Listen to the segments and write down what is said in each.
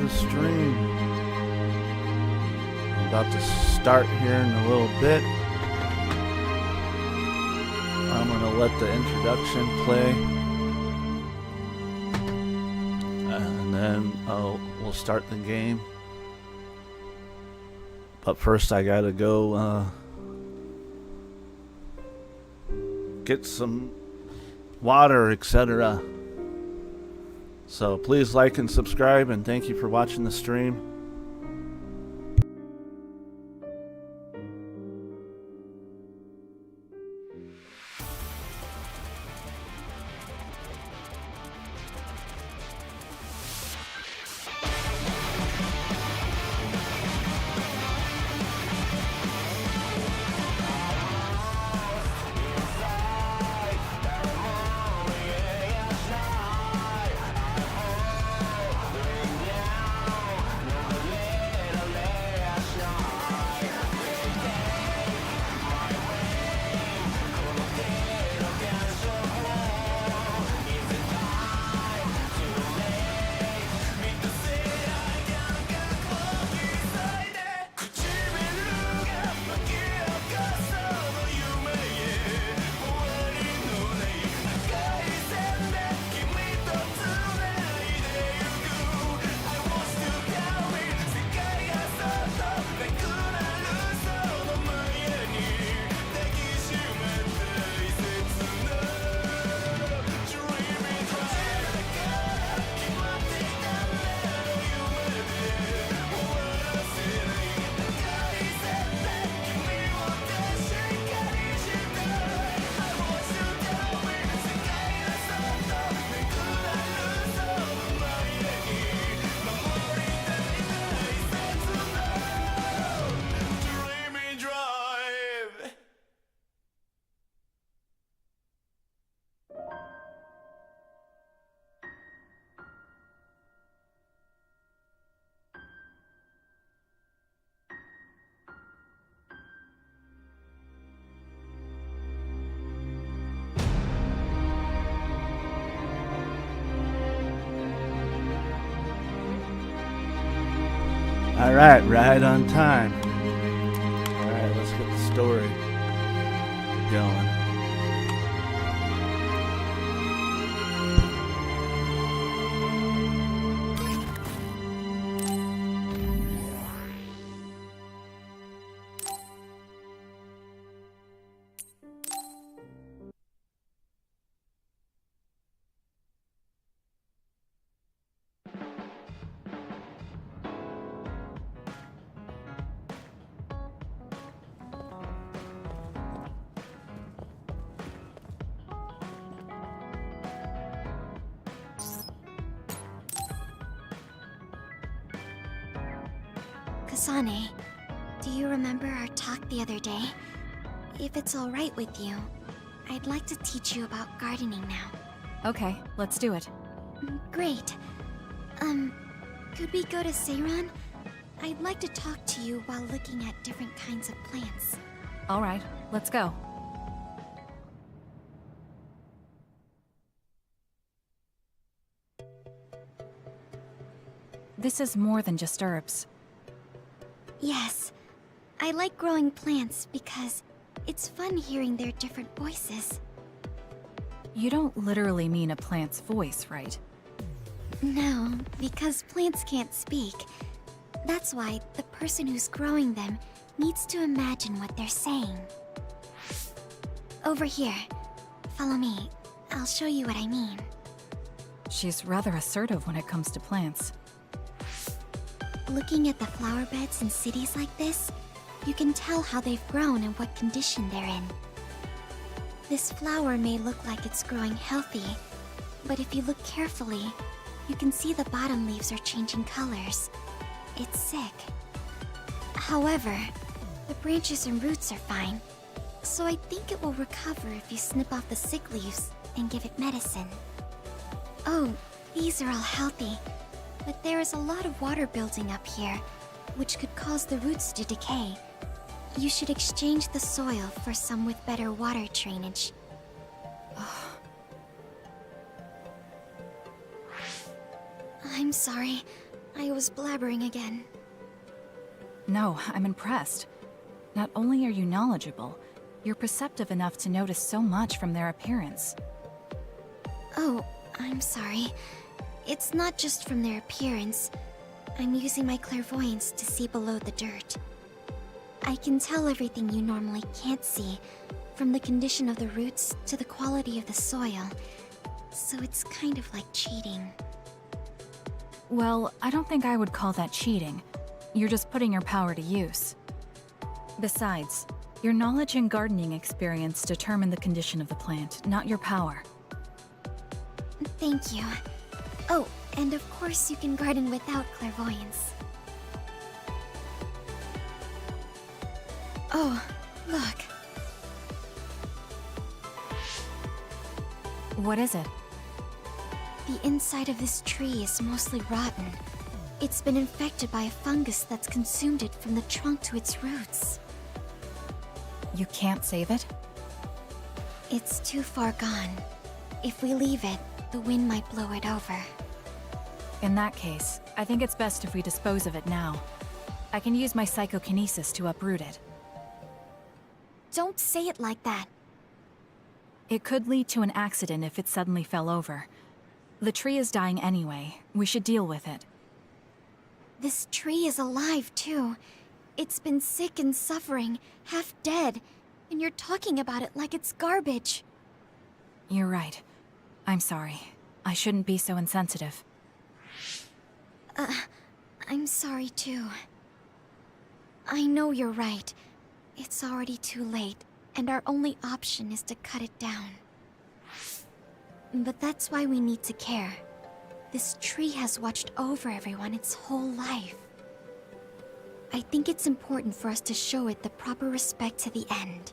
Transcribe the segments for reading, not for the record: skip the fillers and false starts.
the stream. I'm about to start here in a little bit. I'm going to let the introduction play. And then we'll start the game. But first I gotta go get some water, etc. So please like and subscribe, and thank you for watching the stream. Alright, right on time. Alright, let's get the story going. Kasane, do you remember our talk the other day? If it's alright with you, I'd like to teach you about gardening now. Okay, let's do it. Great. Could we go to Seiran? I'd like to talk to you while looking at different kinds of plants. Alright, let's go. This is more than just herbs. Yes. I like growing plants because it's fun hearing their different voices. You don't literally mean a plant's voice, right? No, because plants can't speak. That's why the person who's growing them needs to imagine what they're saying. Over here. Follow me. I'll show you what I mean. She's rather assertive when it comes to plants. Looking at the flower beds in cities like this, you can tell how they've grown and what condition they're in. This flower may look like it's growing healthy, but if you look carefully, you can see the bottom leaves are changing colors. It's sick. However, the branches and roots are fine, so I think it will recover if you snip off the sick leaves and give it medicine. Oh, these are all healthy. But there is a lot of water building up here, which could cause the roots to decay. You should exchange the soil for some with better water drainage. I'm sorry. I was blabbering again. No, I'm impressed. Not only are you knowledgeable, you're perceptive enough to notice so much from their appearance. Oh, I'm sorry. It's not just from their appearance. I'm using my clairvoyance to see below the dirt. I can tell everything you normally can't see, from the condition of the roots to the quality of the soil. So it's kind of like cheating. Well, I don't think I would call that cheating. You're just putting your power to use. Besides, your knowledge and gardening experience determine the condition of the plant, not your power. Thank you. Oh, and of course you can garden without clairvoyance. Oh, look. What is it? The inside of this tree is mostly rotten. It's been infected by a fungus that's consumed it from the trunk to its roots. You can't save it? It's too far gone. If we leave it, the wind might blow it over. In that case, I think it's best if we dispose of it now. I can use my psychokinesis to uproot it. Don't say it like that. It could lead to an accident if it suddenly fell over. The tree is dying anyway. We should deal with it. This tree is alive, too. It's been sick and suffering, half dead, and you're talking about it like it's garbage. You're right. I'm sorry. I shouldn't be so insensitive. I'm sorry, too. I know you're right. It's already too late, and our only option is to cut it down. But that's why we need to care. This tree has watched over everyone its whole life. I think it's important for us to show it the proper respect to the end.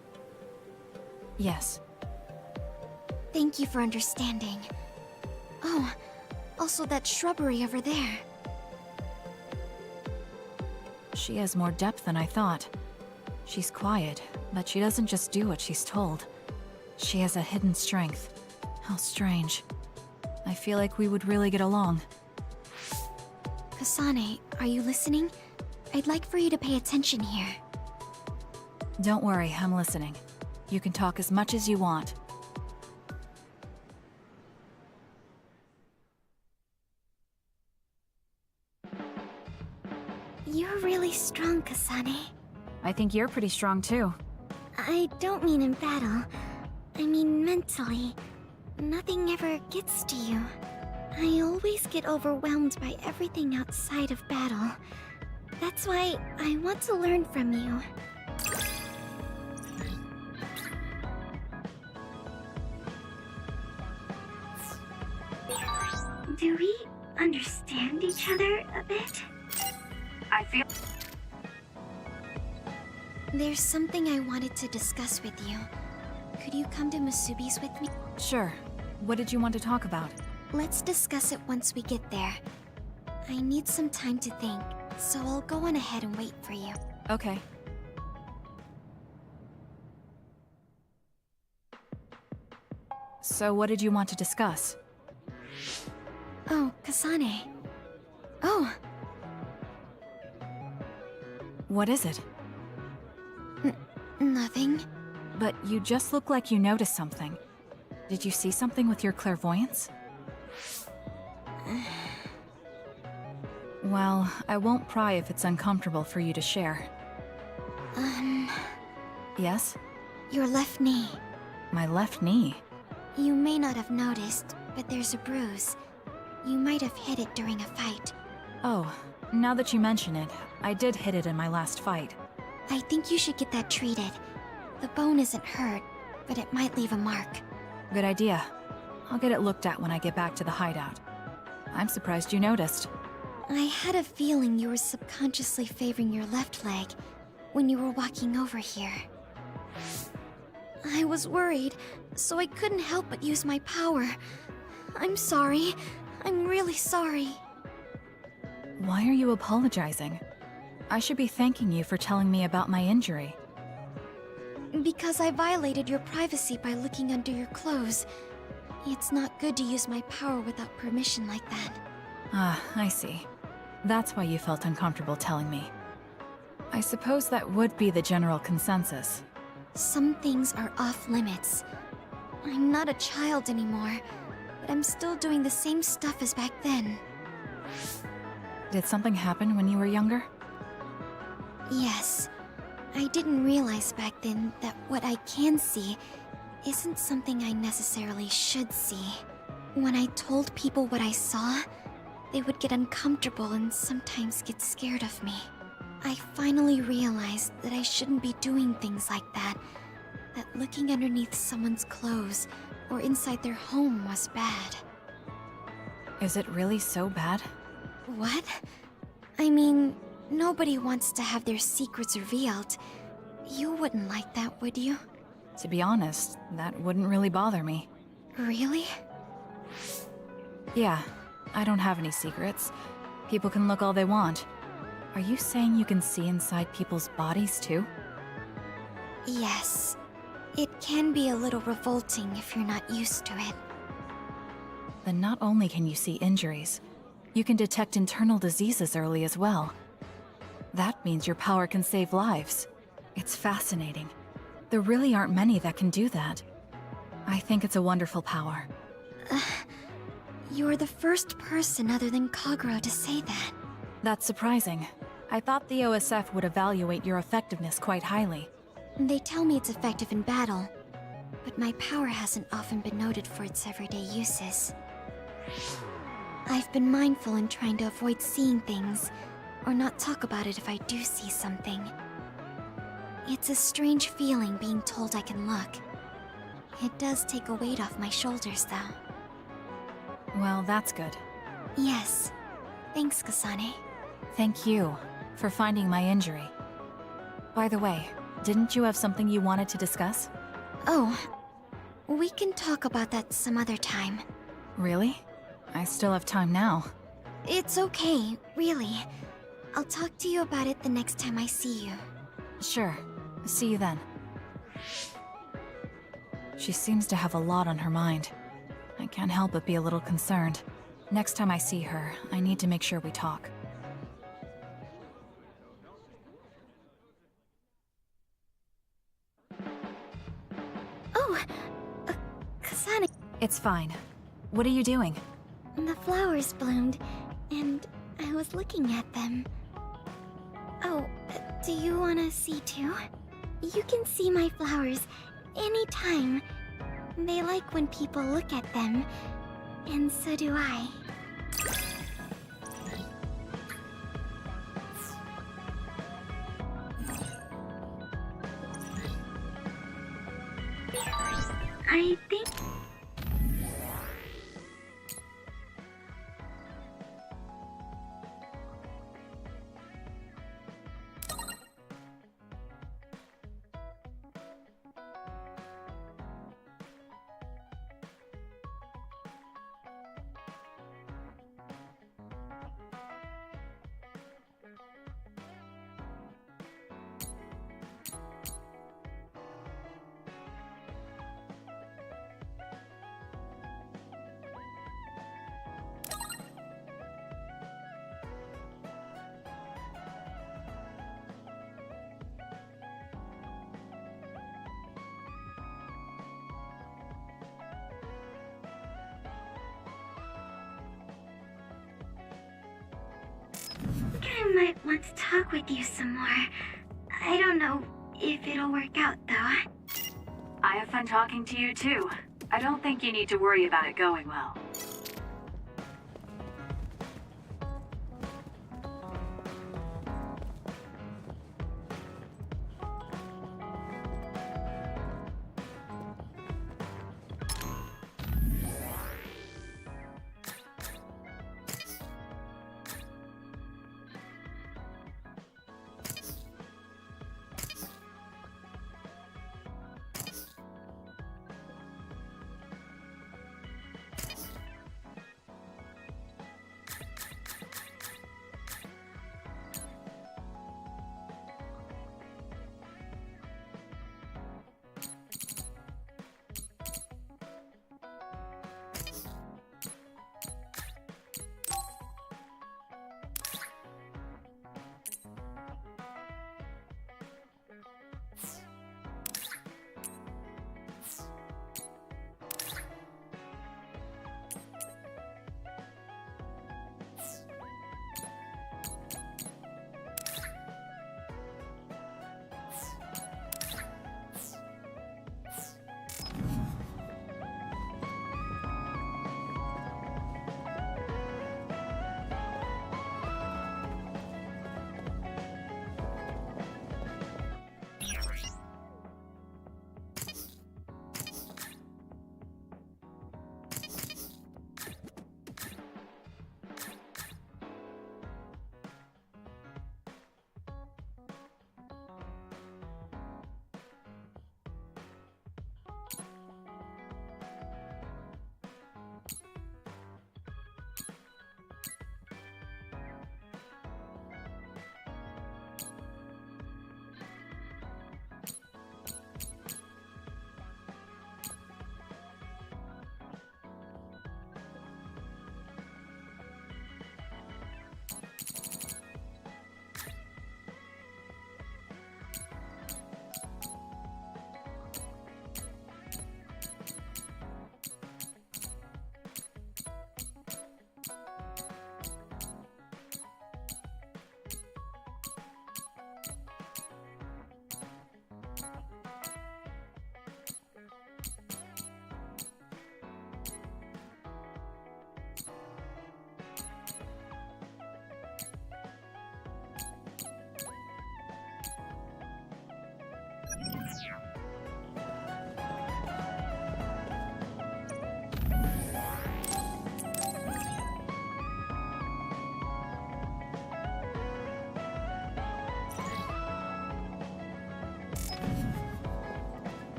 Yes. Thank you for understanding. Oh, also that shrubbery over there. She has more depth than I thought. She's quiet, but she doesn't just do what she's told. She has a hidden strength. How strange. I feel like we would really get along. Kasane, are you listening? I'd like for you to pay attention here. Don't worry, I'm listening. You can talk as much as you want. You're really strong, Kasane. I think you're pretty strong too. I don't mean in battle. I mean mentally. Nothing ever gets to you. I always get overwhelmed by everything outside of battle. That's why I want to learn from you. Do we understand each other a bit? I feel... There's something I wanted to discuss with you. Could you come to Musubi's with me? Sure. What did you want to talk about? Let's discuss it once we get there. I need some time to think, so I'll go on ahead and wait for you. Okay. So what did you want to discuss? Oh, Kasane. Oh, What is it? nothing. But you just look like you noticed something. Did you see something with your clairvoyance? Well, I won't pry if it's uncomfortable for you to share. Yes? Your left knee. My left knee? You may not have noticed, but there's a bruise. You might have hit it during a fight. Oh, now that you mention it, I did hit it in my last fight. I think you should get that treated. The bone isn't hurt, but it might leave a mark. Good idea. I'll get it looked at when I get back to the hideout. I'm surprised you noticed. I had a feeling you were subconsciously favoring your left leg when you were walking over here. I was worried, so I couldn't help but use my power. I'm sorry. I'm really sorry. Why are you apologizing? I should be thanking you for telling me about my injury. Because I violated your privacy by looking under your clothes. It's not good to use my power without permission like that. Ah, I see. That's why you felt uncomfortable telling me. I suppose that would be the general consensus. Some things are off limits. I'm not a child anymore, but I'm still doing the same stuff as back then. Did something happen when you were younger? Yes. I didn't realize back then that what I can see isn't something I necessarily should see. When I told people what I saw, they would get uncomfortable and sometimes get scared of me. I finally realized that I shouldn't be doing things like that, that looking underneath someone's clothes or inside their home was bad. Is it really so bad? What? I mean, nobody wants to have their secrets revealed. You wouldn't like that, would you? To be honest, that wouldn't really bother me. Really? Yeah, I don't have any secrets. People can look all they want. Are you saying you can see inside people's bodies too? Yes. It can be a little revolting if you're not used to it. Then not only can you see injuries, you can detect internal diseases early as well. That means your power can save lives. It's fascinating. There really aren't many that can do that. I think it's a wonderful power. You're the first person other than Kagero to say that. That's surprising. I thought the OSF would evaluate your effectiveness quite highly. They tell me it's effective in battle, but my power hasn't often been noted for its everyday uses. I've been mindful in trying to avoid seeing things, or not talk about it if I do see something. It's a strange feeling being told I can look. It does take a weight off my shoulders, though. Well, that's good. Yes. Thanks, Kasane. Thank you for finding my injury. By the way, didn't you have something you wanted to discuss? Oh, we can talk about that some other time. Really? I still have time now. It's okay, really. I'll talk to you about it the next time I see you. Sure. See you then. She seems to have a lot on her mind. I can't help but be a little concerned. Next time I see her, I need to make sure we talk. Oh, Kasane. It's fine. What are you doing? The flowers bloomed, and I was looking at them. Oh, do you want to see too? You can see my flowers anytime. They like when people look at them, and so do I. I think... I might want to talk with you some more. I don't know if it'll work out, though. I have fun talking to you too. I don't think you need to worry about it going well.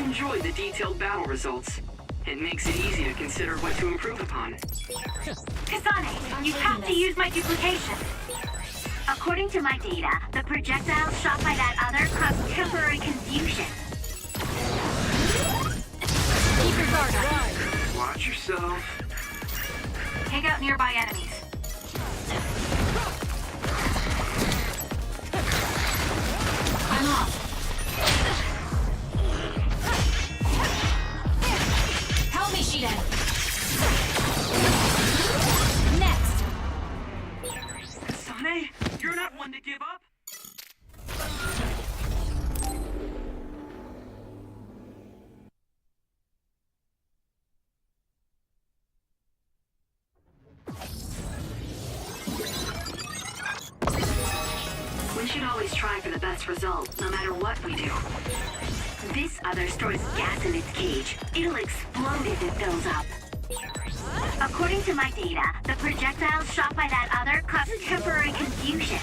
enjoy the detailed battle results. It makes it easy to consider what to improve upon. Kasane, you have to use my duplication. According to my data, the projectile shot by that other caused temporary confusion. Keep your guard up. Watch yourself. Take out nearby enemies. I'm off. Help me, Shiden. Next. Kasane, you're not one to give up. We should always try for the best result, no matter what we do. This other stores gas in its cage. It'll explode if it fills up. According to my data, the projectile shot by that other caused temporary confusion.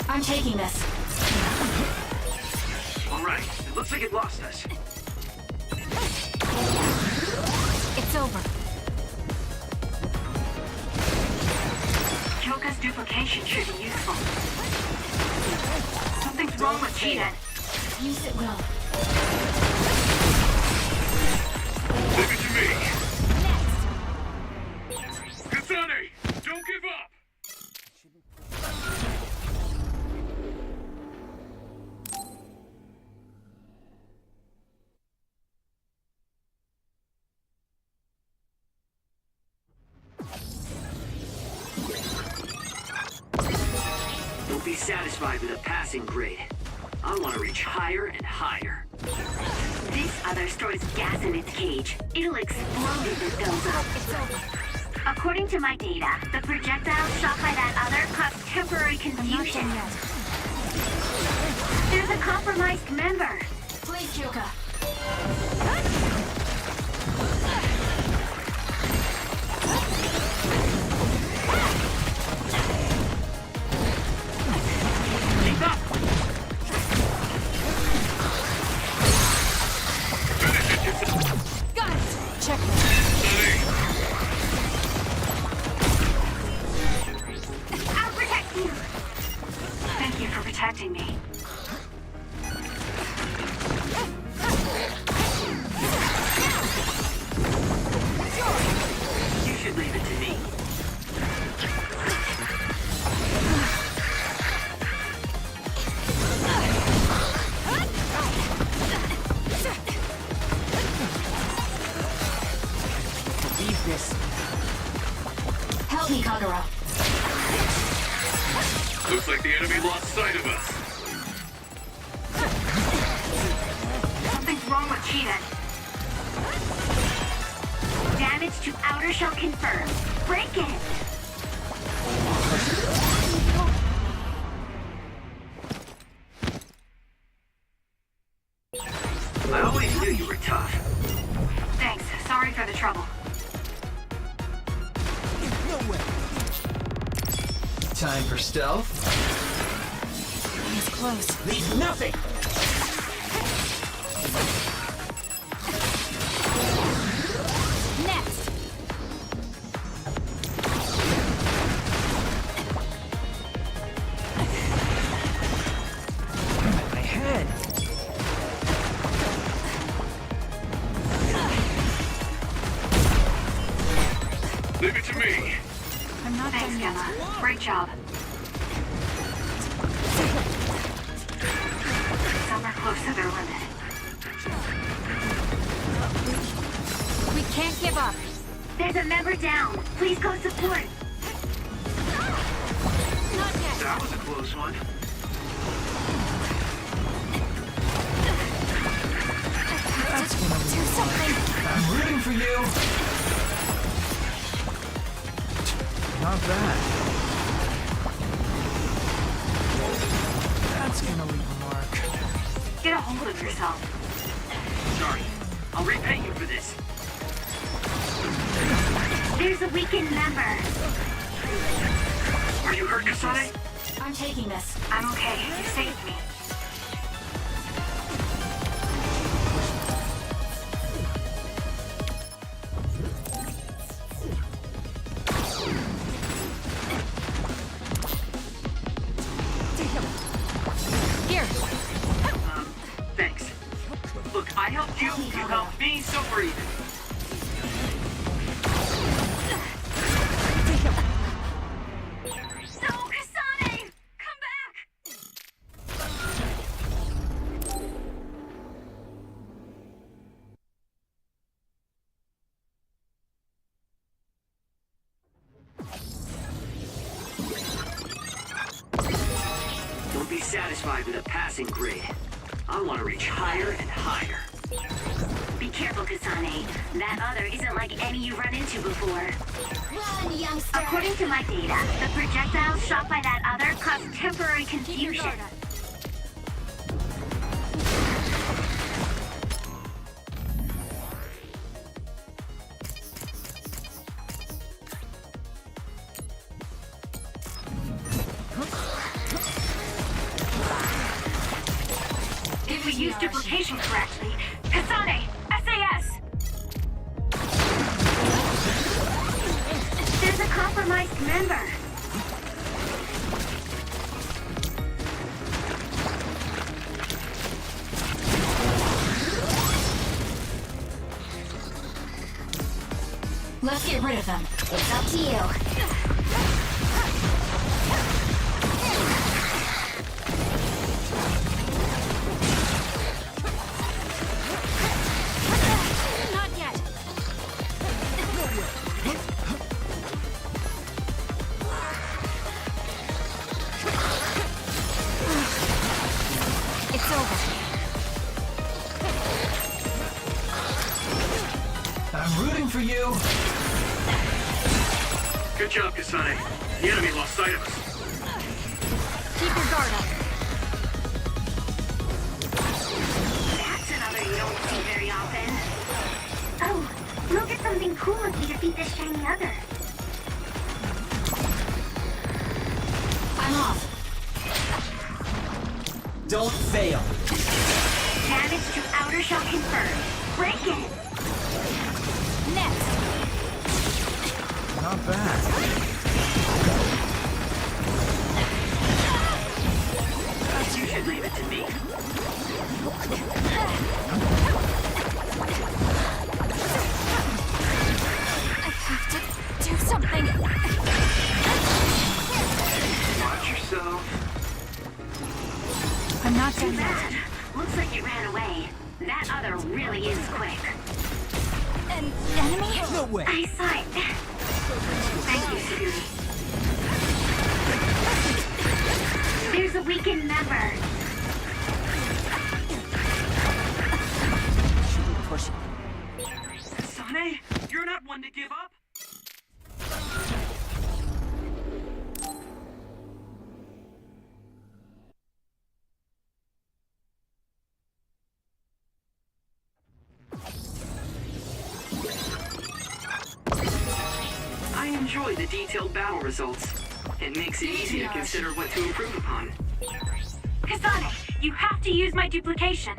I'm taking this. All right, it looks like it lost us. It's over. Choka's duplication should be useful. Something's wrong with Shiden. Use it well. Leave it to me. Next. Kasane, don't give up. Don't be satisfied with a passing grade. I want to reach higher and higher. This other stores gas in its cage. It'll explode if it fills up. It's over. According to my data, the projectile shot by that other caused temporary I'm not confusion. done yet. There's a compromised member. Please, Choka. Keep up. Got it. Checkmate. I'll protect you. Thank you for protecting me. You should leave it to me. Leave this. Help me, Kagura. Looks like the enemy lost sight of us. Something's wrong with Shiden. Damage to outer shell confirmed. Break it. I always knew you were tough. Thanks. Sorry for the trouble. No way. Time for stealth. He's close. Leave nothing. Next. My head. Leave it to me. I'm not Thanks, done yet. Gemma. Great job. Some are close to their limit. We can't give up. There's a member down. Please go support. Not yet. That was a close one. Just do something. I'm rooting for you. Not bad. That's gonna leave a mark. Get a hold of yourself. Sorry. I'll repay you for this. There's a weakened member. Are you hurt, Kasane? I'm taking this. I'm okay. You saved me. helped you helped me, so we're even. No, Kasane! Come back! Don't be satisfied with a passing grade. I want to reach higher and higher. Be careful, Kasane. That other isn't like any you've run into before. Run, youngster! According to my data, the projectiles shot by that other caused temporary confusion. If we use duplication correctly, Kasane, SAS! There's a compromised member. Let's get rid of them. It's up to you. Not yet. It's over. I'm rooting for you. Good job, Kasane. The enemy lost sight of us. Keep your guard up. That's another you don't see very often. Oh, look at something cool if you defeat this shiny other. I'm off. Don't fail. Damage to outer shell confirmed. Break it. Next. Not bad. You should leave it to me. I have to do something. Watch yourself. I'm not Too done yet. bad. Looks like it ran away. That other really is quick. An enemy? No way. I saw it. Thank you, Siri. There's a weakened member. Kasane, you're not one to give up. I enjoy the detailed battle results. It makes it easy to consider what to improve upon. Kasane, you have to use my duplication.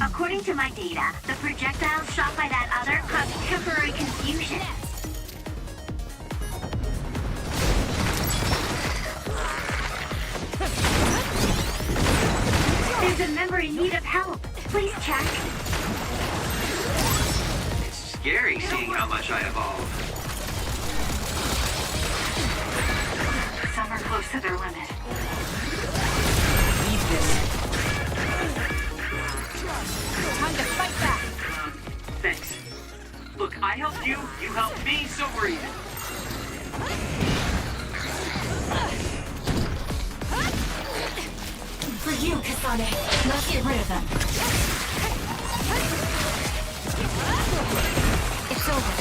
According to my data, the projectiles shot by that other caused temporary confusion. There's a member in need of help. Please check. It's scary seeing how much I evolved. Some are close to their limit. Need this. Time to fight back. Thanks. Look, I helped you, you helped me, so we're even. For you, Kasane. Let's get rid of them. It's over.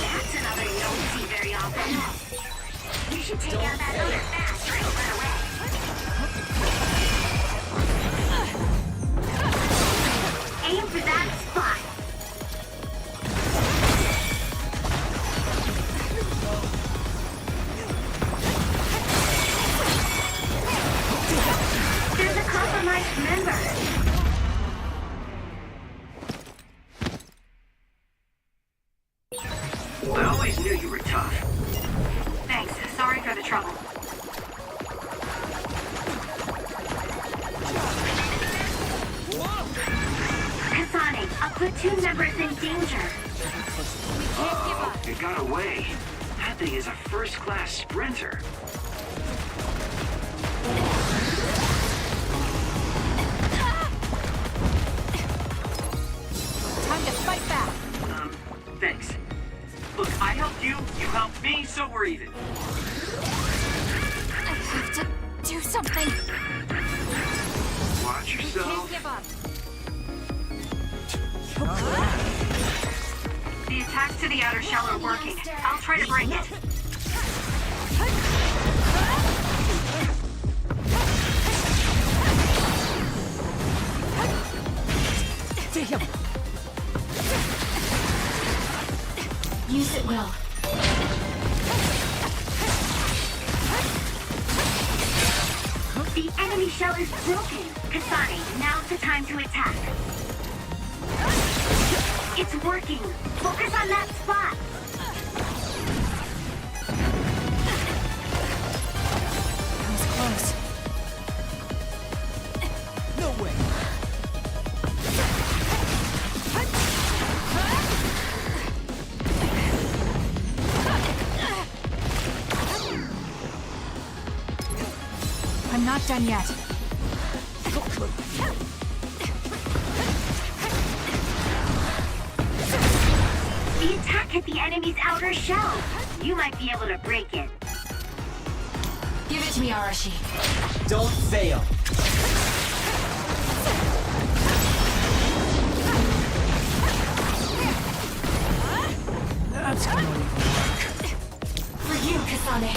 That's another you don't see very often. You should take out that other fast or it'll run away. Aim for that spot. Platoon members in danger. It got away. That thing is a first-class sprinter. Time to fight back. Thanks. Look, I helped you, you helped me, so we're even. I have to do something. Watch yourself. Give up. The attacks to the outer shell are working. I'll try to break it. Use it well. The enemy shell is broken. Kasane, now's the time to attack. It's working. Focus on that spot. That was close. No way. I'm not done yet. The attack hit the enemy's outer shell. You might be able to break it. Give it to me, Arashi. Don't fail. That's gonna work. For you, Kasane.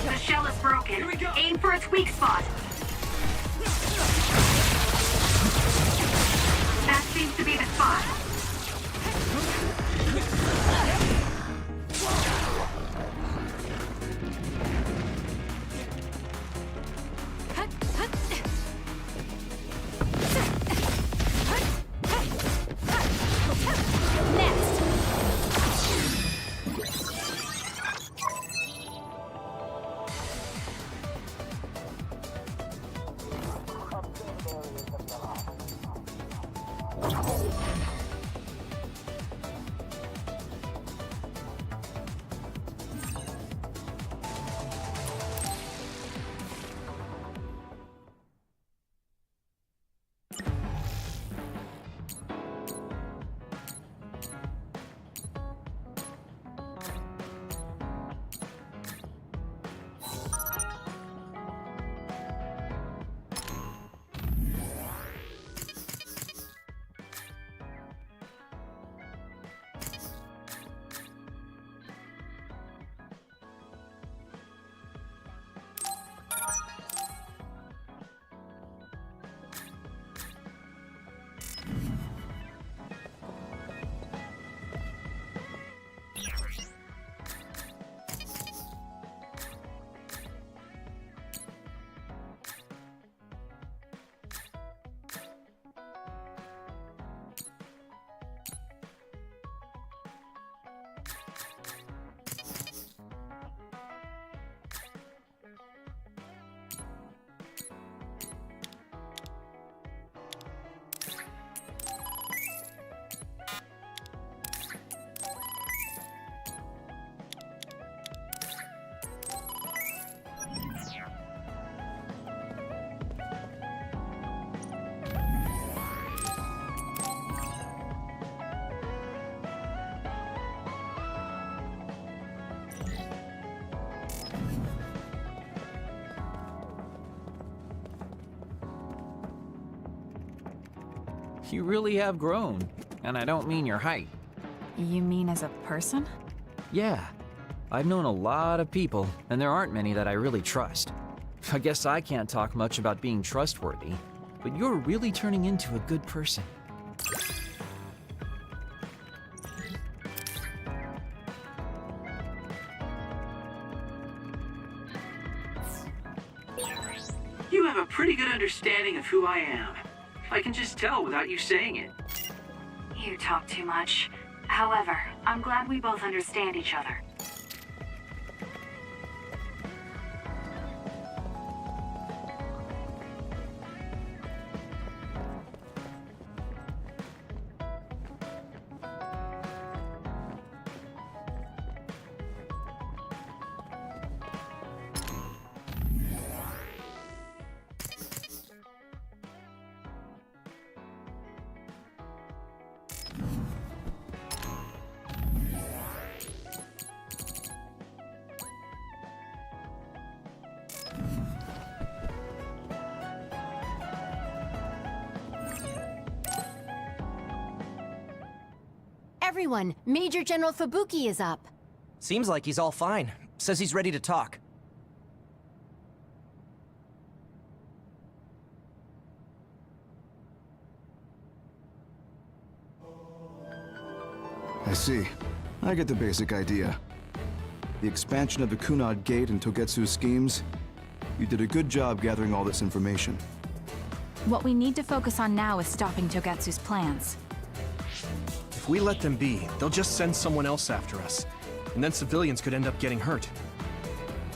The shell is broken. Aim for its weak spot. That seems to be the spot. You really have grown. And I don't mean your height. You mean as a person? Yeah. I've known a lot of people, and there aren't many that I really trust. I guess I can't talk much about being trustworthy, but you're really turning into a good person. you have a pretty good understanding of who I am. I can just tell without you saying it. You talk too much. However, I'm glad we both understand each other. Everyone, Major General Fubuki is up. Seems like he's all fine. Says he's ready to talk. I see. I get the basic idea. The expansion of the Kunad Gate and Togetsu's schemes. You did a good job gathering all this information. What we need to focus on now is stopping Togetsu's plans. If we let them be, they'll just send someone else after us. And then civilians could end up getting hurt.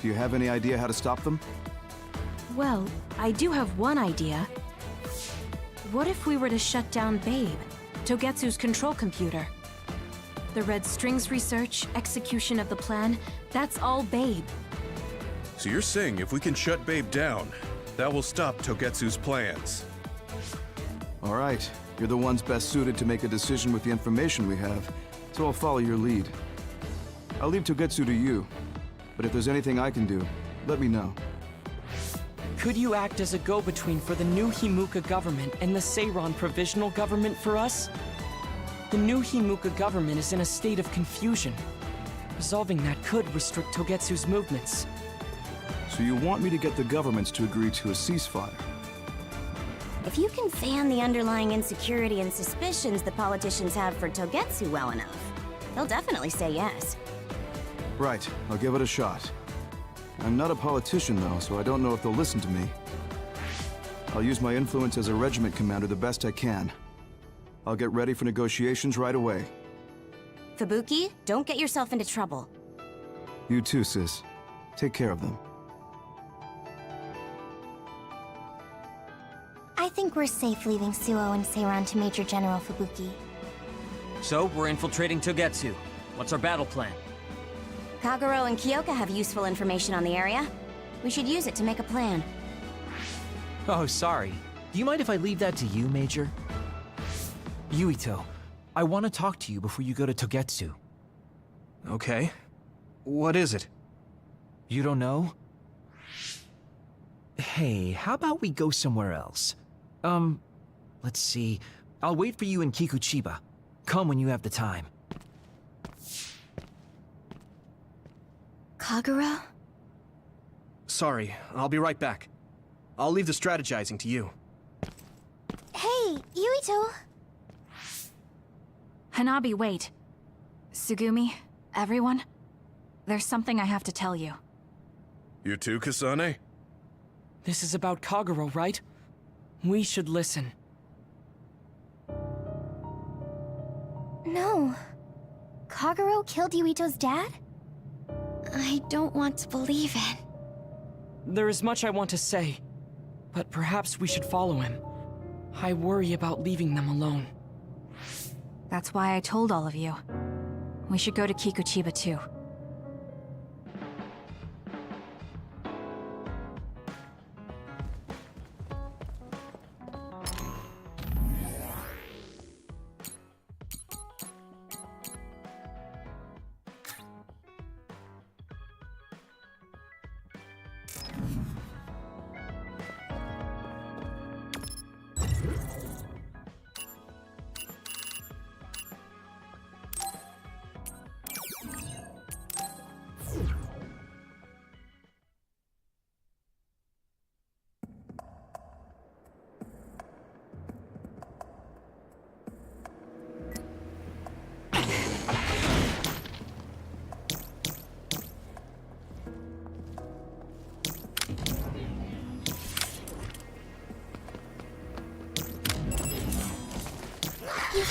Do you have any idea how to stop them? Well, I do have one idea. What if we were to shut down Babe, Togetsu's control computer? The Red Strings research, execution of the plan, that's all Babe. So you're saying if we can shut Babe down, that will stop Togetsu's plans? All right. You're the ones best suited to make a decision with the information we have, so I'll follow your lead. I'll leave Togetsu to you, but if there's anything I can do, let me know. Could you act as a go-between for the new Himuka government and the Seiran provisional government for us? The new Himuka government is in a state of confusion. Resolving that could restrict Togetsu's movements. So you want me to get the governments to agree to a ceasefire? If you can fan the underlying insecurity and suspicions the politicians have for Togetsu well enough, they'll definitely say yes. Right, I'll give it a shot. I'm not a politician though, so I don't know if they'll listen to me. I'll use my influence as a regiment commander the best I can. I'll get ready for negotiations right away. Fubuki, don't get yourself into trouble. You too, sis. Take care of them. I think we're safe leaving Suo and Seiran to Major General Fubuki. So, we're infiltrating Togetsu. What's our battle plan? Kagero and Kyoka have useful information on the area. We should use it to make a plan. Oh, sorry. Do you mind if I leave that to you, Major? Yuito, I want to talk to you before you go to Togetsu. Okay. What is it? You don't know? Hey, how about we go somewhere else? Let's see. I'll wait for you in Kikuchiba. Come when you have the time. Kagero? Sorry, I'll be right back. I'll leave the strategizing to you. Hey, Yuito! Hanabi, wait. Sugumi, everyone, there's something I have to tell you. You too, Kasane? This is about Kagero, right? We should listen. No. Kagero killed Yuito's dad? I don't want to believe it. There is much I want to say, but perhaps we should follow him. I worry about leaving them alone. That's why I told all of you. We should go to Kikuchiba too.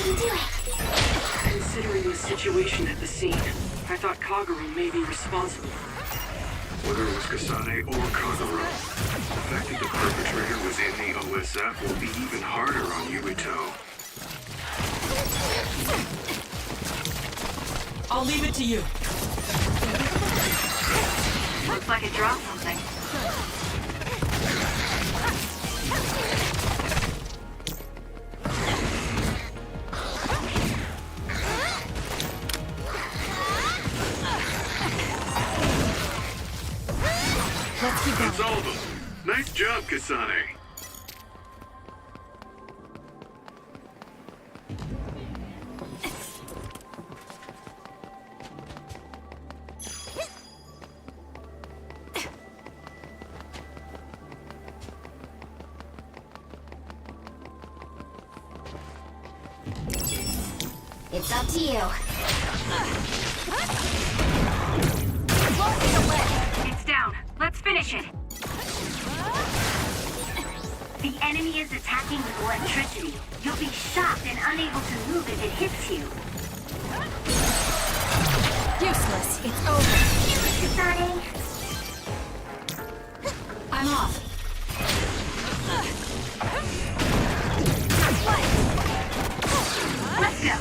can do it! Considering the situation at the scene, I thought Kagero may be responsible. Whether it was Kasane or Kagero, the fact that the perpetrator was in the OSF will be even harder on Yubito. I'll leave it to you. Looks like it dropped something. Let's keep going. That's all of them. Nice job, Kasane. It's up to you. It's down. Let's finish it. The enemy is attacking with electricity. You'll be shocked and unable to move if it hits you. Useless. It's over. Kasane. I'm off. Let's go.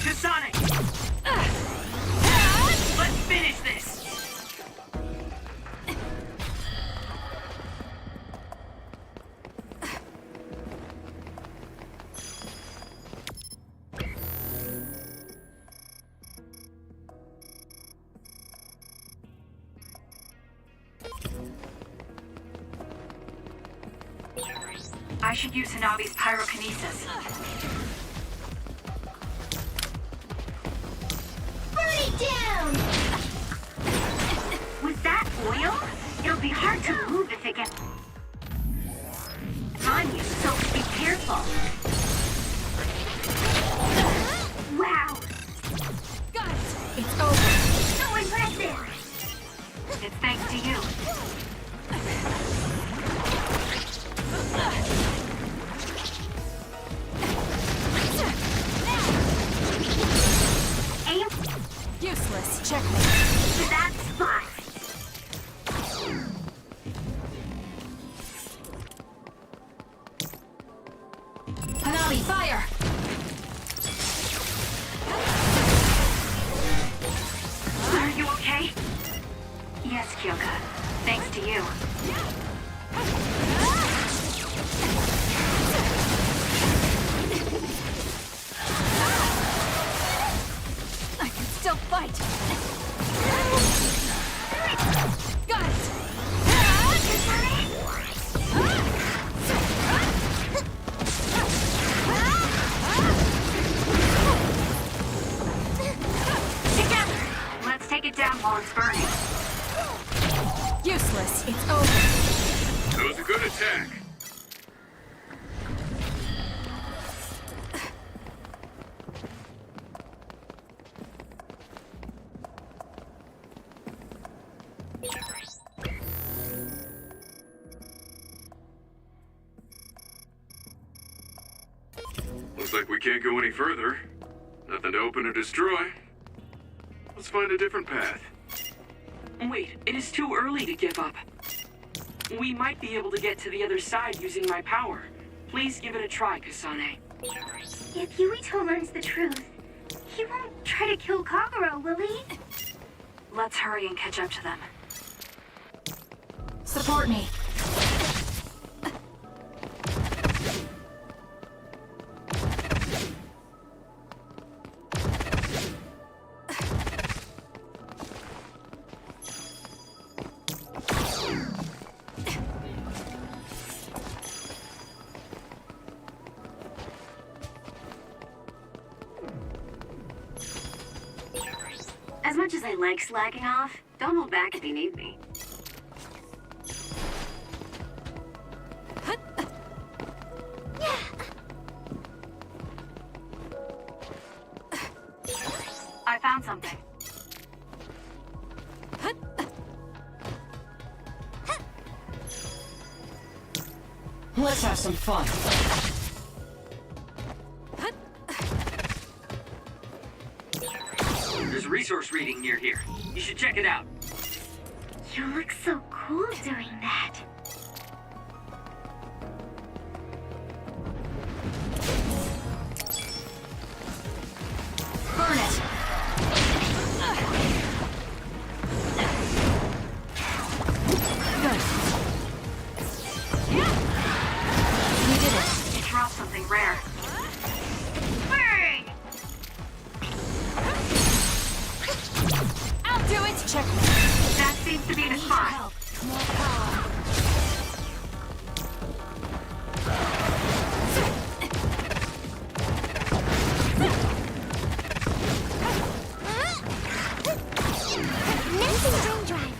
Kasane! Let's finish this! I should use Hanabi's pyrokinesis. Burn it down! Was that oil? It'll be hard to move if it gets on you, so be careful. Wow! Got it. It's over. So impressive! It's thanks to you. Aim Useless. Checkmate. to that spot. Hanabi, fire! Are you okay? Yes, Kyoka. Thanks to you. I can still fight. Got it. Together! Let's take it down while it's burning. Useless. It's over. That was a good attack. Looks like we can't go any further. Nothing to open or destroy. Let's find a different path. Wait, it is too early to give up. We might be able to get to the other side using my power. Please give it a try, Kasane. If Yuito learns the truth, he won't try to kill Kagero, will he? Let's hurry and catch up to them. Support me. As much as I like slacking off, don't hold back if you need me. I found something. Let's have some fun. There's a resource reading near here. You should check it out. You look so cool doing that. Burn it! Good. We did it. You dropped something rare. Burn! I'll do it! Check. That seems to be the spot. More power. Nesting Dream Drive.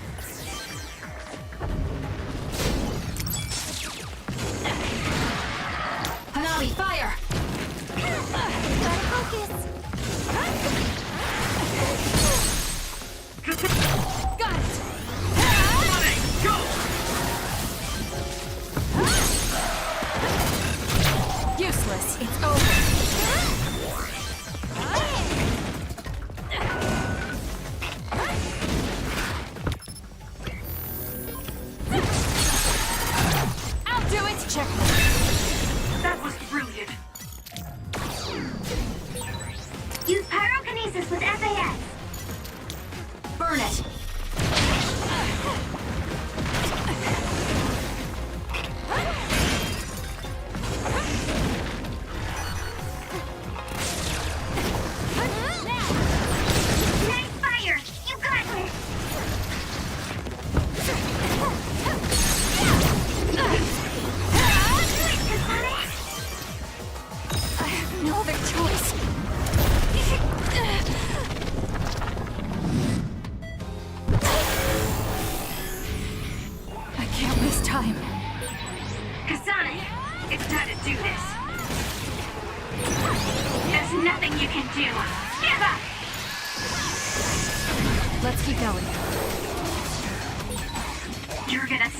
Hanami, fire! Gotta focus. Got it! Go! Useless. It's over. I'll do it. Check. That was brilliant. Use pyrokinesis with SAS. Burn it. Nice fire! You got this! I have no other choice. I can't waste time. Kasane, it's time to do this. There's nothing you can do. Give up! Let's keep going. You're gonna...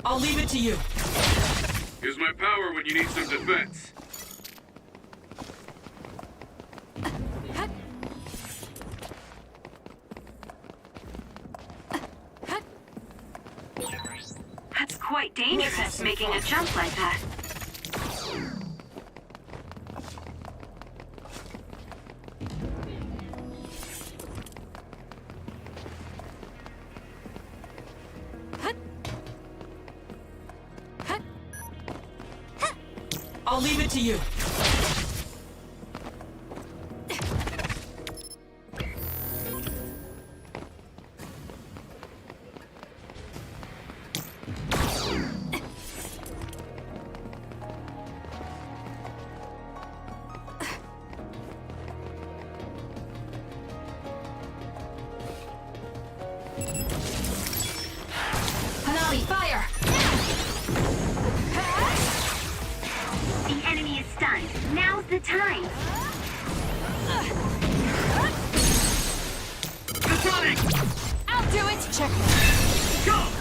I'll leave it to you. Here's my power when you need some defense. That's quite dangerous, making a jump like that. I'll leave it to you. Hanami, fire! The enemy is stunned. Now's the time. Kasane! I'll do it! Check. Go!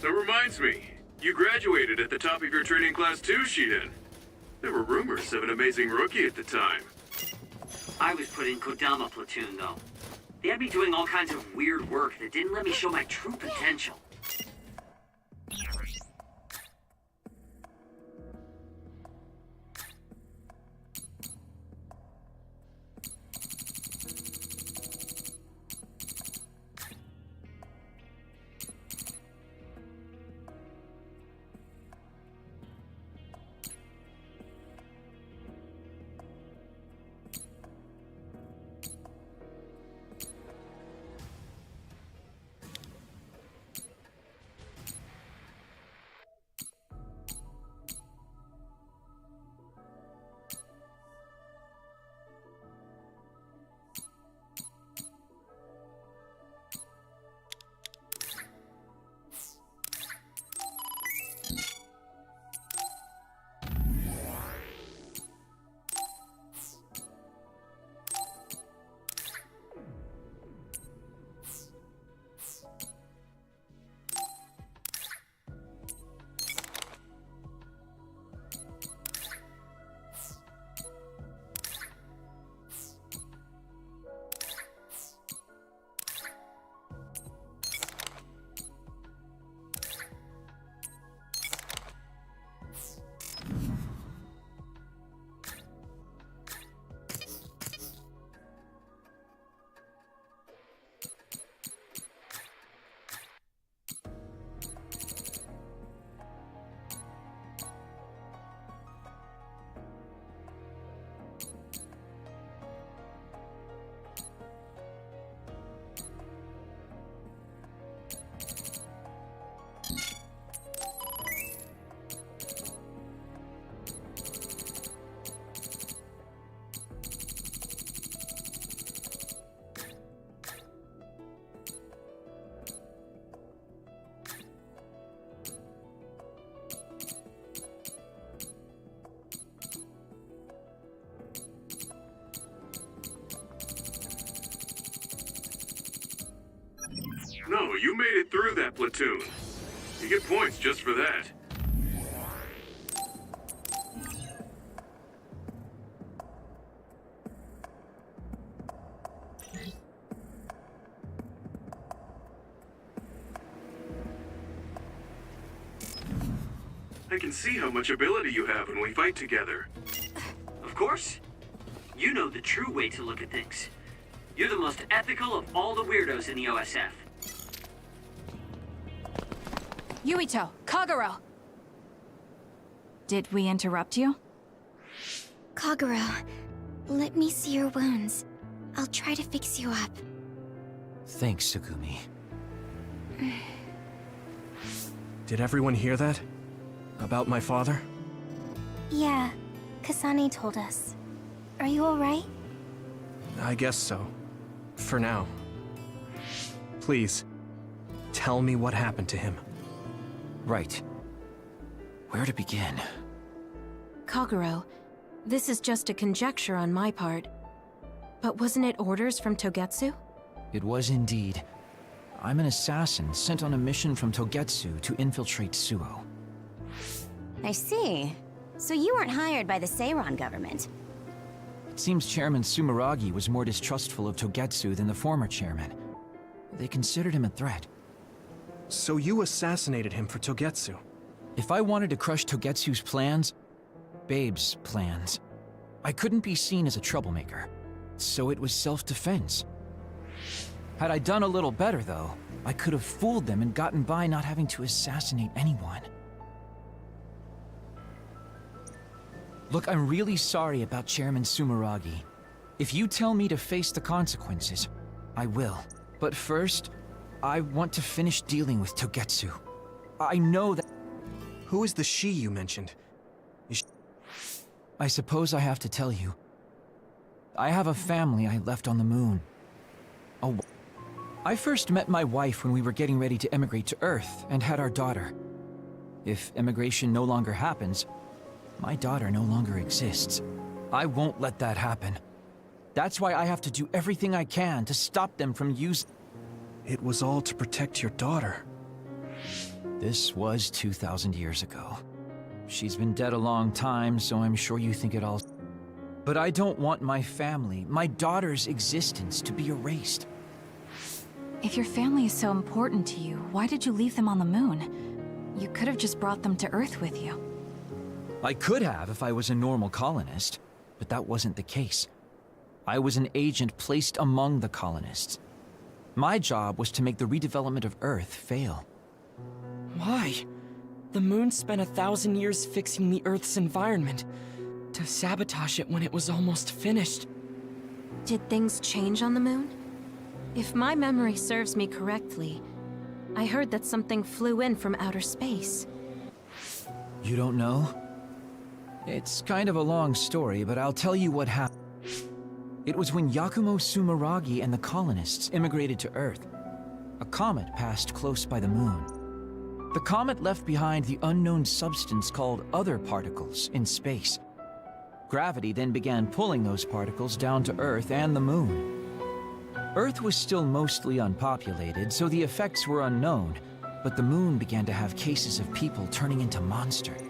That reminds me, you graduated at the top of your training class too, Shiden. There were rumors of an amazing rookie at the time. I was put in Kodama platoon, though. They had me doing all kinds of weird work that didn't let me show my true potential. No, you made it through that platoon. You get points just for that. I can see how much ability you have when we fight together. Of course. You know the true way to look at things. You're the most ethical of all the weirdos in the OSF. Yuito, Kagero! Did we interrupt you? Kagero, let me see your wounds. I'll try to fix you up. Thanks, Tsugumi. Did everyone hear that? About my father? Yeah, Kasane told us. Are you alright? I guess so. For now. Please, tell me what happened to him. Right. Where to begin? Kagero, this is just a conjecture on my part. But wasn't it orders from Togetsu? It was indeed. I'm an assassin sent on a mission from Togetsu to infiltrate Suo. I see. So you weren't hired by the Seiron government. It seems Chairman Sumeragi was more distrustful of Togetsu than the former chairman. They considered him a threat. So you assassinated him for Togetsu? If I wanted to crush Togetsu's plans, Babe's plans, I couldn't be seen as a troublemaker. So it was self-defense. Had I done a little better, though, I could have fooled them and gotten by not having to assassinate anyone. Look, I'm really sorry about Chairman Sumeragi. If you tell me to face the consequences, I will. But first, I want to finish dealing with Togetsu. I know that... Who is the she you mentioned? I suppose I have to tell you. I have a family I left on the moon. Oh, I first met my wife when we were getting ready to emigrate to Earth and had our daughter. If emigration no longer happens, my daughter no longer exists. I won't let that happen. That's why I have to do everything I can to stop them from using... It was all to protect your daughter. This was 2,000 years ago. She's been dead a long time, so I'm sure you think it all... But I don't want my family, my daughter's existence to be erased. If your family is so important to you, why did you leave them on the moon? You could have just brought them to Earth with you. I could have if I was a normal colonist, but that wasn't the case. I was an agent placed among the colonists. My job was to make the redevelopment of Earth fail. Why? The moon spent 1,000 years fixing the Earth's environment. To sabotage it when it was almost finished. Did things change on the moon? If my memory serves me correctly, I heard that something flew in from outer space. You don't know? It's kind of a long story, but I'll tell you what happened. It was when Yakumo Sumeragi and the colonists immigrated to Earth. A comet passed close by the moon. The comet left behind the unknown substance called other particles in space. Gravity then began pulling those particles down to Earth and the moon. Earth was still mostly unpopulated, so the effects were unknown, but the moon began to have cases of people turning into monsters.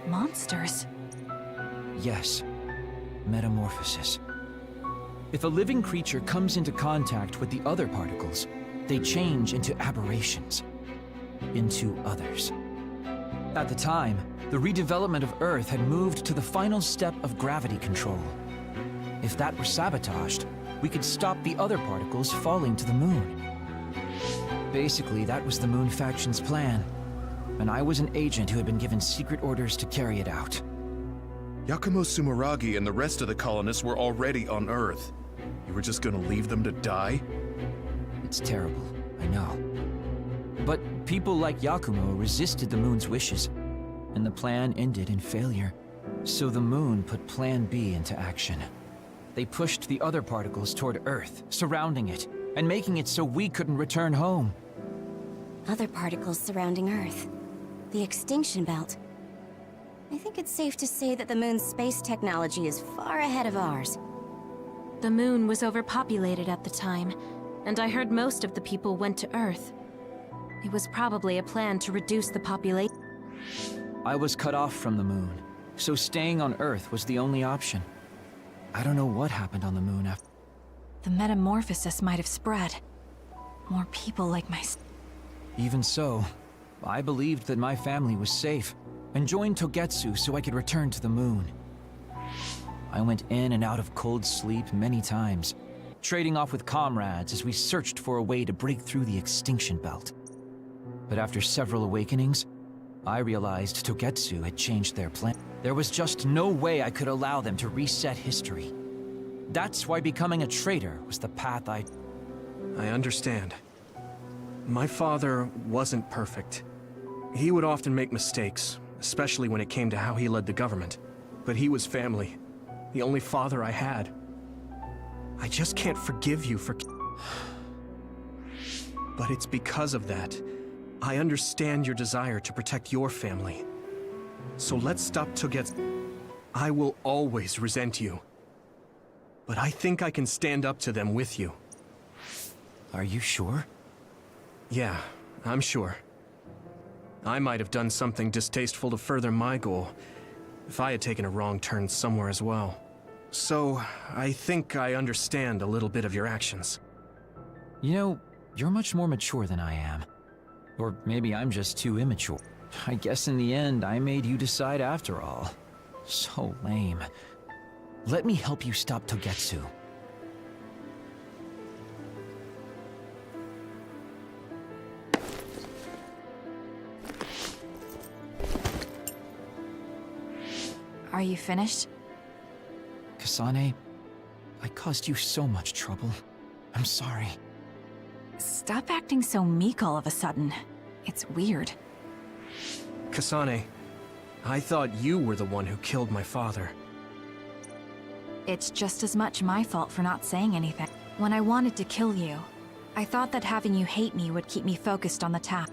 Monsters? Yes. Metamorphosis. If a living creature comes into contact with the other particles, they change into aberrations. Into others. At the time, the redevelopment of Earth had moved to the final step of gravity control. If that were sabotaged, we could stop the other particles falling to the moon. Basically, that was the Moon Faction's plan, and I was an agent who had been given secret orders to carry it out. Yakumo Sumeragi and the rest of the colonists were already on Earth. You were just gonna leave them to die? It's terrible, I know. But people like Yakumo resisted the moon's wishes, and the plan ended in failure. So the moon put Plan B into action. They pushed the other particles toward Earth, surrounding it, and making it so we couldn't return home. Other particles surrounding Earth. The extinction belt. I think it's safe to say that the moon's space technology is far ahead of ours. The moon was overpopulated at the time, and I heard most of the people went to Earth. It was probably a plan to reduce the population. I was cut off from the moon, so staying on Earth was the only option. I don't know what happened on the moon after. The metamorphosis might have spread. More people like my... Even so, I believed that my family was safe, and joined Togetsu so I could return to the moon. I went in and out of cold sleep many times, trading off with comrades as we searched for a way to break through the extinction belt. But after several awakenings, I realized Togetsu had changed their plan. There was just no way I could allow them to reset history. That's why becoming a traitor was the path I understand. My father wasn't perfect. He would often make mistakes, especially when it came to how he led the government. But he was family, the only father I had. I just can't forgive you for... But it's because of that. I understand your desire to protect your family. So let's stop Togetsu. I will always resent you. But I think I can stand up to them with you. Are you sure? Yeah, I'm sure. I might have done something distasteful to further my goal, if I had taken a wrong turn somewhere as well. So, I think I understand a little bit of your actions. You know, you're much more mature than I am. Or maybe I'm just too immature. I guess in the end, I made you decide after all. So lame. Let me help you stop Togetsu. Are you finished? Kasane, I caused you so much trouble. I'm sorry. Stop acting so meek all of a sudden. It's weird. Kasane, I thought you were the one who killed my father. It's just as much my fault for not saying anything. When I wanted to kill you, I thought that having you hate me would keep me focused on the task.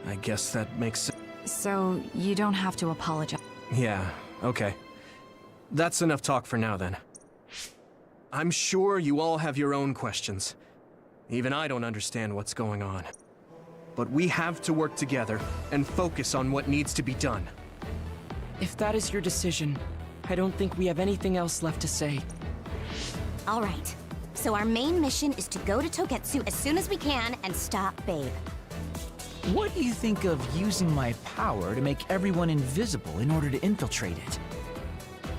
I guess that makes sense. So, you don't have to apologize. Yeah, okay. That's enough talk for now then. I'm sure you all have your own questions. Even I don't understand what's going on. But we have to work together and focus on what needs to be done. If that is your decision, I don't think we have anything else left to say. All right. So our main mission is to go to Togetsu as soon as we can and stop Babe. What do you think of using my power to make everyone invisible in order to infiltrate it?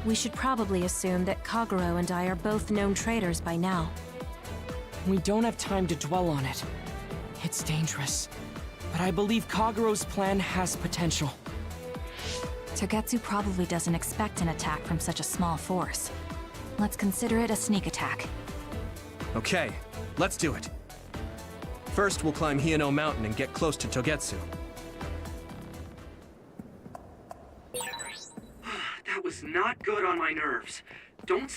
We should probably assume that Kagero and I are both known traitors by now. We don't have time to dwell on it. It's dangerous. But I believe Kagero's plan has potential. Togetsu probably doesn't expect an attack from such a small force. Let's consider it a sneak attack. Okay, let's do it. First, we'll climb Hiyano Mountain and get close to Togetsu. That was not good on my nerves. Don't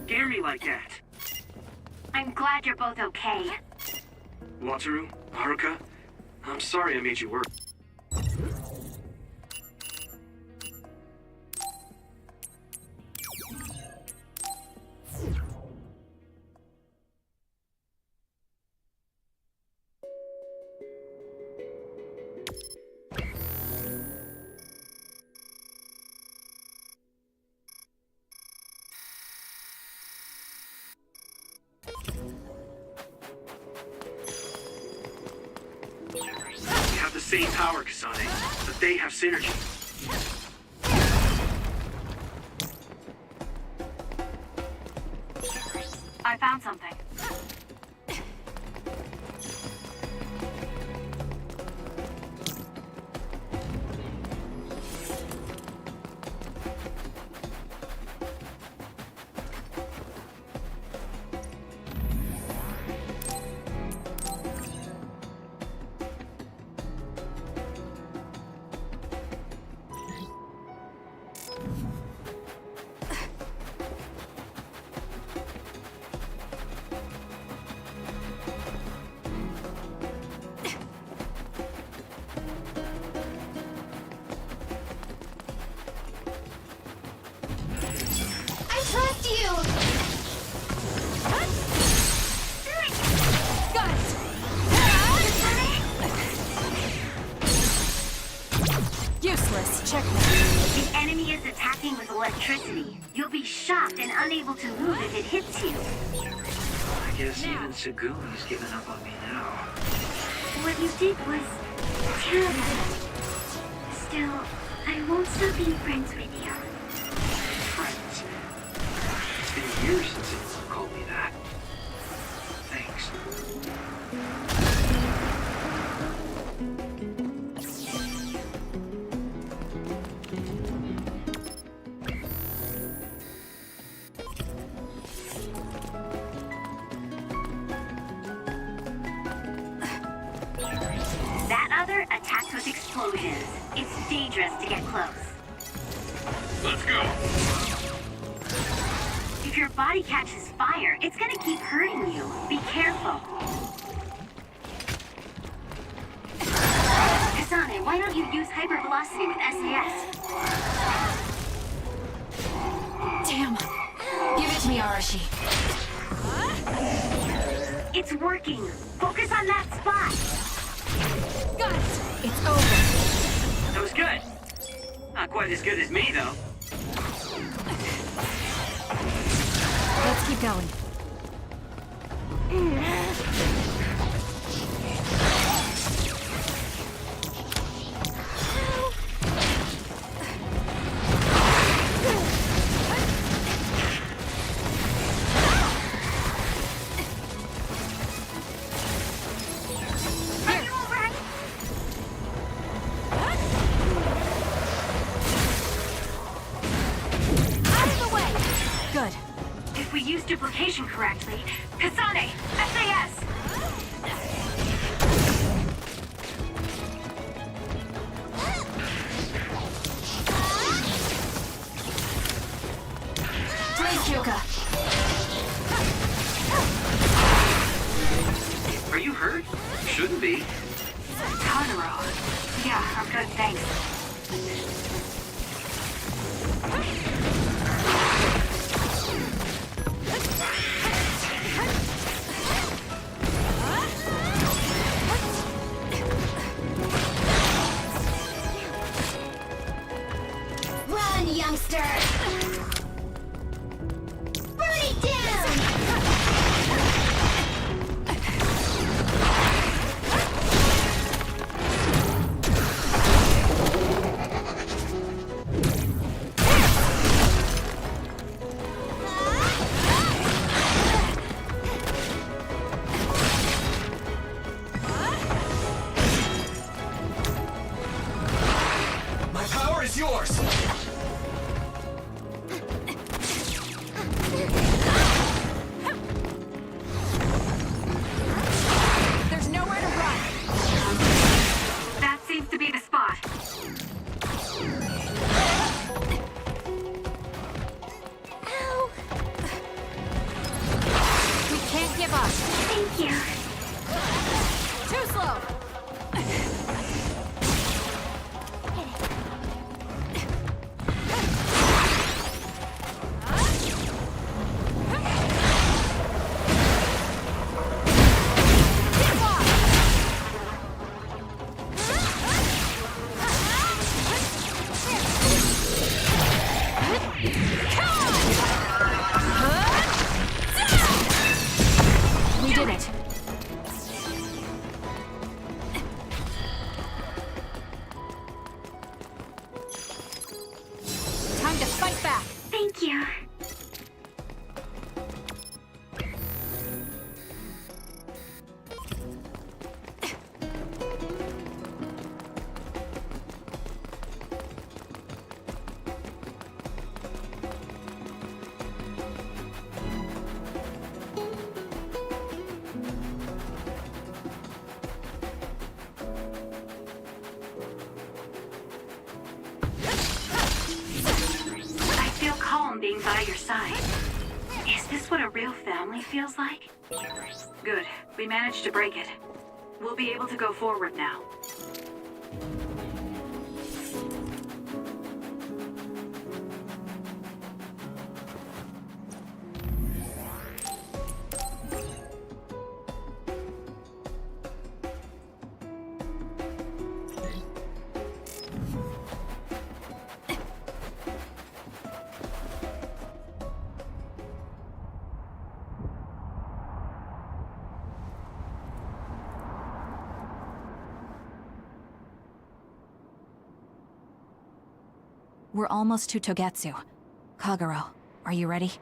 scare me like that. I'm glad you're both okay. Wataru, Haruka, I'm sorry I made you work. We have the same power, Kasane, but they have synergy. I found something. useless. Checkmate. The enemy is attacking with electricity. You'll be shocked and unable to move if it hits you. I guess even Sykkuno's given up on me now. What you did was terrible. Still, I won't stop being friends with you. Friends. It's been years since anyone called me that. Thanks. That other attacks with explosions. It's dangerous to get close. Let's go. If your body catches fire, it's gonna keep hurting you. Be careful. Kasane, why don't you use hypervelocity with SAS? Damn. Give it to me, Arashi. It's working. Focus on that spot. Got it. It's over. That was good. Not quite as good as me, though. Let's keep going. If we use duplication correctly, Kasane, SAS! Freeze, Kyoka. Are you hurt? Shouldn't be. Totoro. Yeah, I'm good, thanks. Run, youngster! Burn it down! My power is yours! There's nowhere to run. That seems to be the spot. Ow! We can't give up. Thank you. Too slow. We did it. Time to fight back. Thank you. I feel calm being by your side. Is this what a real family feels like? Good. We managed to break it. We'll be able to go forward now. We're almost to Togetsu. Kagero, are you ready?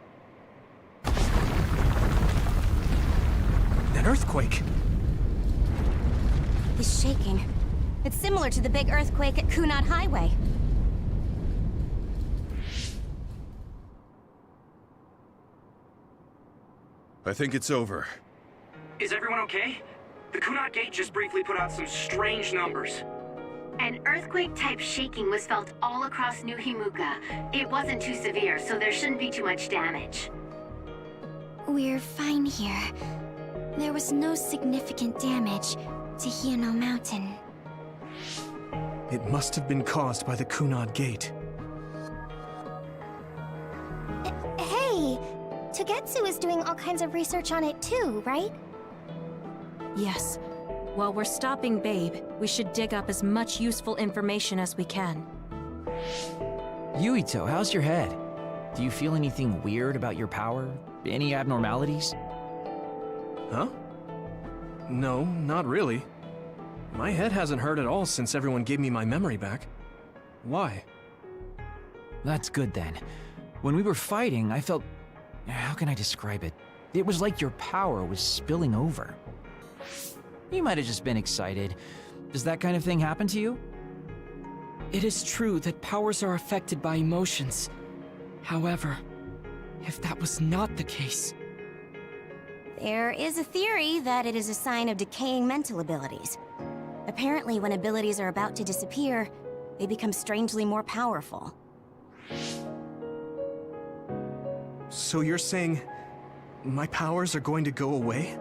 An earthquake? It's shaking. It's similar to the big earthquake at Kunad Highway. I think it's over. Is everyone okay? The Kunat Gate just briefly put out some strange numbers. An earthquake-type shaking was felt all across New Himuka. It wasn't too severe, so there shouldn't be too much damage. We're fine here. There was no significant damage to Hino Mountain. It must have been caused by the Kunad Gate. Hey! Togetsu is doing all kinds of research on it too, right? Yes. While we're stopping Babe, we should dig up as much useful information as we can. Yuito, how's your head? Do you feel anything weird about your power? Any abnormalities? Huh? No, not really. My head hasn't hurt at all since everyone gave me my memory back. Why? That's good then. When we were fighting, I felt... How can I describe it? It was like your power was spilling over. You might have just been excited. Does that kind of thing happen to you? It is true that powers are affected by emotions. However, if that was not the case... There is a theory that it is a sign of decaying mental abilities. Apparently, when abilities are about to disappear, they become strangely more powerful. So you're saying... my powers are going to go away?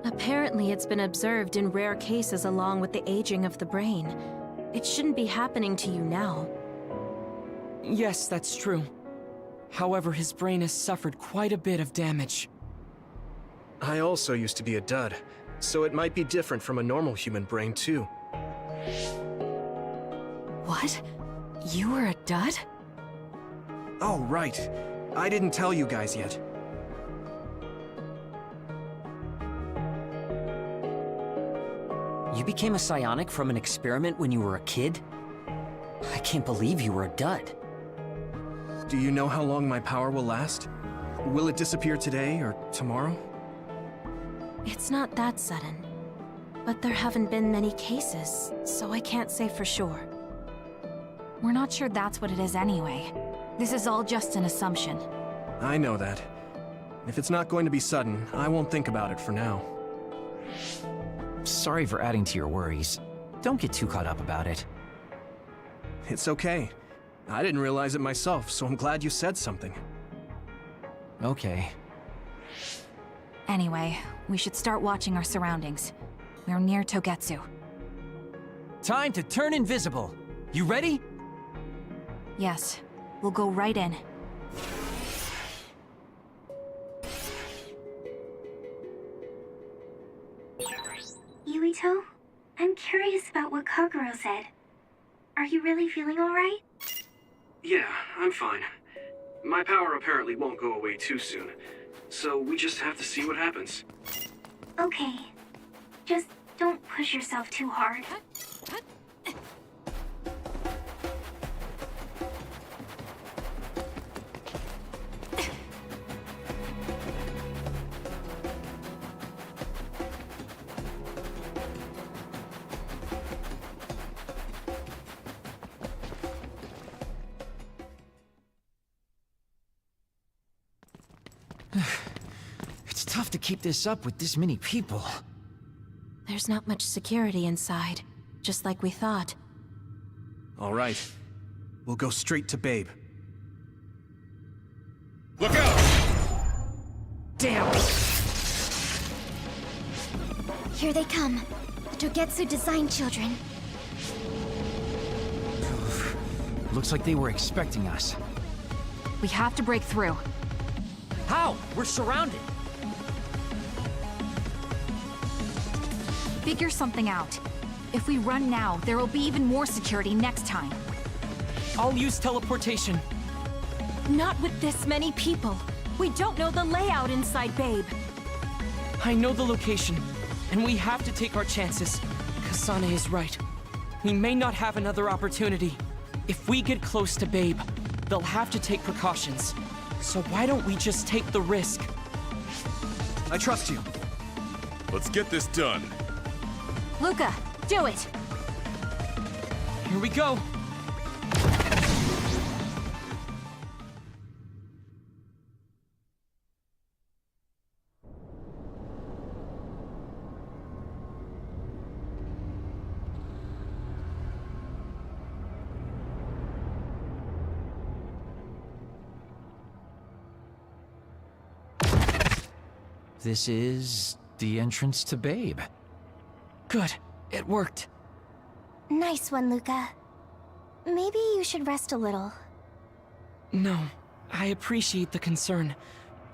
Apparently, it's been observed in rare cases along with the aging of the brain. It shouldn't be happening to you now. Yes, that's true. However, his brain has suffered quite a bit of damage. I also used to be a dud, so it might be different from a normal human brain too. What? You were a dud? Oh, right. I didn't tell you guys yet. You became a psionic from an experiment when you were a kid? I can't believe you were a dud. Do you know how long my power will last? Will it disappear today or tomorrow? It's not that sudden. But there haven't been many cases, so I can't say for sure. We're not sure that's what it is anyway. This is all just an assumption. I know that. If it's not going to be sudden, I won't think about it for now. Sorry for adding to your worries. Don't get too caught up about it. It's okay. I didn't realize it myself, so I'm glad you said something. Okay. Anyway, we should start watching our surroundings. We're near Togetsu. Time to turn invisible. You ready? Yes, we'll go right in. Yuito, I'm curious about what Kagero said. Are you really feeling alright? Yeah, I'm fine. My power apparently won't go away too soon, so we just have to see what happens. Okay. Just don't push yourself too hard. It's tough to keep this up with this many people. There's not much security inside, just like we thought. All right. We'll go straight to Babe. Look out! Damn! Here they come. The Togetsu design children. Looks like they were expecting us. We have to break through. How? We're surrounded. Figure something out. If we run now, there will be even more security next time. I'll use teleportation. Not with this many people. We don't know the layout inside Babe. I know the location, and we have to take our chances. Kasane is right. We may not have another opportunity. If we get close to Babe, they'll have to take precautions. So why don't we just take the risk? I trust you. Let's get this done. Luca, do it! Here we go. This is the entrance to Babe. Good. It worked. Nice one, Luca. Maybe you should rest a little. No, I appreciate the concern,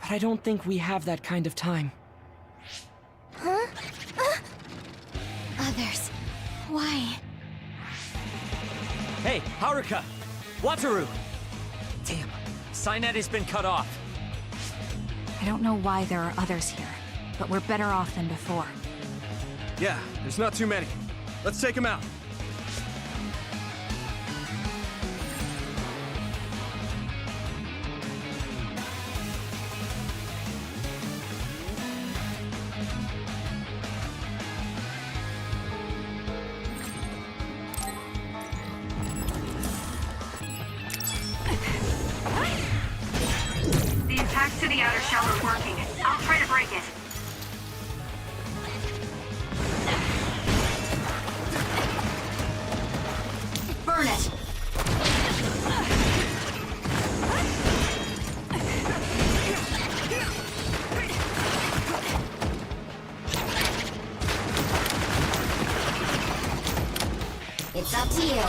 but I don't think we have that kind of time. Huh? Others. Why? Hey, Haruka! Wataru! Damn, Signet has been cut off. I don't know why there are others here, but we're better off than before. Yeah, there's not too many. Let's take them out. The attacks to the outer shell are working. I'll try to break it. Burn it! It's up to you.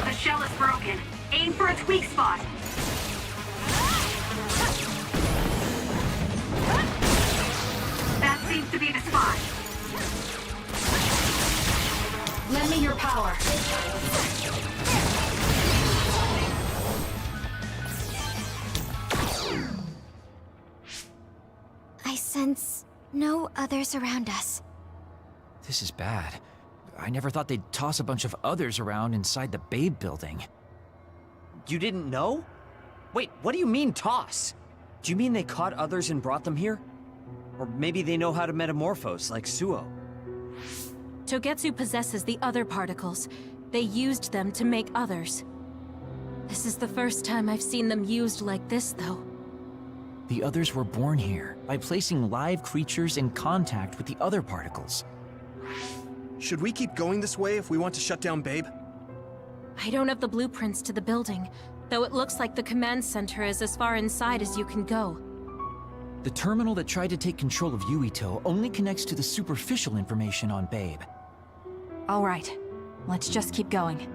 The shell is broken. Aim for its weak spot. That seems to be the spot. Lend me your power. I sense no others around us. This is bad. I never thought they'd toss a bunch of others around inside the Babe building. You didn't know? Wait, what do you mean, toss? Do you mean they caught others and brought them here? Or maybe they know how to metamorphose, like Suo? Togetsu possesses the other particles. They used them to make others. This is the first time I've seen them used like this, though. The others were born here by placing live creatures in contact with the other particles. Should we keep going this way if we want to shut down Babe? I don't have the blueprints to the building, though it looks like the command center is as far inside as you can go. The terminal that tried to take control of Yuito only connects to the superficial information on Babe. All right, let's just keep going.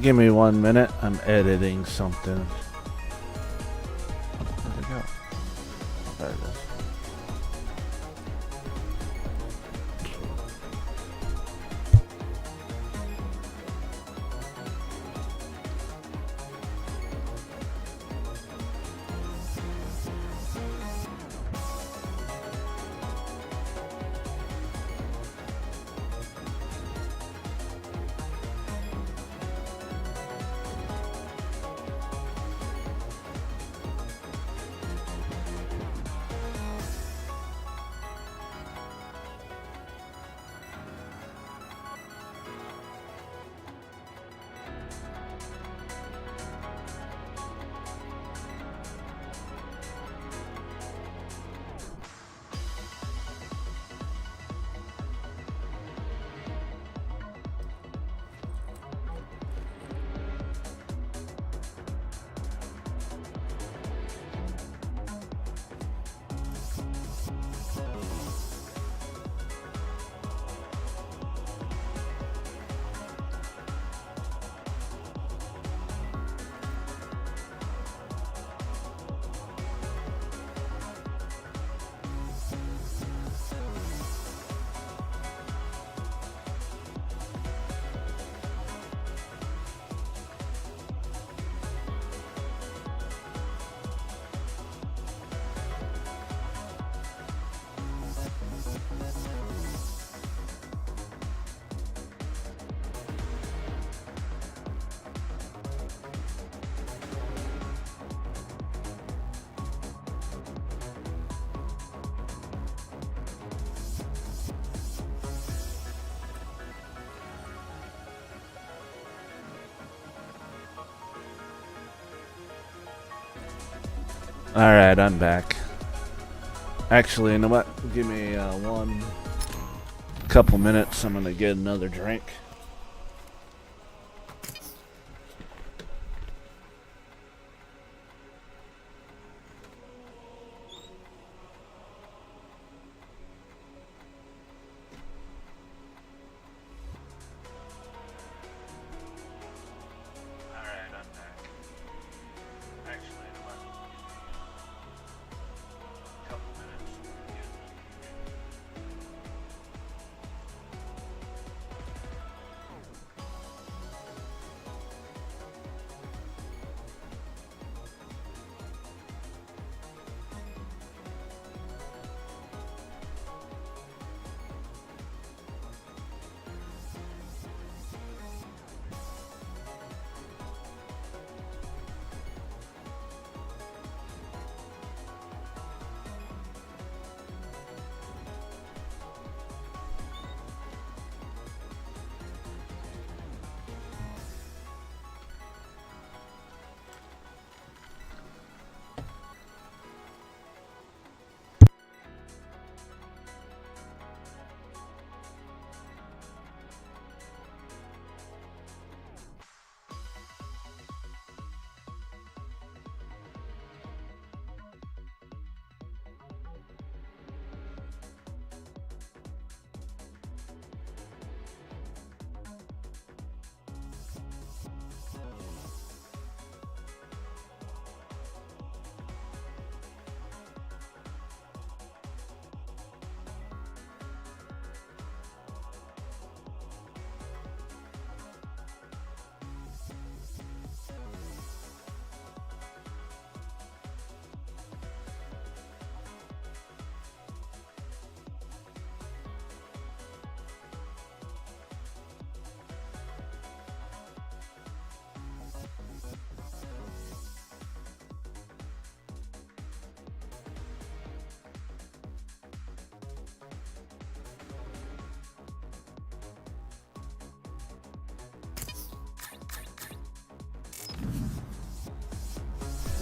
Give me 1 minute. I'm editing something. Where'd it go? There it is. Alright, I'm back. Actually, you know what? Give me one couple minutes. I'm gonna get another drink.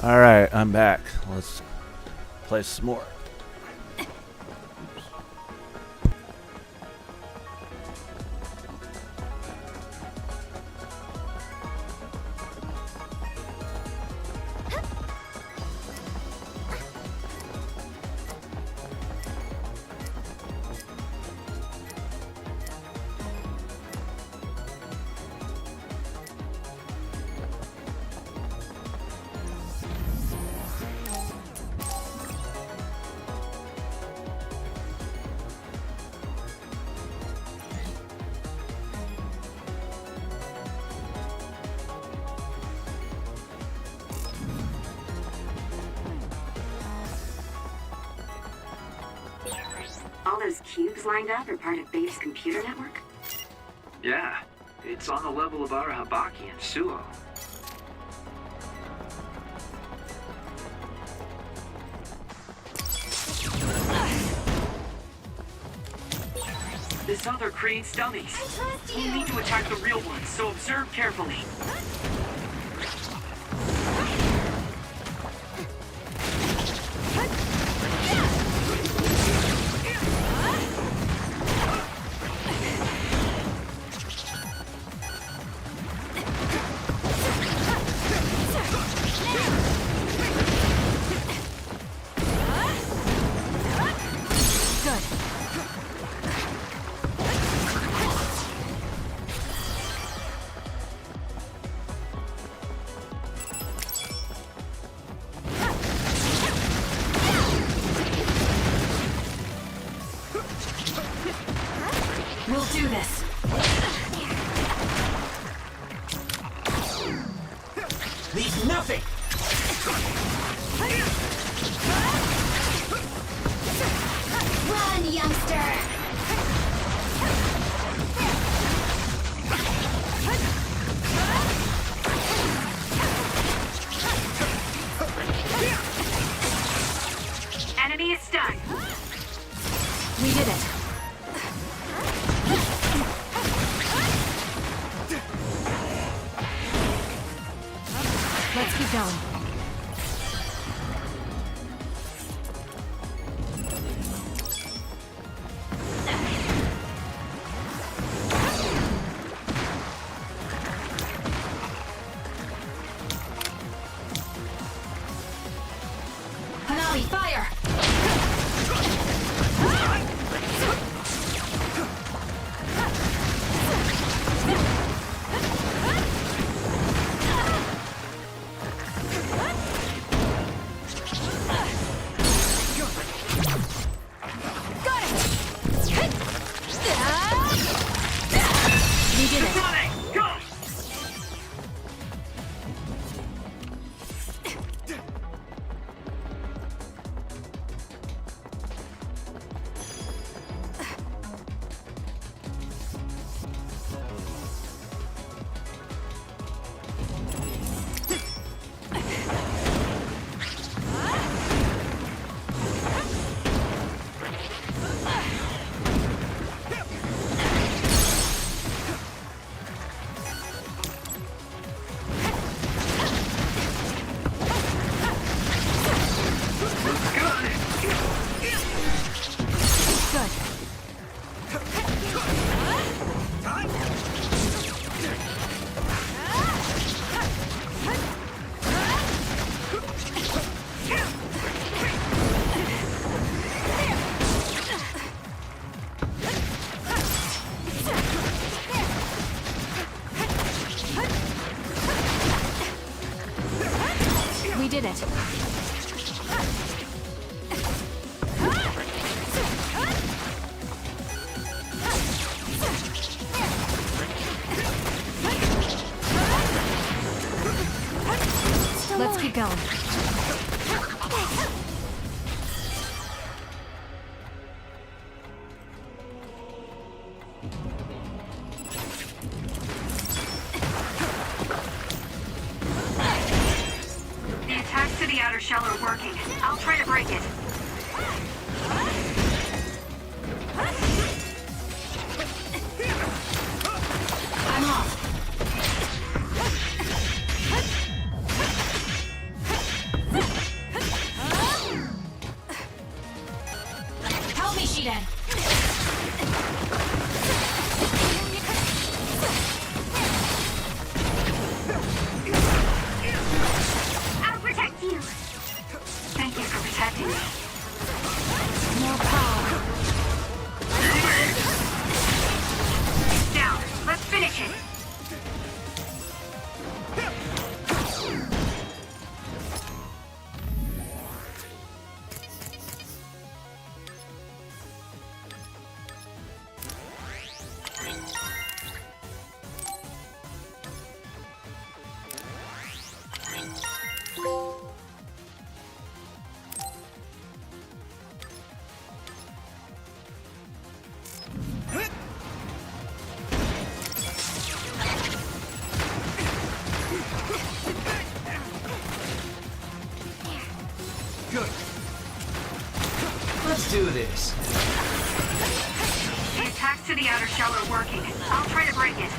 Alright, I'm back. Let's play some more. All those cubes lined up are part of Babe's computer network? Yeah, it's on the level of Arahabaki and Suo. This other creates dummies. We need to attack the real ones, so observe carefully. We'll do this. Leave nothing! Run, youngster! Enemy is stunned. We did it. Let's keep going. Hanami, fire! We did it. We did it. Let's keep going. The attacks to the outer shell are working. I'll try to break it. I'm off. Help me, Shiden. I'll protect you. Thank you for protecting me. More power. Good. Let's do this. The attacks to the outer shell are working. I'll try to break it.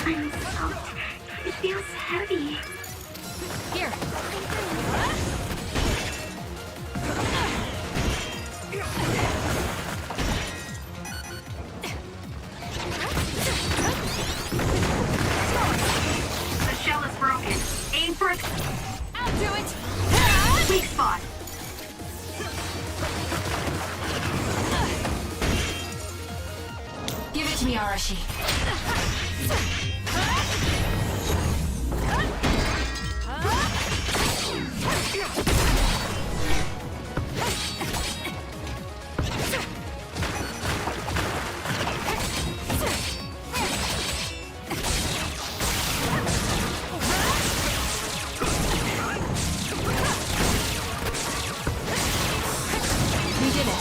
I'm soaked. It feels heavy. Here. The shell is broken. Aim for it. I'll do it. Weak spot. Give it to me, Arashi. We did it.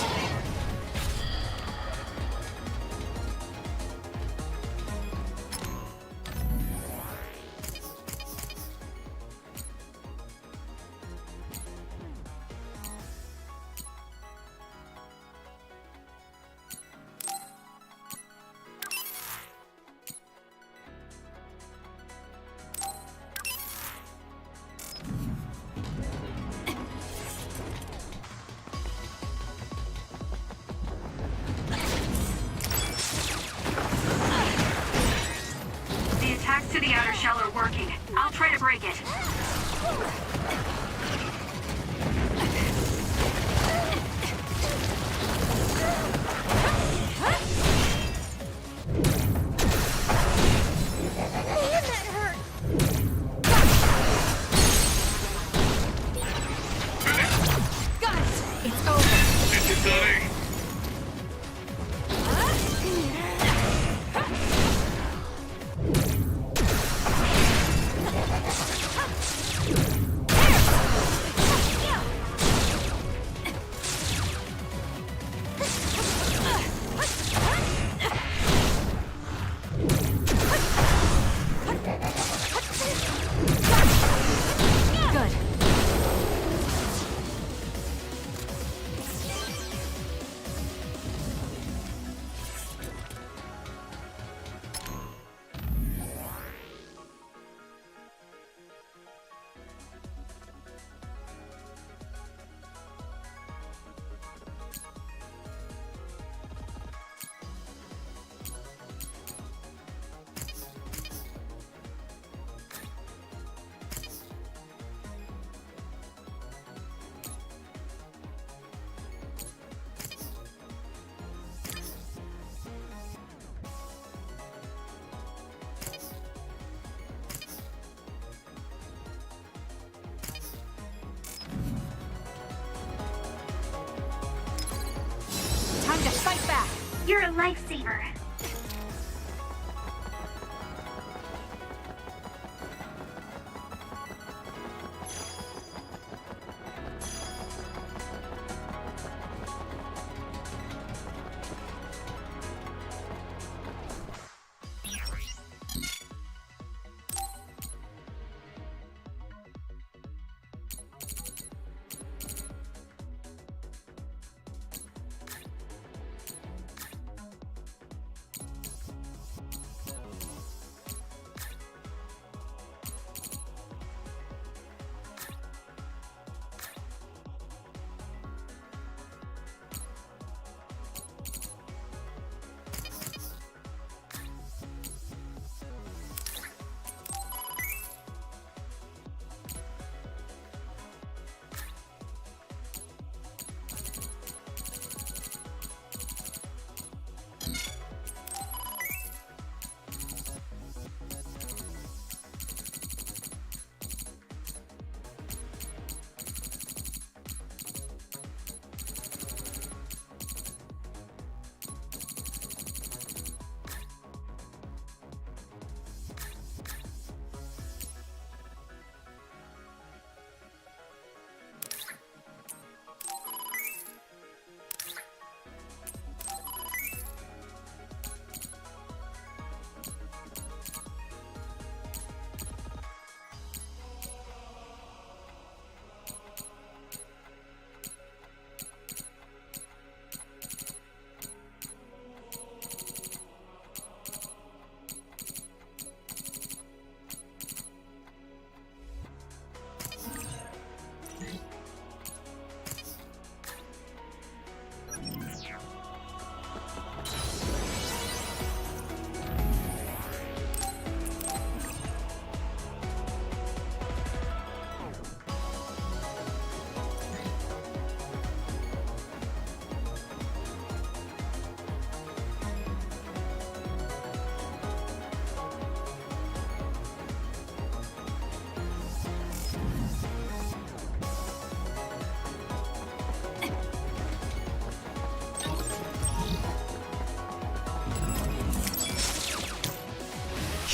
The attacks to the outer shell are working. I'll try to break it. Got it. It's over. Good. Time to fight back. You're a lifesaver.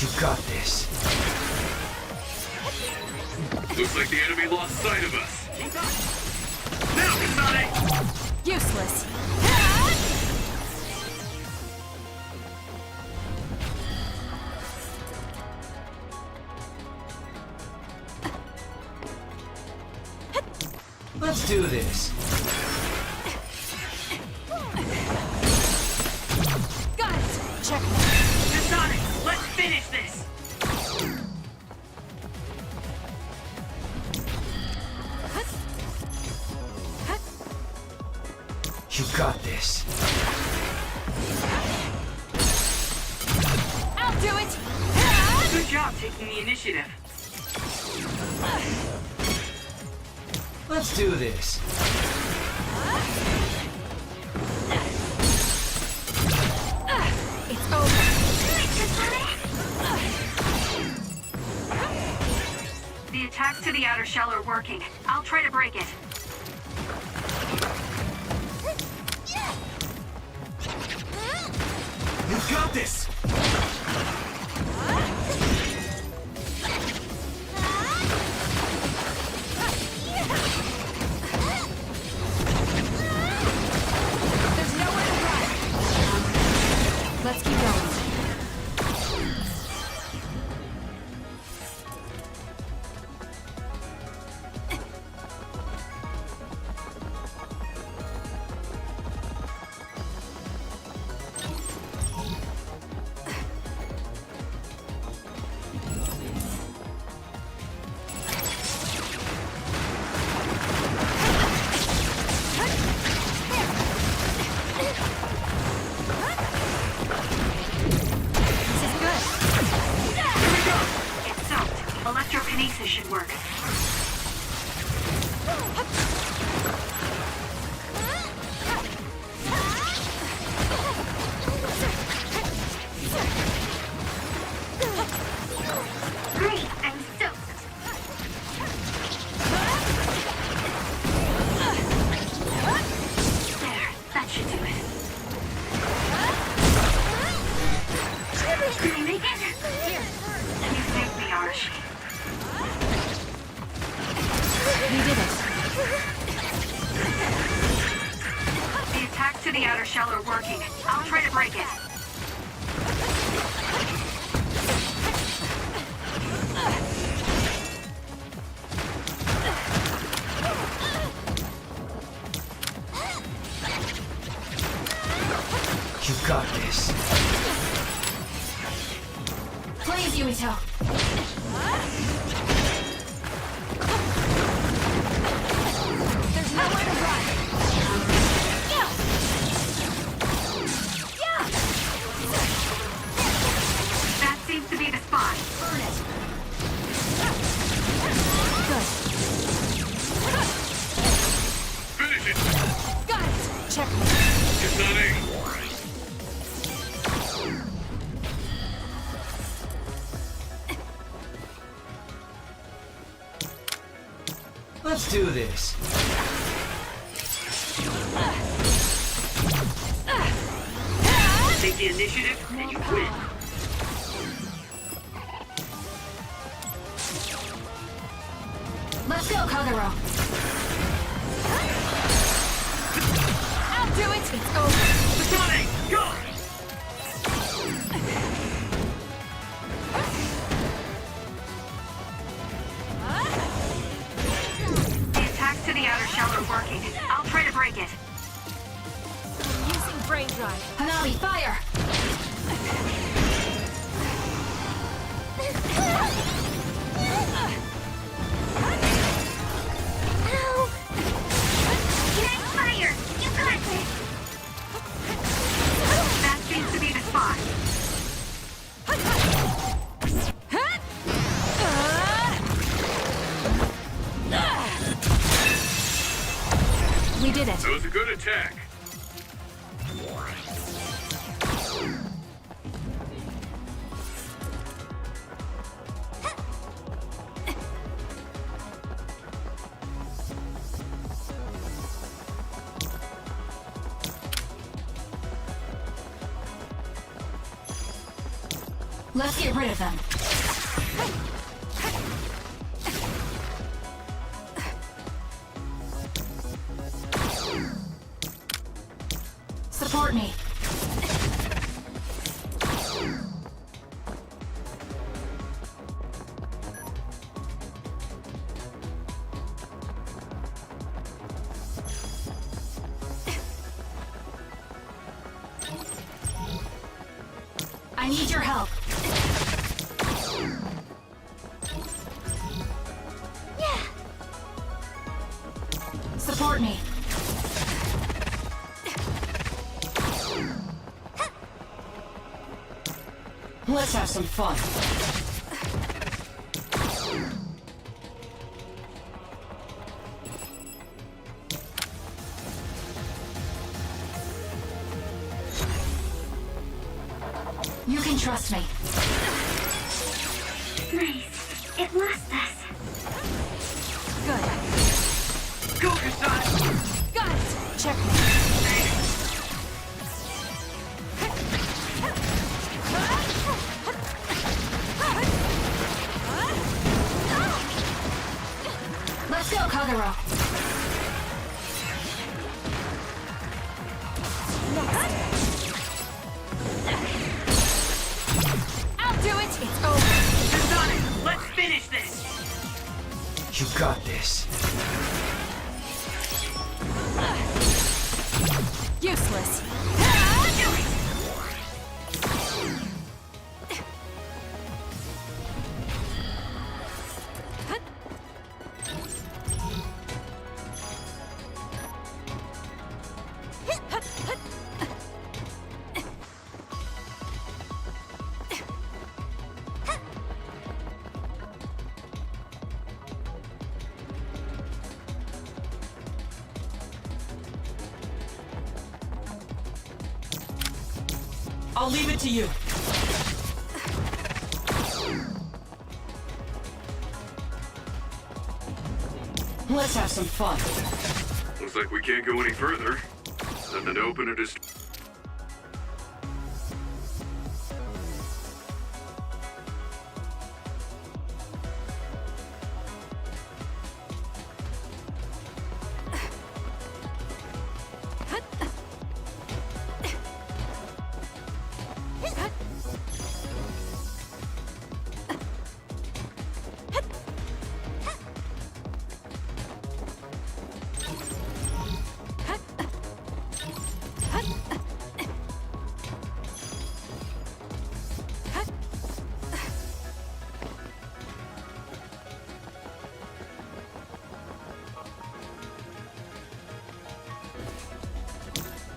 You got this. Looks like the enemy lost sight of us. Now, Kasane! Useless. Let's do this. Got it. Check. Kasane, let's finish this. You got this. I'll do it. Good job taking the initiative. Let's do this. It's over. The attacks to the outer shell are working. I'll try to break it. You got this! There's nowhere to run. Let's keep going. Electrokinesis should work. Great, I'm soaked. There, that should do it. Can you make it? Here. You saved me, Arashi. We did it. The attacks to the outer shell are working. I'll try to break it. You got this. Please, Yumito. There's nowhere to run. That seems to be the spot. Burn it. Finish it! Got it. Check. Kasane! Let's do this. Take the initiative, and you win. Let's go, Kagero. I'll do it. It's over. Kasane, go! The attacks to the outer shell are working. I'll try to break it. Using brain drive. Hanabi, fire! Get fire! You got this! That seems to be the spot. We did it. That was a good attack. Let's get rid of them. Support me. I need your help. Yeah. Support me. Let's have some fun. You can trust me. Nice. It lost us. Good. Go, Kasane! Got it. Check me. Let's go, Kagero. I'll do it. It's over. Kasane, let's finish this! You got this. Useless. I'll leave it to you. Let's have some fun. Looks like we can't go any further. Nothing to open or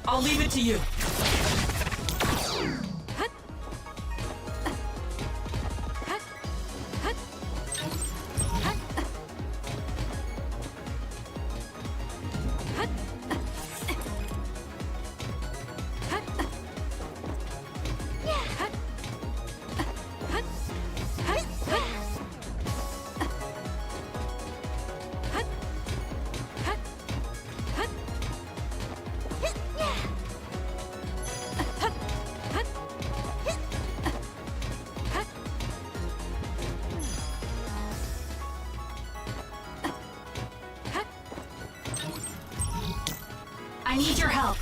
I'll leave it to you. I need your help.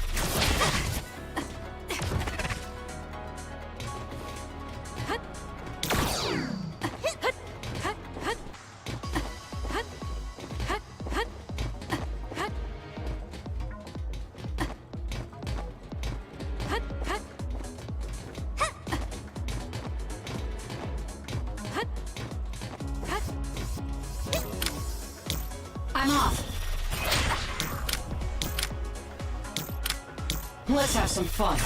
I'm off. Let's have some fun.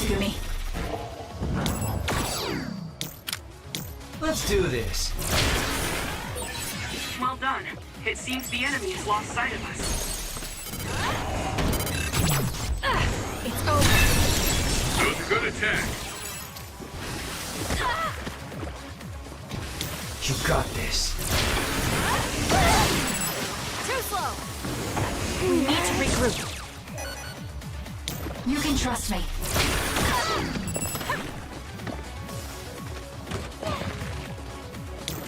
Megumi. Let's do this. Well done. It seems the enemy has lost sight of us. It's over. That was a good attack. You got this. Too slow. We need to regroup. You can trust me.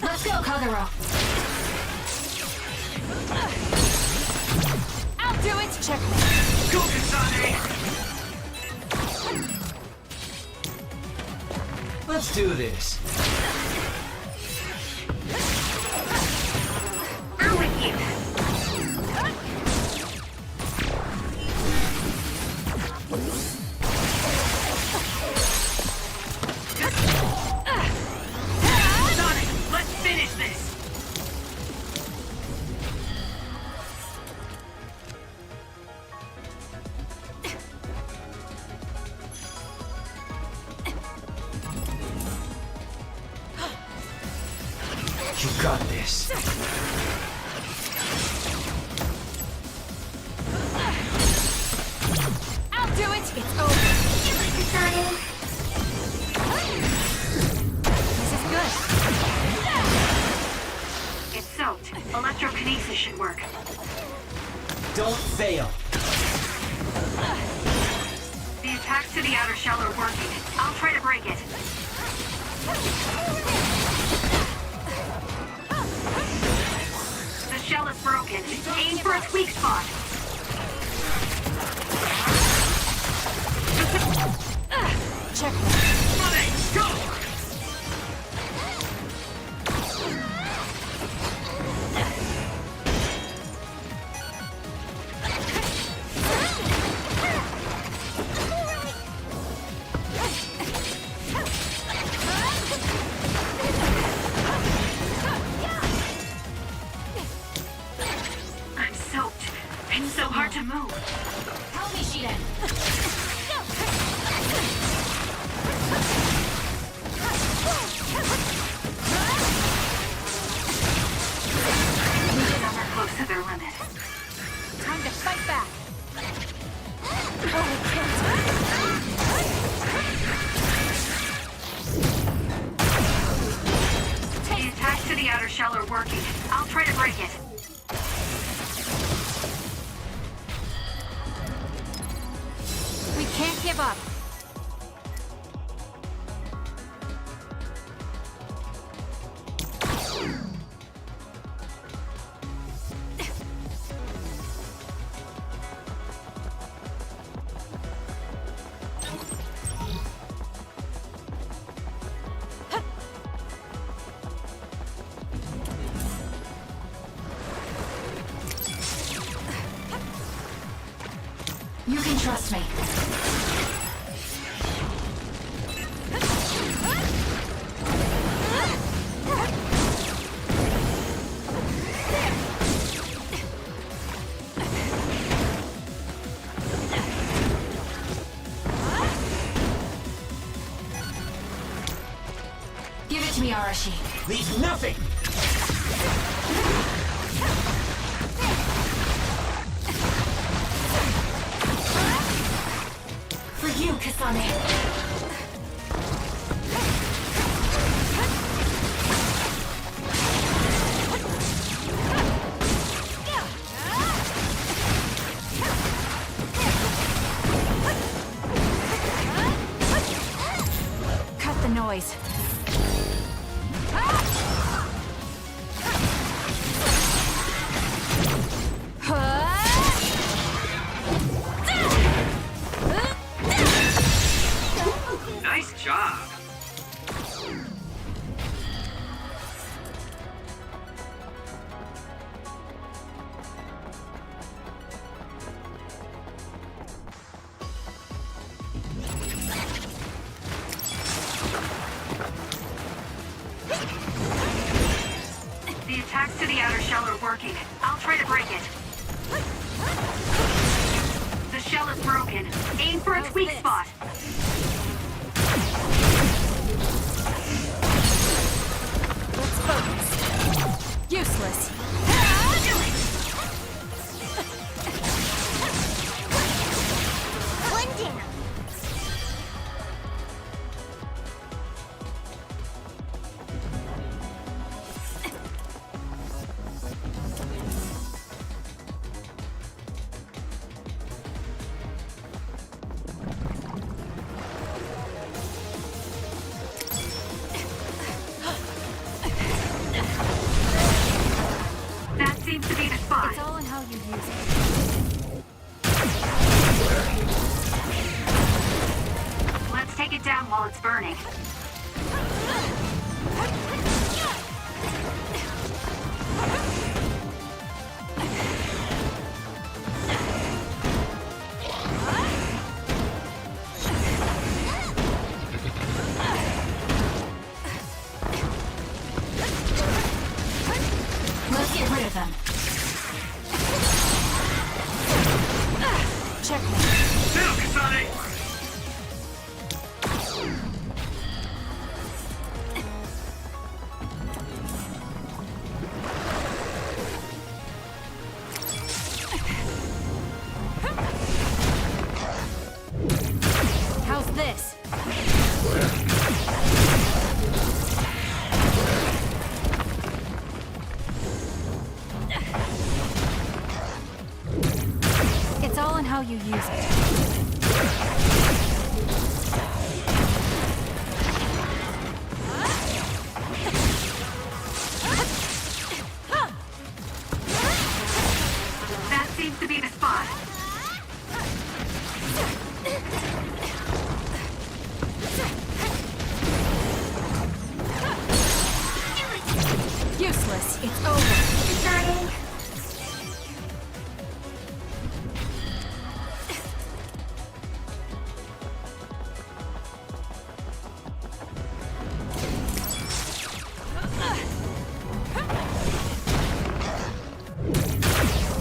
Let's go, Kagero. I'll do it. Check me. Go, Kasane! Let's do this. I'm with you. Sonic, let's finish this! You got this. I'll do it. It's over. This is good. It's soaked. Electrokinesis should work. Don't fail. The attacks to the outer shell are working. I'll try to break it. The shell is broken. Aim for its weak spot. Check me. Sonic, go! I'm soaked. It's so hard to move. Help me, Shiden. Some are close to their limit. Time to fight back. The attacks to the outer shell are working. I'll try to break it. We can't give up. You can trust me. Give it to me, Arashi. Leave nothing. For you, Kasane. Cut the noise. Nice job. The attacks to the outer shell are working. I'll try to break it. The shell is broken. Aim for its weak spot. Focus. Useless. One down. That seems to be the spot. It's all in how you use it. Let's take it down while it's burning. Let's get rid of them. Checkmate. Now, Kasane! How's this? It's all in how you use it. That seems to be the spot. Useless. It's over.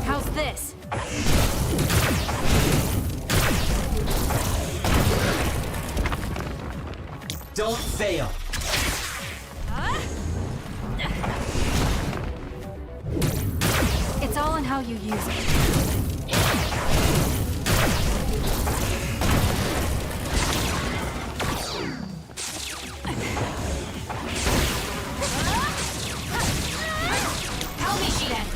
How's this? Don't fail. It's all in how you use it. Help me, Shiden.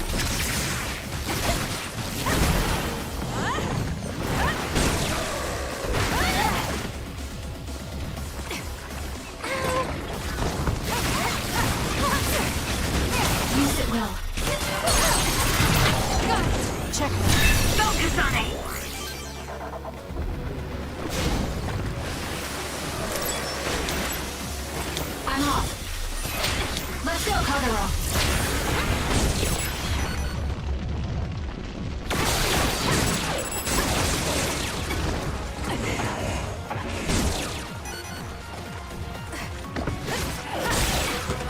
Use it well. Got it. Checkmate. Go, Kasane! I'm off. Let's go, Kagero.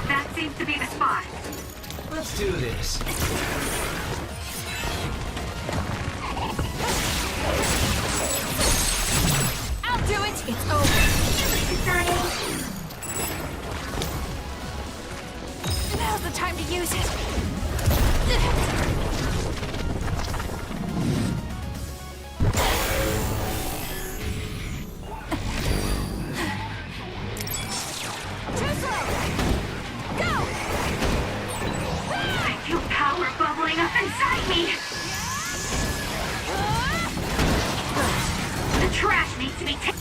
That seems to be the spot. Let's do this. I'll do it. It's over. Now's the time to use it. Too slow. Go. I feel power bubbling up inside me. The trash needs to be taken.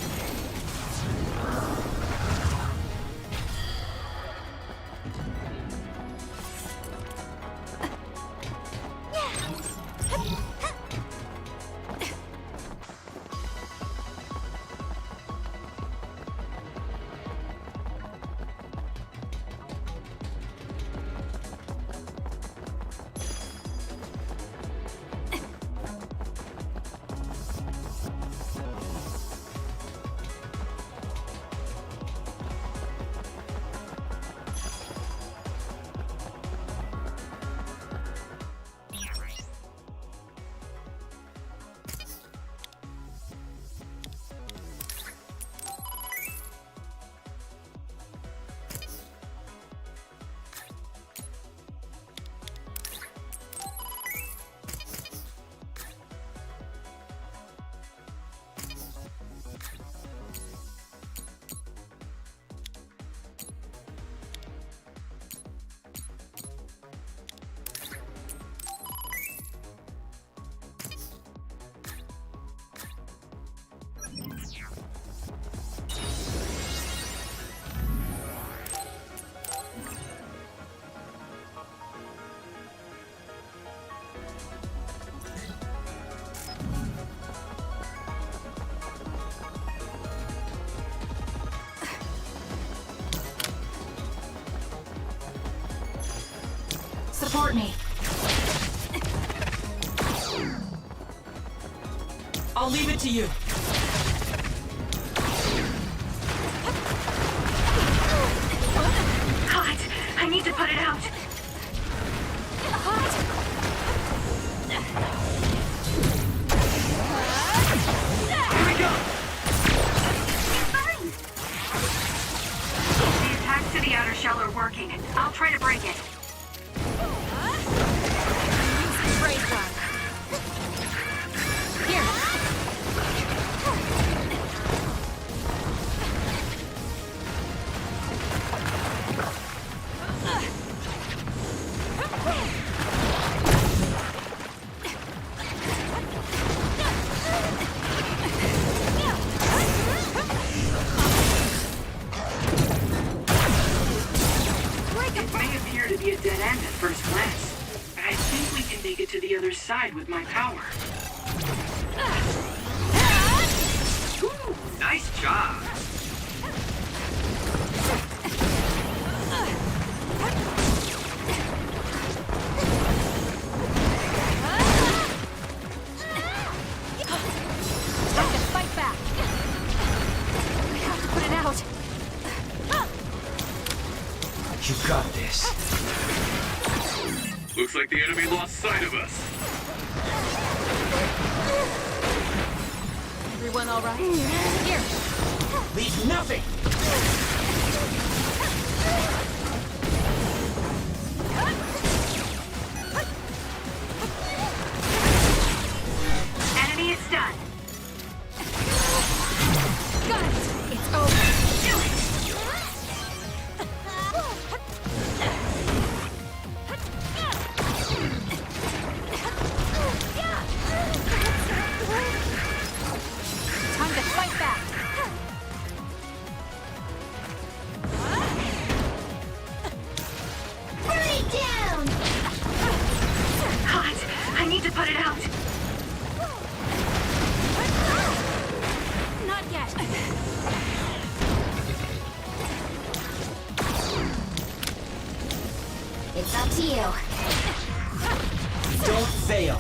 Support me. I'll leave it to you. Hot! I need to put it out! Here we go! Fine! The attacks to the outer shell are working. I'll try to break it. Side with my power. Ooh, nice job. Fight back. We have to put it out. You got this. Looks like the enemy lost sight of us. Everyone all right? Here. Leave nothing. Enemy is stunned. Got it. It's over. Do it. Time to fight back. Burn it down! Hot! I need to put it out. Not yet. It's up to you. Don't fail.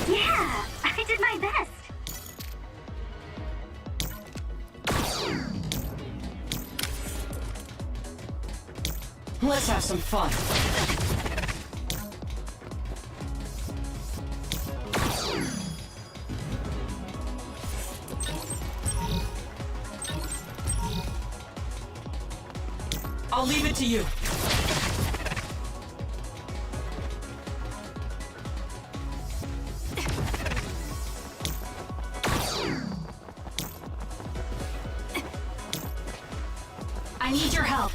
Yeah, I did my best. Let's have some fun. I'll leave it to you. I need your help.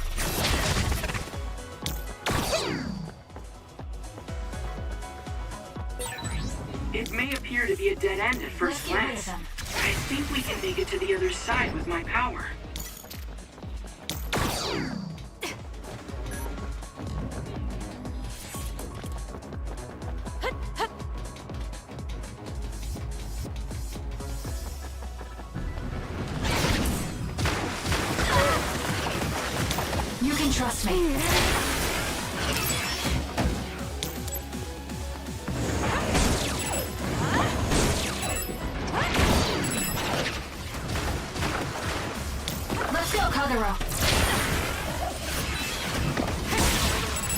It may appear to be a dead end at first glance. I think we can make it to the other side with my power. You can trust me. Let's go, Kagero.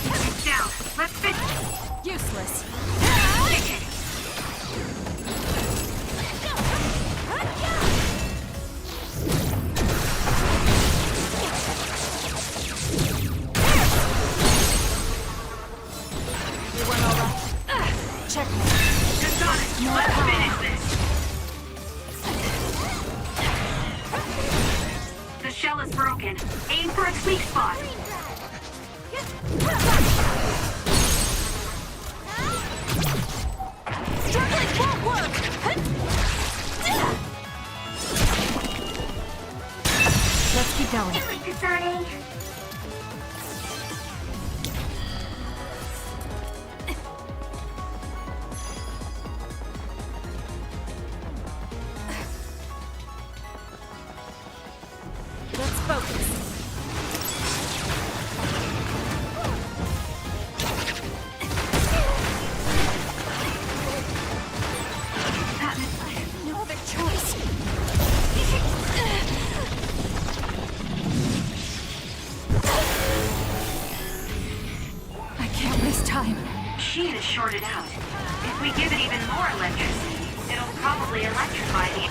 It's down. Let's finish it. Useless. Take it. Everyone all right? Check me. Kasane, let's finish this. The shell is broken. Aim for its weak spot. Struggling won't work. Let's keep going. Do it, Kasane. electrify the...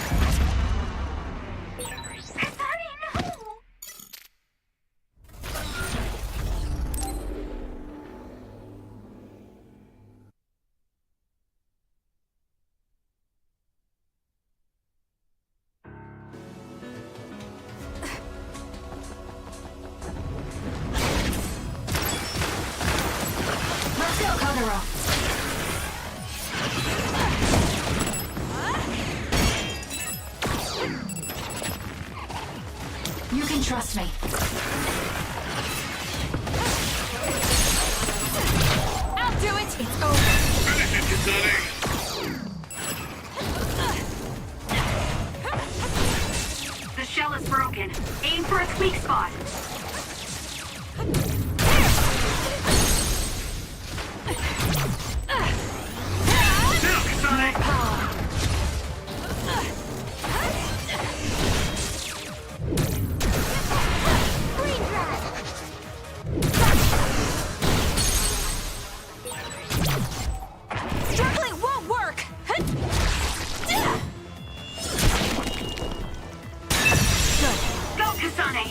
Let's go, Kagero! You can trust me. I'll do it! It's over. Finish it, Kasane! The shell is broken. Aim for its weak spot. Now, Kasane! Struggling won't work! Go, Kasane!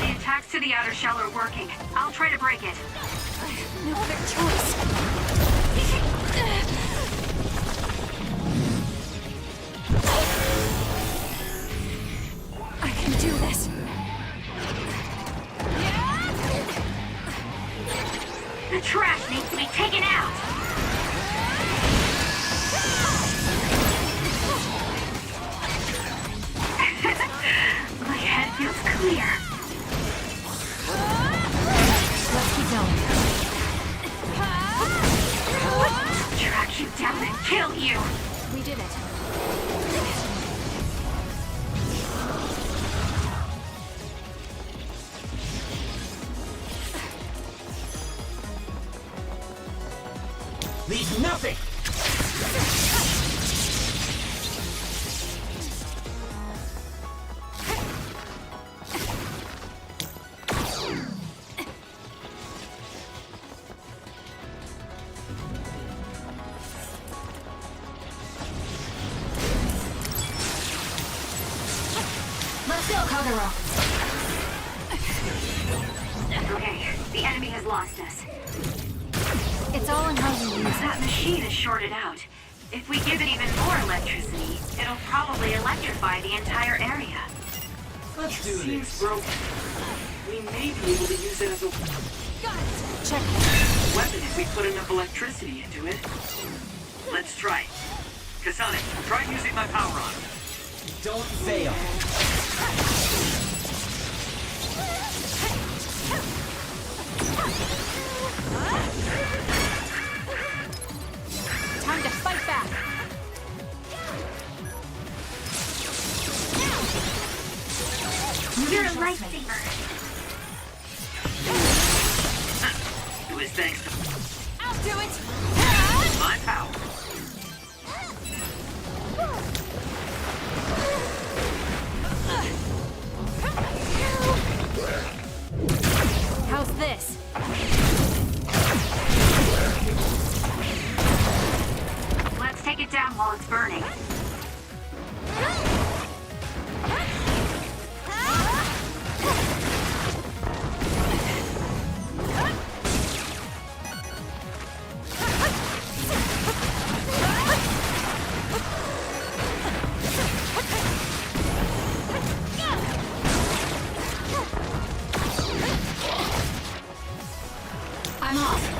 The attacks to the outer shell are working. I'll try to break it. No other choice. I can do this. The trash needs to be taken out! My head feels clear. Let's keep going. Track you down and kill you! We did it. Leave nothing! Let's go, Kagero. Okay, the enemy has lost us. It's all in how you use it. That machine is shorted out. If we give it even more electricity, it'll probably electrify the entire area. Let's do this. Seems broken. We may be able to use it as a Check. weapon if we put enough electricity into it. Let's try. Kasane, try using my power on. Don't fail. Time to fight back. You're a lightsaber. It was thanks to I'll do it. my power. How's this? Let's take it down while it's burning. I'm off.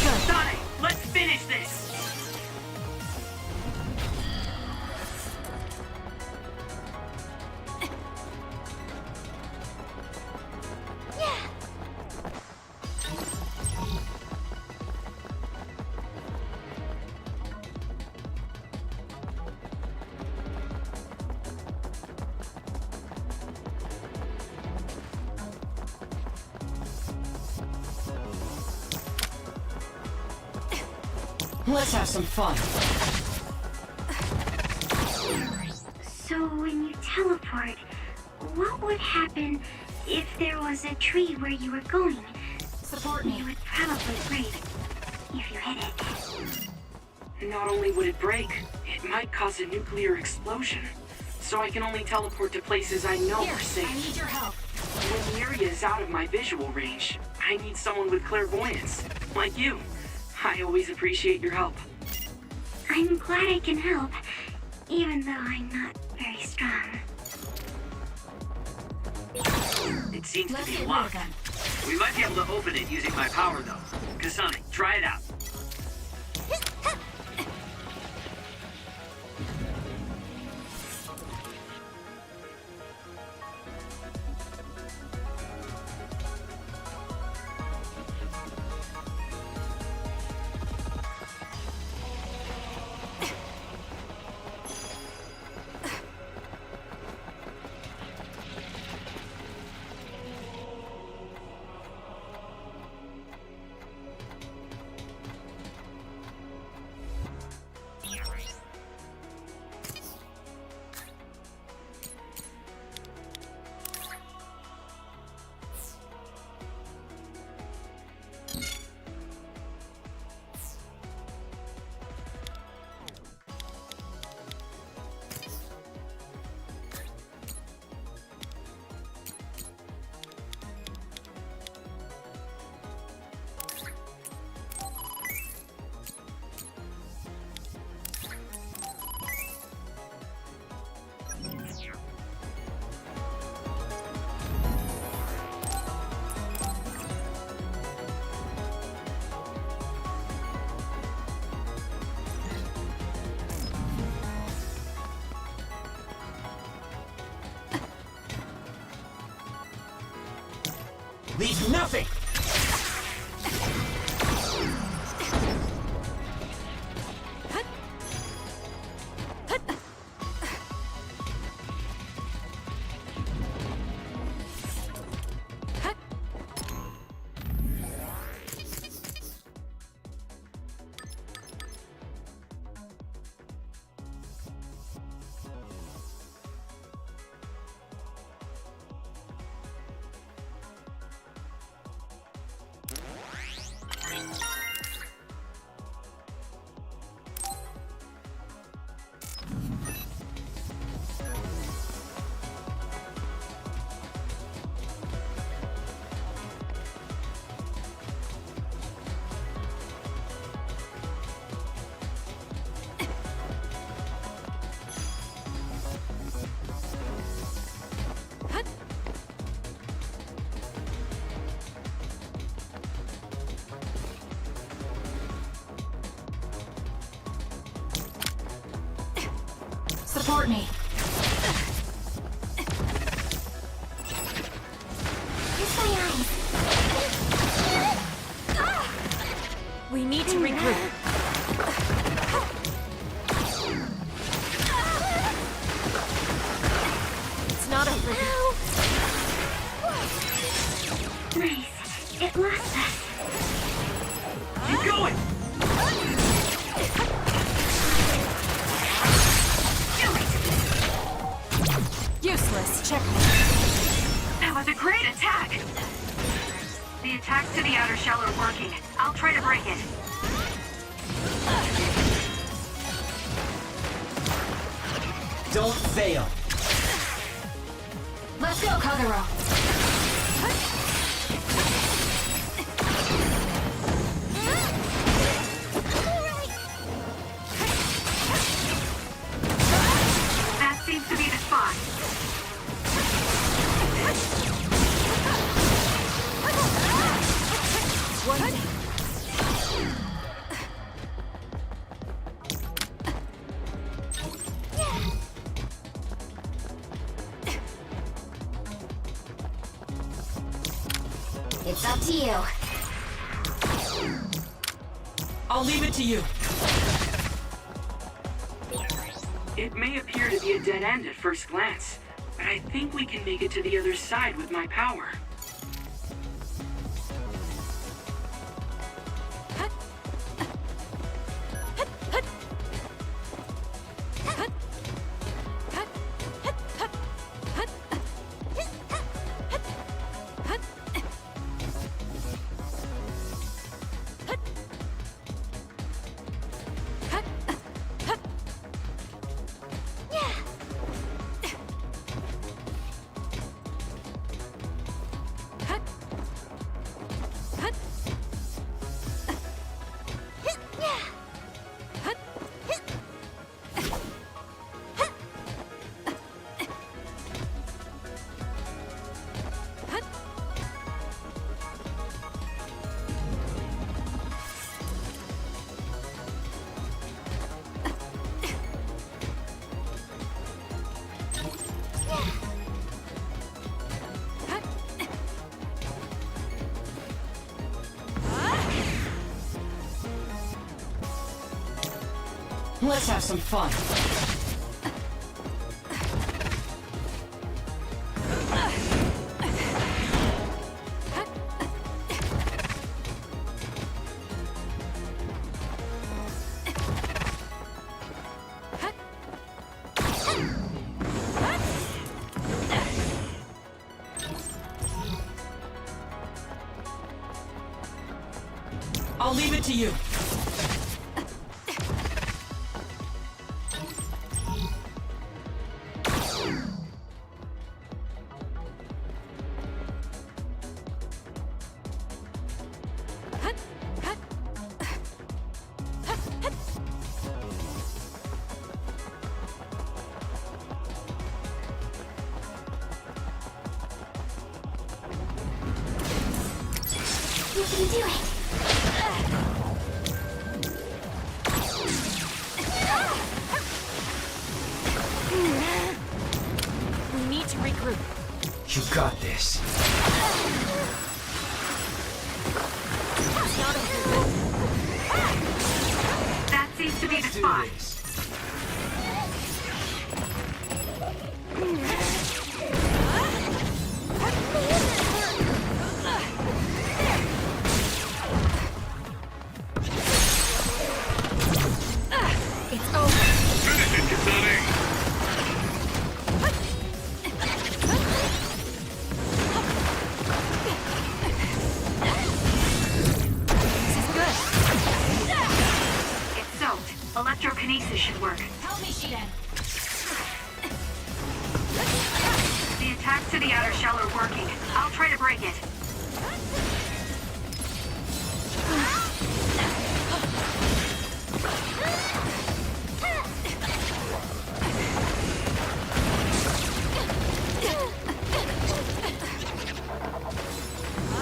Kasane, let's finish this. Let's have some fun. So when you teleport, what would happen if there was a tree where you were going? Support me. You would probably break if you hit it. Not only would it break, it might cause a nuclear explosion. So I can only teleport to places I know are safe. I need your help. When the area is out of my visual range, I need someone with clairvoyance, like you. I always appreciate your help. I'm glad I can help, even though I'm not very strong. It seems to be locked. We might be able to open it using my power, though. Kasane, try it out. Leave nothing! Support me. Use my eyes. We need to regroup. It's not over yet. Nice. It lost us. Keep going! Useless. Check. That was a great attack! The attacks to the outer shell are working. I'll try to break it. Don't fail. Let's go, Kagero. That seems to be the spot. It's up to you. I'll leave it to you. It may appear to be a dead end at first glance, but I think we can make it to the other side with my power. Let's have some fun. I'll leave it to you. You can do it! We need to regroup. You got this. That seems to be the spot. It's over. Finish it, Kasane! It's soaked. Electrokinesis should work. Help me, Shiden. The attacks to the outer shell are working. I'll try to break it.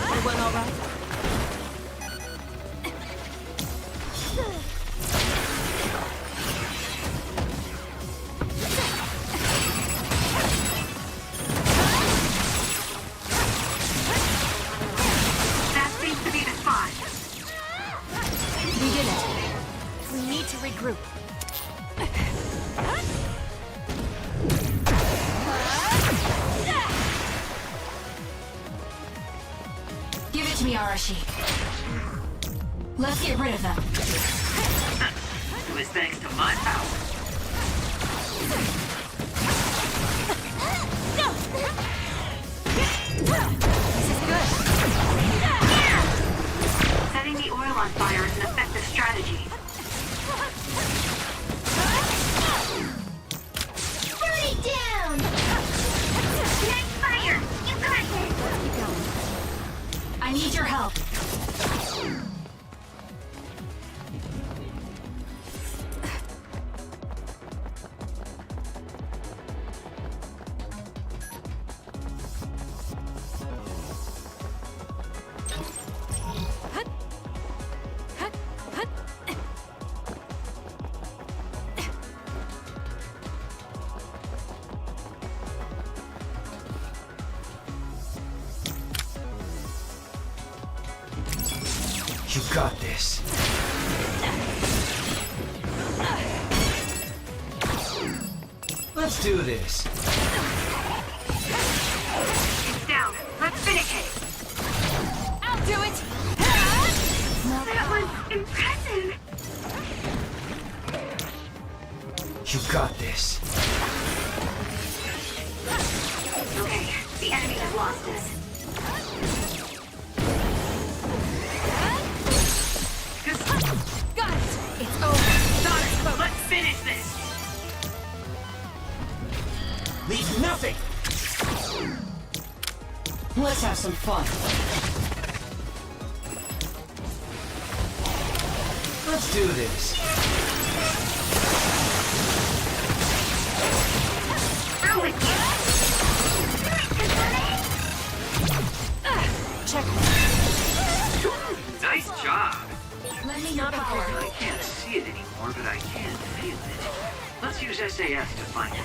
It went all right. That seems to be the spot. We did it. We need to regroup. Give it to me, Arashi. Let's get rid of them. It was thanks to my power. This is good. Setting the oil on fire is an effective strategy. Burn it down! Nice fire! You got this! Keep going. I need your help. You got this. Let's do this. It's down. Let's finish it. I'll do it. That was impressive. You got this. Okay, the enemy has lost us. Got it. It's over. Let's finish this! Leave nothing. Let's have some fun. Let's do this. I'm with you. Check. Nice job! Let me know power. I can't see it anymore, but I can feel it. Let's use SAS to find it.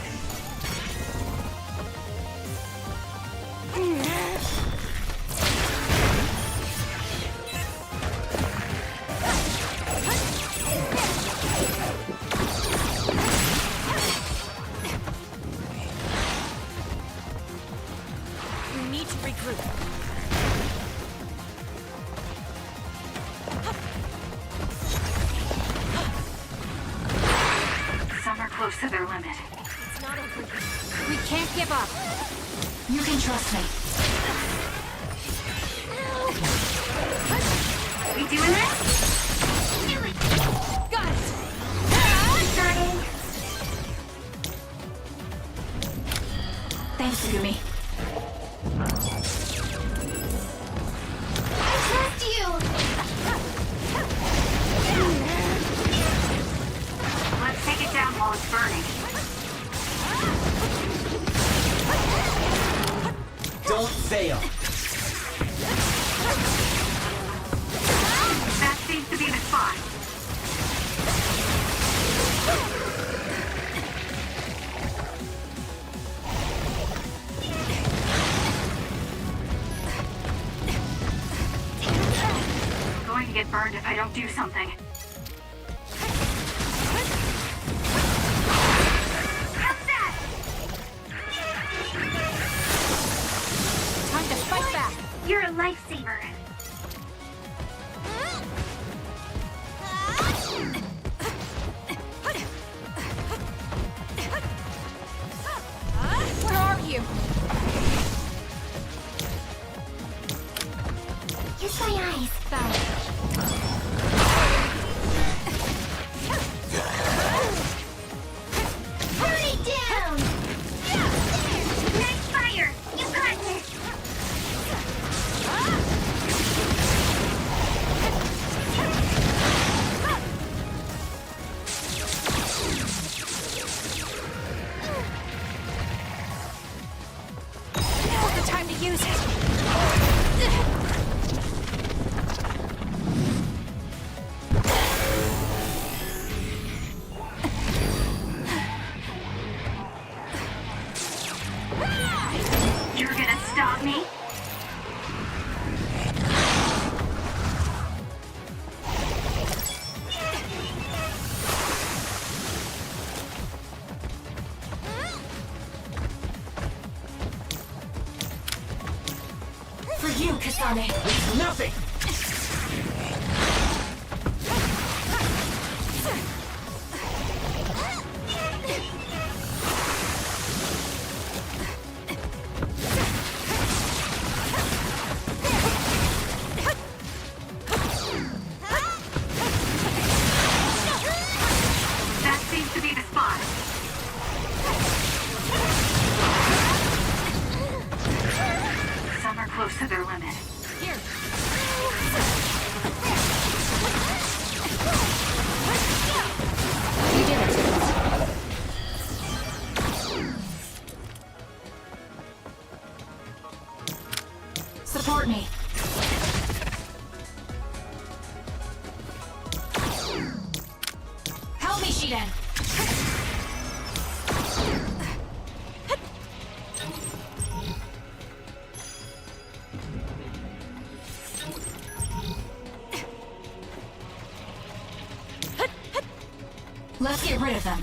Trust me. We doing this? Do it! Got it! Starting! Thanks, Gumi. I trust you! Let's take it down while it's burning. Don't fail. That seems to be the spot. I'm going to get burned if I don't do something. How's that? Time to fight back! You're a lifesaver. Where are you? Use my eyes. Found it. Burn it down! Nice fire! You got this! Now's the time to use it! You're gonna stop me? For you, Kasane! Nothing! That seems to be the spot. Some are close to their limit. Here! You did it! Support me! Help me, Shiden! Let's get rid of them.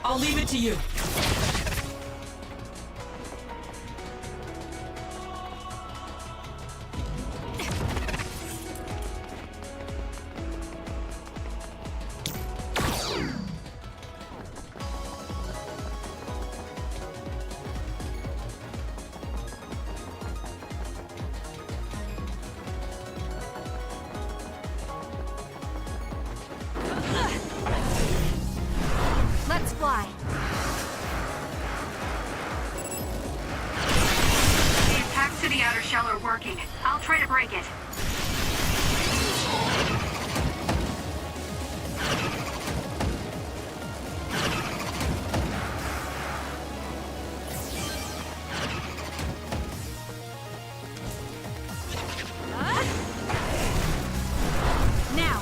I'll leave it to you. Let's fly. The attacks to the outer shell are working. I'll try to break it. Now!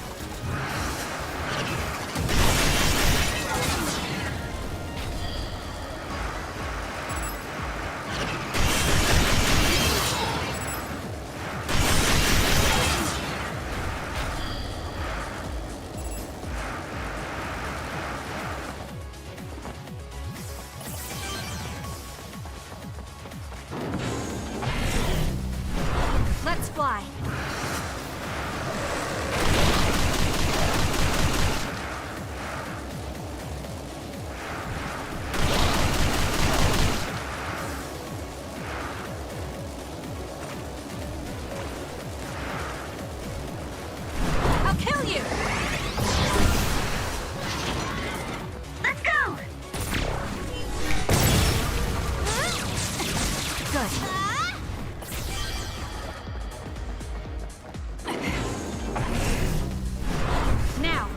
Let's fly. Good. Now.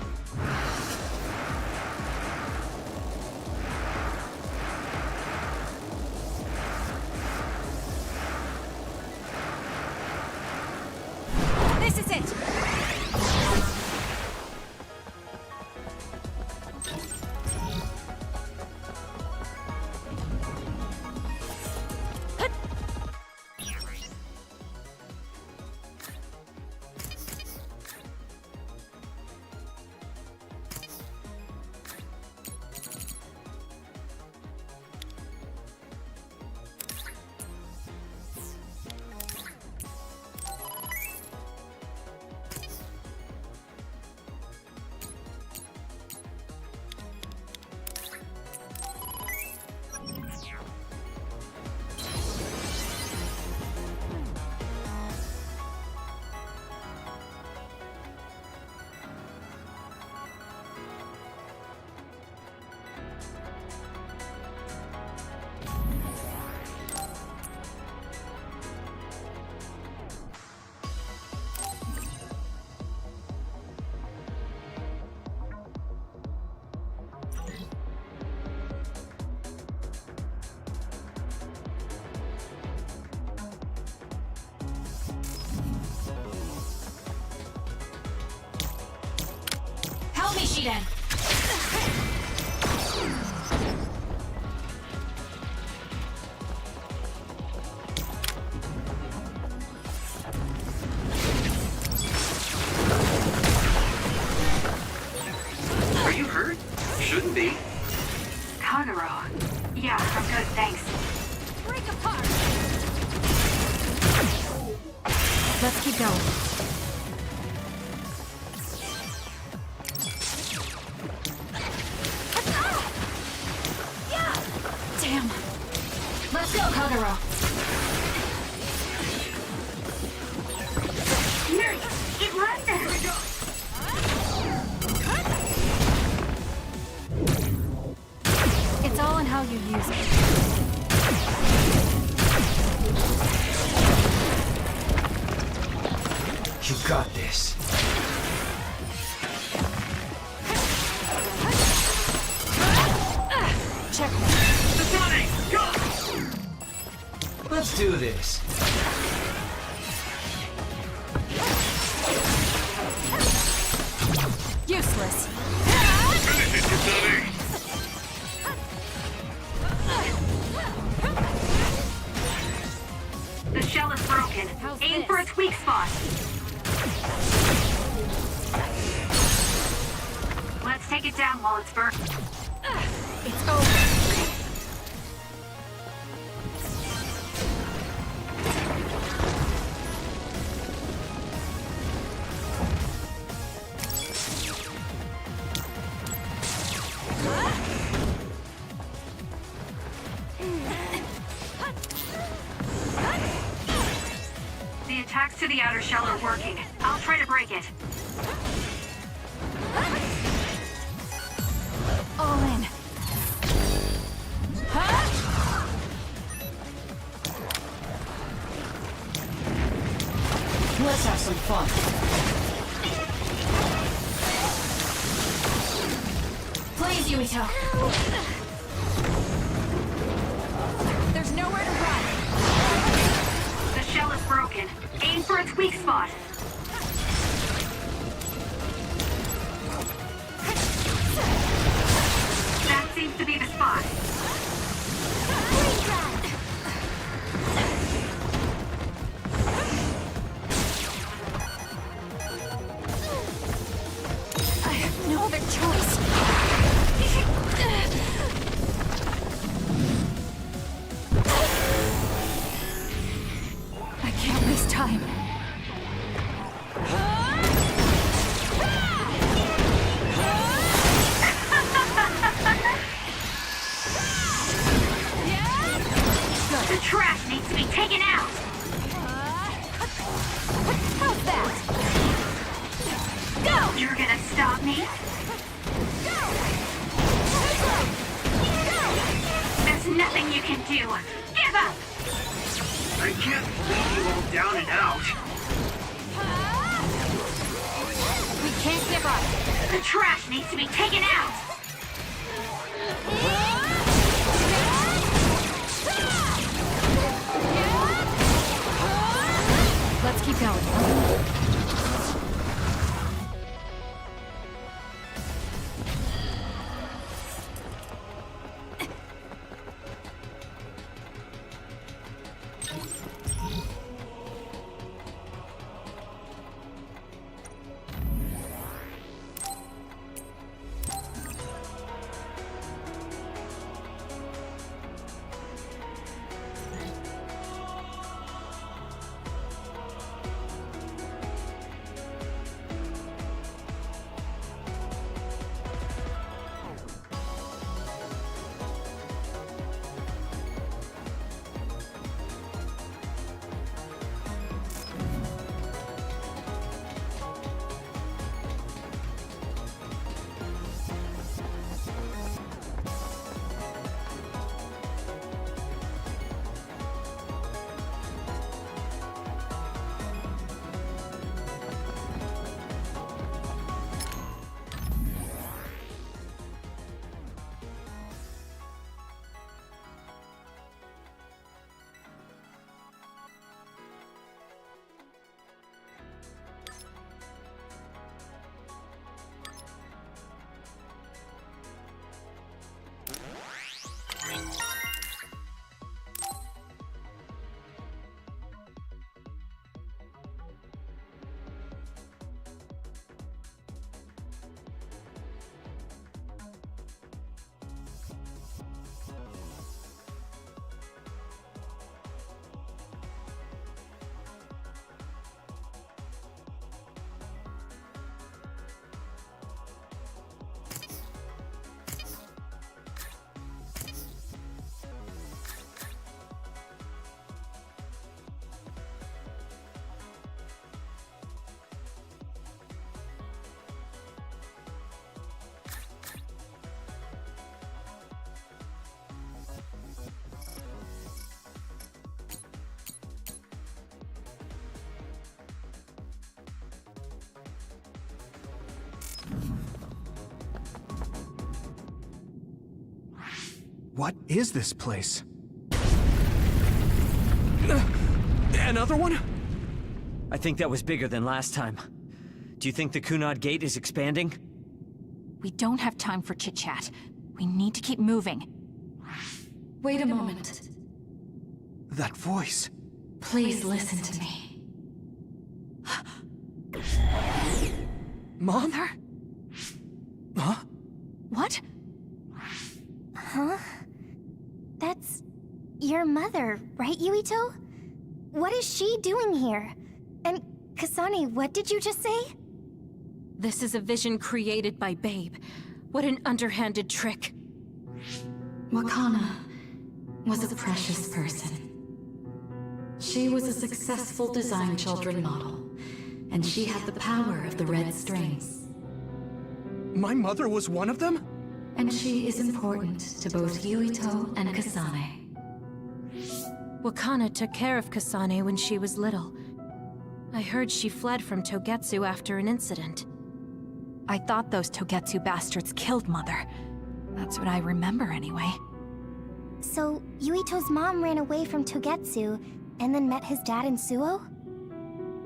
This is it. Help me, Shiden. Are you hurt? Shouldn't be. Kagero. Yeah, I'm good, thanks. Break apart. Let's keep going. Damn. Let's go, Kagero. It left there. It's all in how you use it. You got this. Checkmate. Kasane, go! Let's do this. Useless. Finish it, Kasane! The shell is broken. Aim for its weak spot. Let's take it down while it's burnt. It's over. The attacks to the outer shell are working. I'll try to break it. All in. Let's have some fun. Please, Yuito. There's nowhere to run. The shell is broken. Aim for its weak spot. That seems to be the spot. I have no other choice. I can't waste time. The trash needs to be taken out. How's that? Go! You're gonna stop me? There's nothing you can do. Give up! I can't leave you all down and out. We can't give up. The trash needs to be taken out. Let's keep going. What is this place? Another one? I think that was bigger than last time. Do you think the Kunad Gate is expanding? We don't have time for chit-chat. We need to keep moving. Wait a moment. That voice. Please listen to me. Mom? Mother? Huh? What? Huh? That's your mother, right, Yuito? What is she doing here? And Kasane, what did you just say? This is a vision created by Babe. What an underhanded trick. Wakana was a precious person. She was a successful design children model, and she had the power of the red strings. My mother was one of them? And she is important to both Yuito and Kasane. Wakana took care of Kasane when she was little. I heard she fled from Togetsu after an incident. I thought those Togetsu bastards killed Mother. That's what I remember anyway. So, Yuito's mom ran away from Togetsu, and then met his dad in Suo?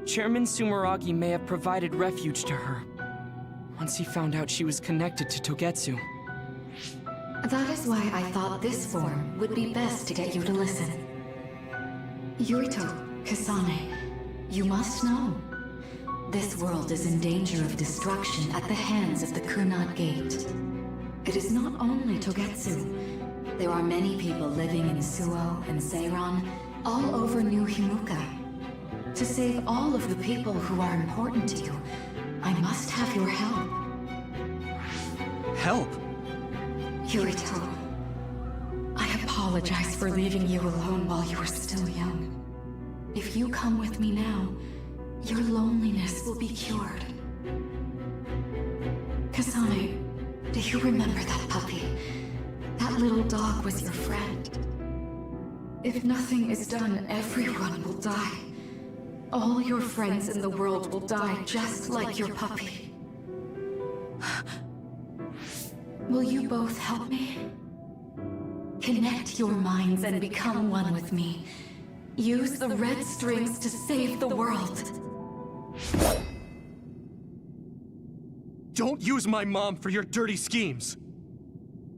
Chairman Sumeragi may have provided refuge to her, once he found out she was connected to Togetsu. That is why I thought this form would be best to get you to listen. Yuito, Kasane, you must know. This world is in danger of destruction at the hands of the Kunad Gate. It is not only Togetsu. There are many people living in Suo and Seiron, all over New Himuka. To save all of the people who are important to you, I must have your help. Help? Yuito, I apologize for leaving you alone while you were still young. If you come with me now, your loneliness will be cured. Kasane, do you remember that puppy? That little dog was your friend. If nothing is done, everyone will die. All your friends in the world will die just like your puppy. Will you both help me? Connect your minds and become one with me. Use the red strings to save the world. Don't use my mom for your dirty schemes!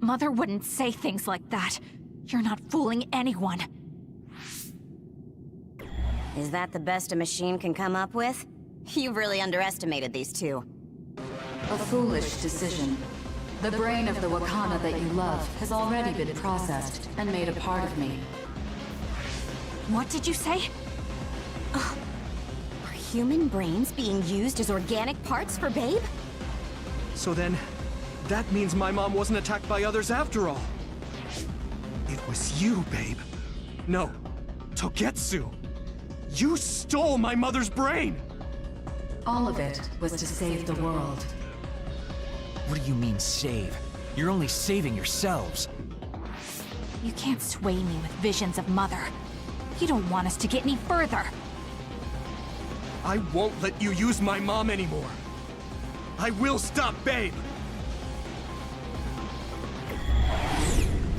Mother wouldn't say things like that. You're not fooling anyone. Is that the best a machine can come up with? You've really underestimated these two. A foolish decision. The brain of the Wakana that you love has already been processed and made a part of me. What did you say? Are human brains being used as organic parts for Babe? So then, that means my mom wasn't attacked by others after all. It was you, Babe. No, Togetsu. You stole my mother's brain! All of it was to save the world. What do you mean, save? You're only saving yourselves. You can't sway me with visions of Mother. You don't want us to get any further. I won't let you use my mom anymore. I will stop Babe!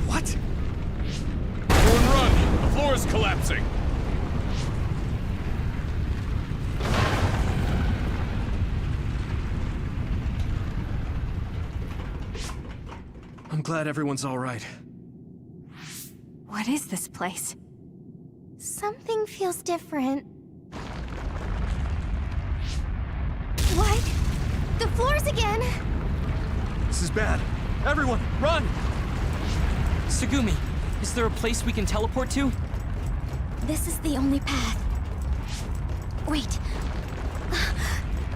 What? Everyone run! The floor is collapsing! I'm glad everyone's all right. What is this place? Something feels different. What? The floors again! This is bad. Everyone, run! Tsugumi, is there a place we can teleport to? This is the only path. Wait.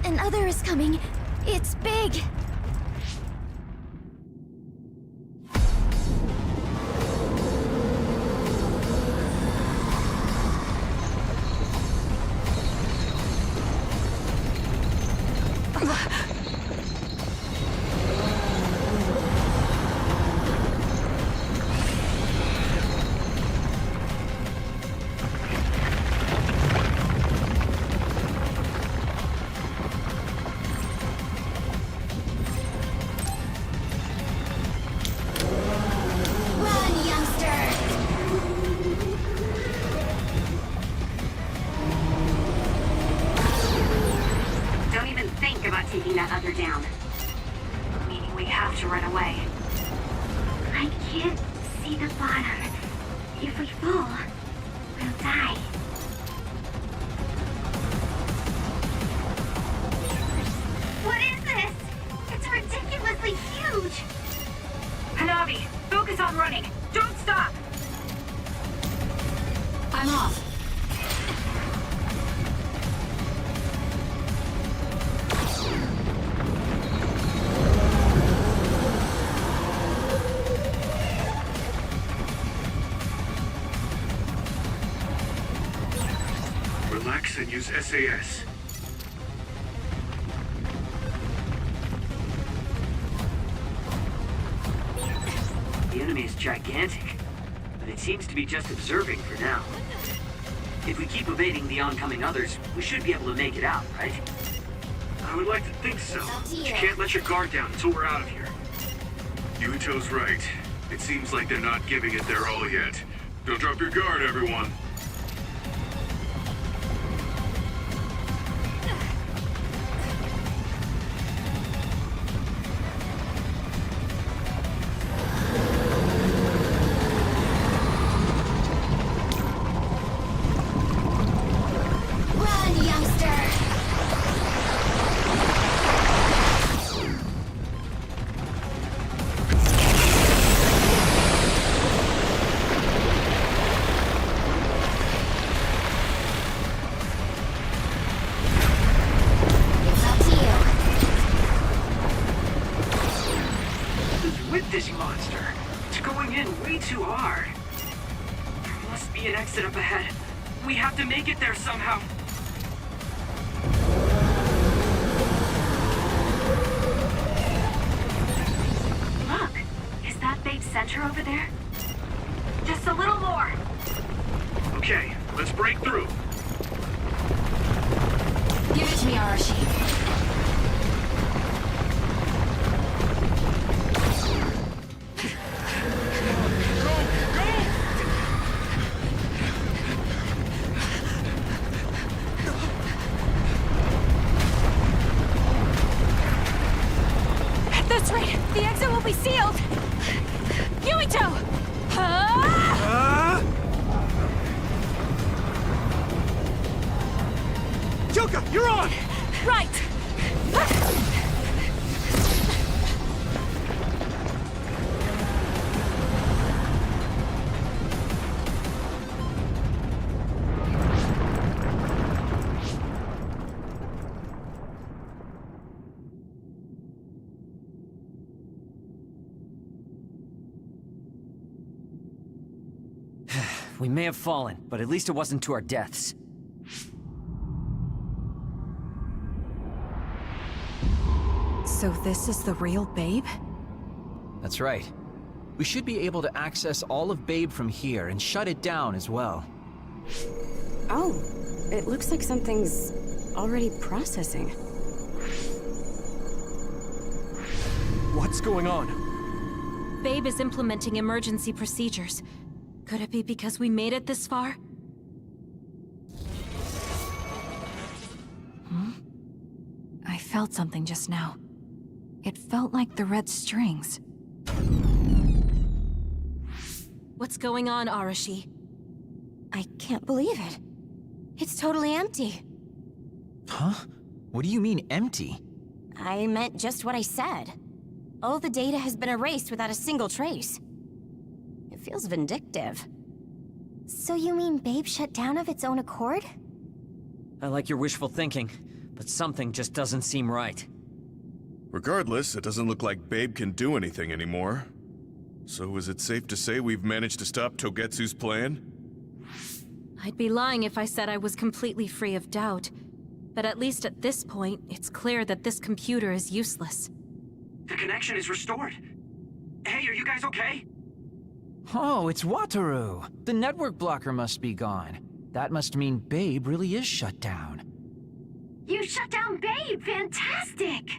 Another is coming. It's big. Taking that other down. Meaning we have to run away. I can't see the bottom. If we fall, we'll die. What is this? It's ridiculously huge! Hanabi, focus on running. Don't stop! I'm off. Relax and use SAS. The enemy is gigantic, but it seems to be just observing for now. If we keep evading the oncoming others, we should be able to make it out, right? I would like to think so, but you can't let your guard down until we're out of here. Yuito's right. It seems like they're not giving it their all yet. Don't drop your guard, everyone. This monster. It's going in way too hard. There must be an exit up ahead. We have to make it there somehow. Look, is that Babe's center over there? Just a little more. Okay, let's break through. Give it to me, Arashi. At this rate, the exit will be sealed! Yuito! Yuka, you're on! Right! We may have fallen, but at least it wasn't to our deaths. So this is the real Babe? That's right. We should be able to access all of Babe from here and shut it down as well. Oh, it looks like something's already processing. What's going on? Babe is implementing emergency procedures. Could it be because we made it this far? I felt something just now. It felt like the red strings. What's going on, Arashi? I can't believe it. It's totally empty. Huh? What do you mean, empty? I meant just what I said. All the data has been erased without a single trace. It feels vindictive. So you mean Babe shut down of its own accord? I like your wishful thinking, but something just doesn't seem right. Regardless, it doesn't look like Babe can do anything anymore. So is it safe to say we've managed to stop Togetsu's plan? I'd be lying if I said I was completely free of doubt. But at least at this point, it's clear that this computer is useless. The connection is restored. Hey, are you guys okay? Oh, it's Wataru! The network blocker must be gone. That must mean Babe really is shut down. You shut down Babe! Fantastic!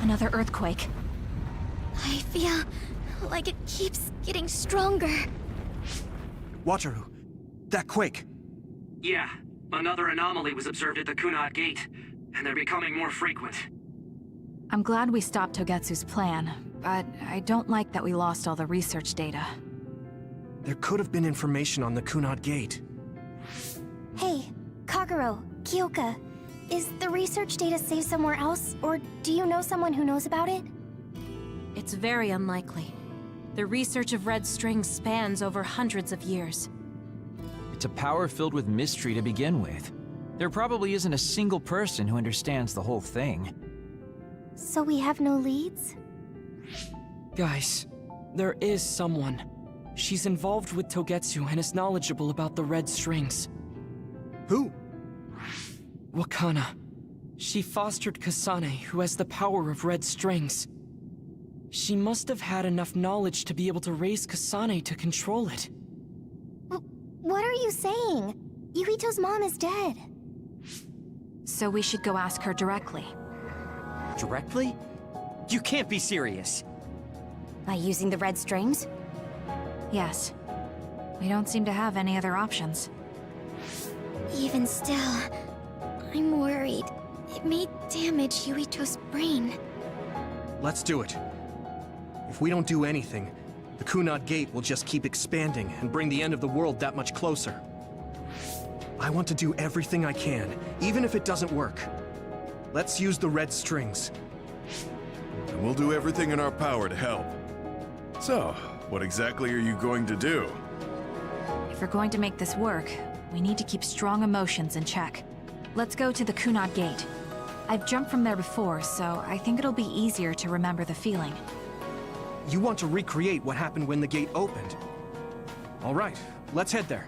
Another earthquake. I feel like it keeps getting stronger. Wataru, that quake. Yeah, another anomaly was observed at the Kunad Gate, and they're becoming more frequent. I'm glad we stopped Togetsu's plan, but I don't like that we lost all the research data. There could have been information on the Kunad Gate. Hey, Kagero, Kyoka, is the research data saved somewhere else, or do you know someone who knows about it? It's very unlikely. The research of red strings spans over hundreds of years. It's a power filled with mystery to begin with. There probably isn't a single person who understands the whole thing. So we have no leads? Guys, there is someone. She's involved with Togetsu and is knowledgeable about the red strings. Who? Wakana. She fostered Kasane, who has the power of red strings. She must have had enough knowledge to be able to raise Kasane to control it. What are you saying? Yuito's mom is dead. So we should go ask her directly. Directly? You can't be serious. By using the red strings? Yes. We don't seem to have any other options. Even still, I'm worried. It may damage Yuito's brain. Let's do it. If we don't do anything, the Kunad Gate will just keep expanding and bring the end of the world that much closer. I want to do everything I can, even if it doesn't work. Let's use the red strings. And we'll do everything in our power to help. So, what exactly are you going to do? If we're going to make this work, we need to keep strong emotions in check. Let's go to the Kunad Gate. I've jumped from there before, so I think it'll be easier to remember the feeling. You want to recreate what happened when the gate opened? All right, let's head there.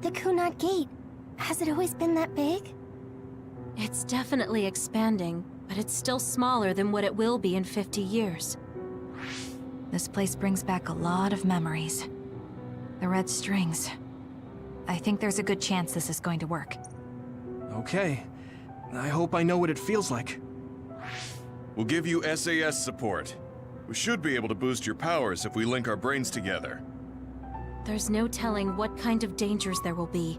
The Kunat Gate. Has it always been that big? It's definitely expanding, but it's still smaller than what it will be in 50 years. This place brings back a lot of memories. The red strings. I think there's a good chance this is going to work. Okay. I hope I know what it feels like. We'll give you SAS support. We should be able to boost your powers if we link our brains together. There's no telling what kind of dangers there will be,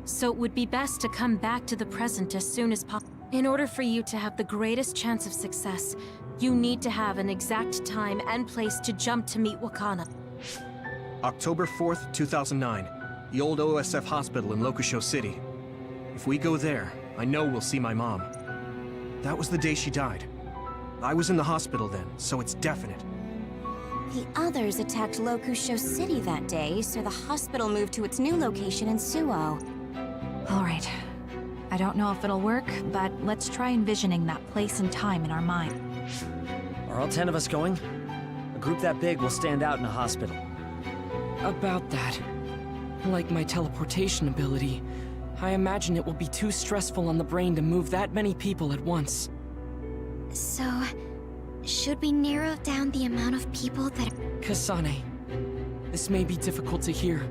so it would be best to come back to the present as soon as possible. In order for you to have the greatest chance of success, you need to have an exact time and place to jump to meet Wakana. October 4th, 2009. The old OSF hospital in Lokusho City. If we go there, I know we'll see my mom. That was the day she died. I was in the hospital then, so it's definite. The others attacked Lokusho City that day, so the hospital moved to its new location in Suo. All right. I don't know if it'll work, but let's try envisioning that place and time in our mind. Are all 10 of us going? A group that big will stand out in a hospital. About that. Like my teleportation ability, I imagine it will be too stressful on the brain to move that many people at once. So, should we narrow down the amount of people that Kasane, this may be difficult to hear,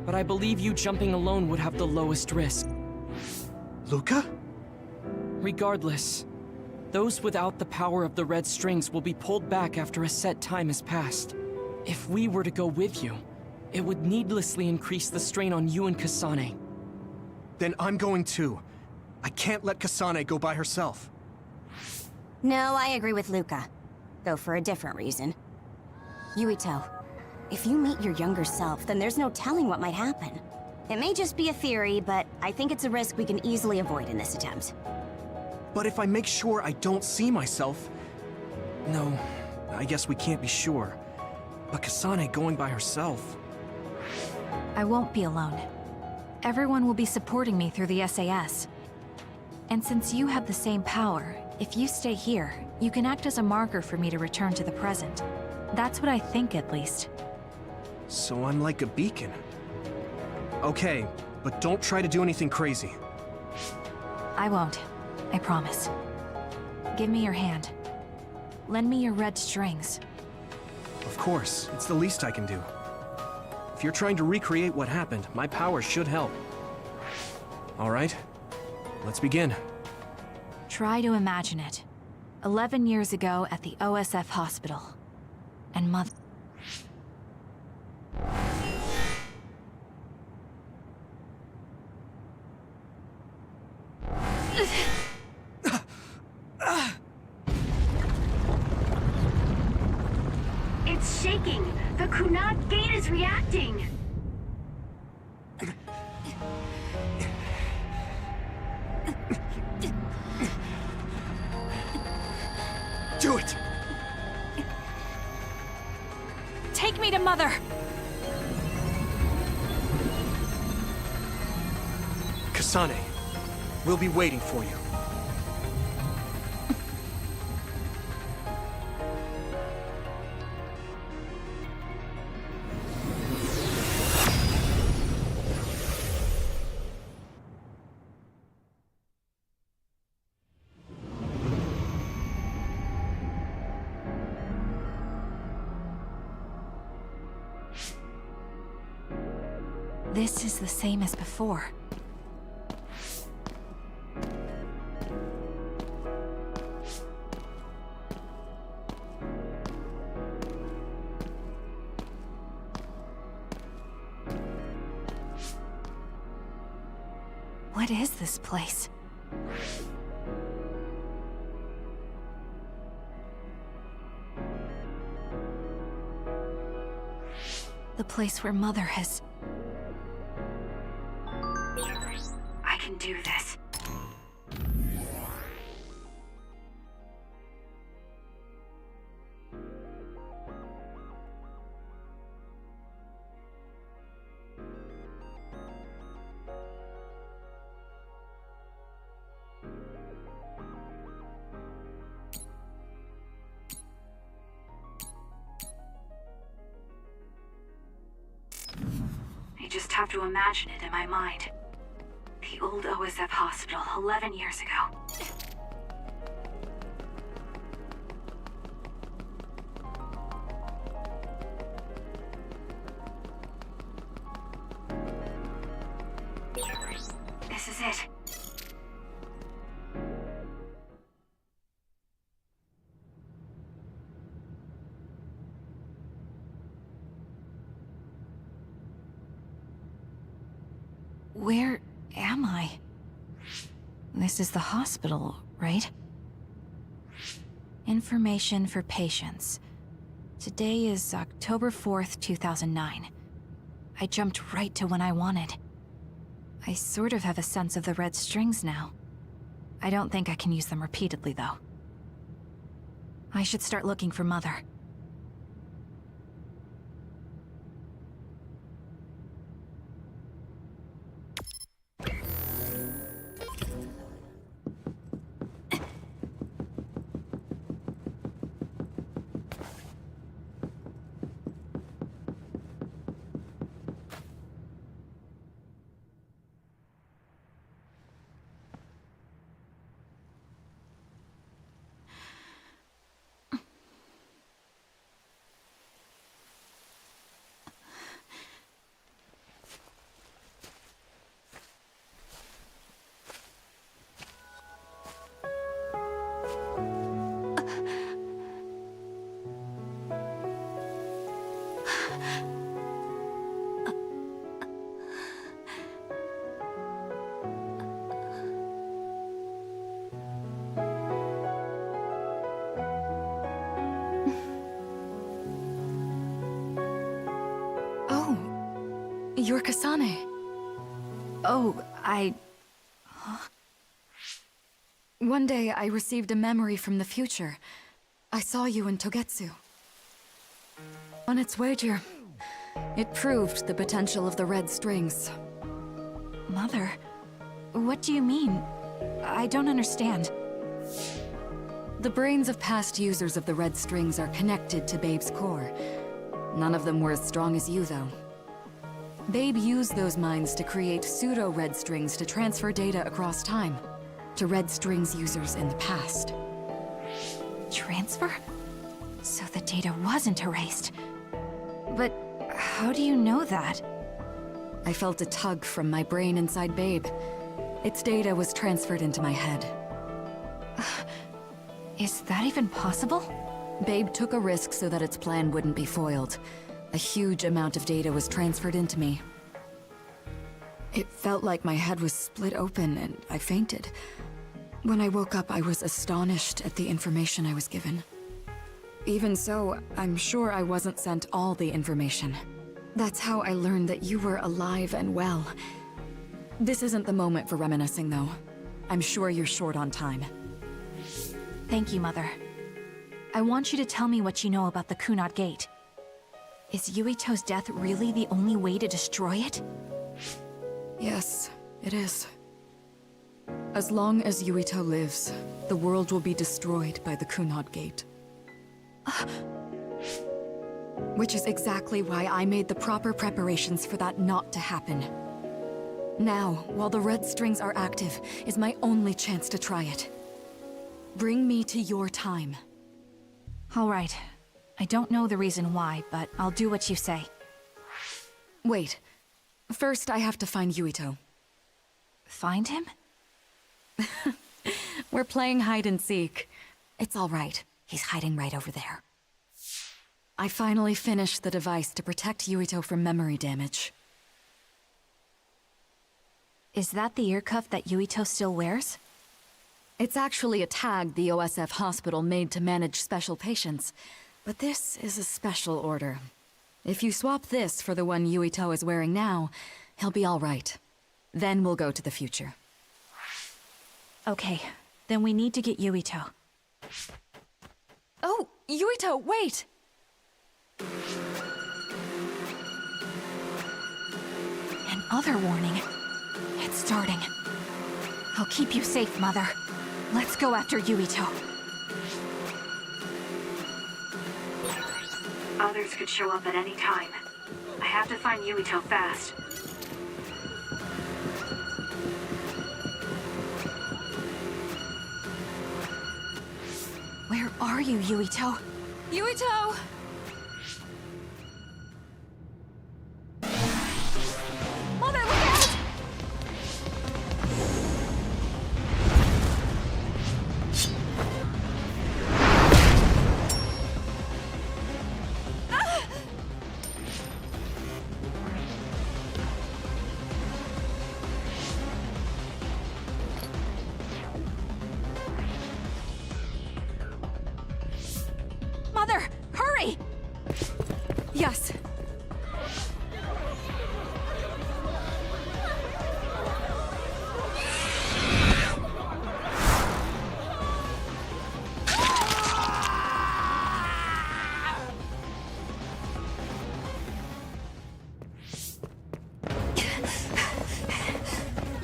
but I believe you jumping alone would have the lowest risk. Luca? Regardless, those without the power of the red strings will be pulled back after a set time has passed. If we were to go with you, it would needlessly increase the strain on you and Kasane. Then I'm going too. I can't let Kasane go by herself. No, I agree with Luca. Though for a different reason. Yuito, if you meet your younger self, then there's no telling what might happen. It may just be a theory, but I think it's a risk we can easily avoid in this attempt. But if I make sure I don't see myself... No, I guess we can't be sure. But Kasane going by herself... I won't be alone. Everyone will be supporting me through the SAS. And since you have the same power, if you stay here, you can act as a marker for me to return to the present. That's what I think, at least. So I'm like a beacon. Okay, but don't try to do anything crazy. I won't. I promise. Give me your hand. Lend me your red strings. Of course, it's the least I can do. If you're trying to recreate what happened, my power should help. All right, let's begin. Try to imagine it. 11 years ago at the OSF hospital. And Mother... It's shaking! The Kunat Gate is reacting! Do it! Take me to Mother! Kasane, we'll be waiting for you. This is the same as before. What is this place? The place where Mother has... I can do this. I just have to imagine it in my mind. The old OSF hospital 11 years ago. This is it. Where am I? This is the hospital, right? Information for patients. Today is October 4th, 2009. I jumped right to when I wanted. I sort of have a sense of the red strings now. I don't think I can use them repeatedly, though. I should start looking for Mother. You're Kasane. Oh, One day, I received a memory from the future. I saw you in Togetsu. On its wager, it proved the potential of the red strings. Mother? What do you mean? I don't understand. The brains of past users of the red strings are connected to Babe's core. None of them were as strong as you, though. Babe used those minds to create pseudo-red strings to transfer data across time to red strings users in the past. Transfer? So the data wasn't erased. But how do you know that? I felt a tug from my brain inside Babe. Its data was transferred into my head. Is that even possible? Babe took a risk so that its plan wouldn't be foiled. A huge amount of data was transferred into me. It felt like my head was split open and I fainted. When I woke up, I was astonished at the information I was given. Even so, I'm sure I wasn't sent all the information. That's how I learned that you were alive and well. This isn't the moment for reminiscing, though. I'm sure you're short on time. Thank you, Mother. I want you to tell me what you know about the Kunad Gate. Is Yuito's death really the only way to destroy it? Yes, it is. As long as Yuito lives, the world will be destroyed by the Kunad Gate. Which is exactly why I made the proper preparations for that not to happen. Now, while the red strings are active, is my only chance to try it. Bring me to your time. All right. I don't know the reason why, but I'll do what you say. Wait. First, I have to find Yuito. Find him? We're playing hide and seek. It's all right. He's hiding right over there. I finally finished the device to protect Yuito from memory damage. Is that the ear cuff that Yuito still wears? It's actually a tag the OSF hospital made to manage special patients. But this is a special order. If you swap this for the one Yuito is wearing now, he'll be all right. Then we'll go to the future. Okay, then we need to get Yuito. Oh, Yuito, wait! Another warning. It's starting. I'll keep you safe, Mother. Let's go after Yuito. Others could show up at any time. I have to find Yuito fast. are you, Yuito? Yuito! Mother, look out! Mother, hurry! Yes.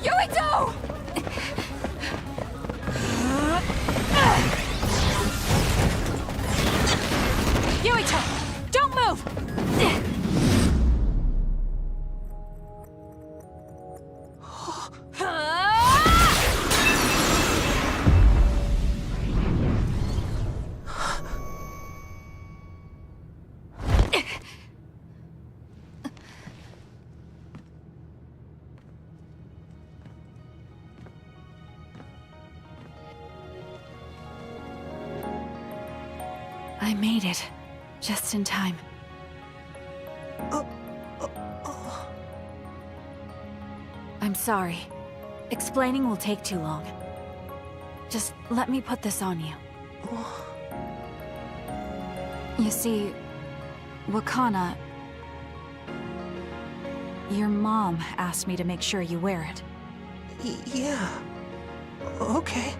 Yuito! Yuito, don't move! I made it. Just in time. I'm sorry. Explaining will take too long. Just let me put this on you. You see, Wakana... Your mom asked me to make sure you wear it. Yeah. Okay.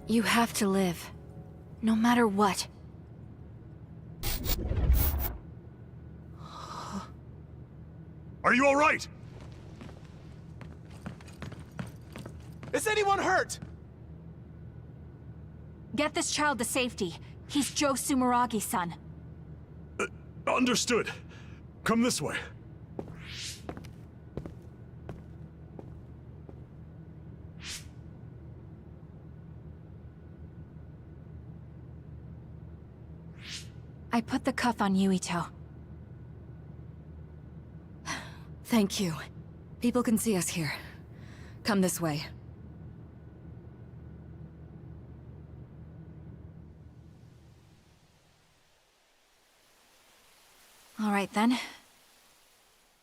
You have to live. No matter what. Are you all right? Is anyone hurt? Get this child to safety. He's Joe Sumeragi's son. Understood. Come this way. I put the cuff on Yuito. Thank you. People can see us here. Come this way. All right, then.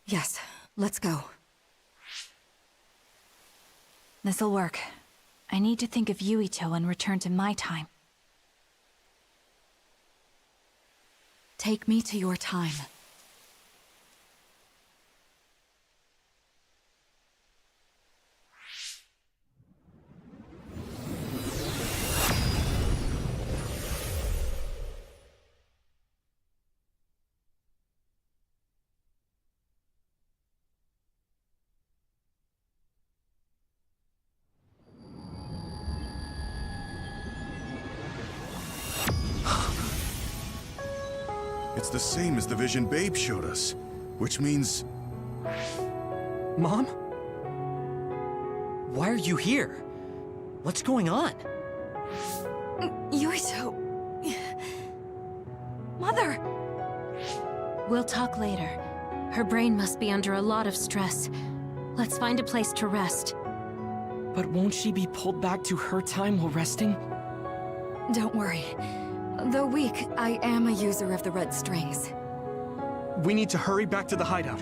Yes, let's go. This'll work. I need to think of Yuito and return to my time. Take me to your time. It's the same as the vision Babe showed us, which means... Mom? Why are you here? What's going on? Yuito... Mother! We'll talk later. Her brain must be under a lot of stress. Let's find a place to rest. But won't she be pulled back to her time while resting? Don't worry. Though weak, I am a user of the red strings. We need to hurry back to the hideout.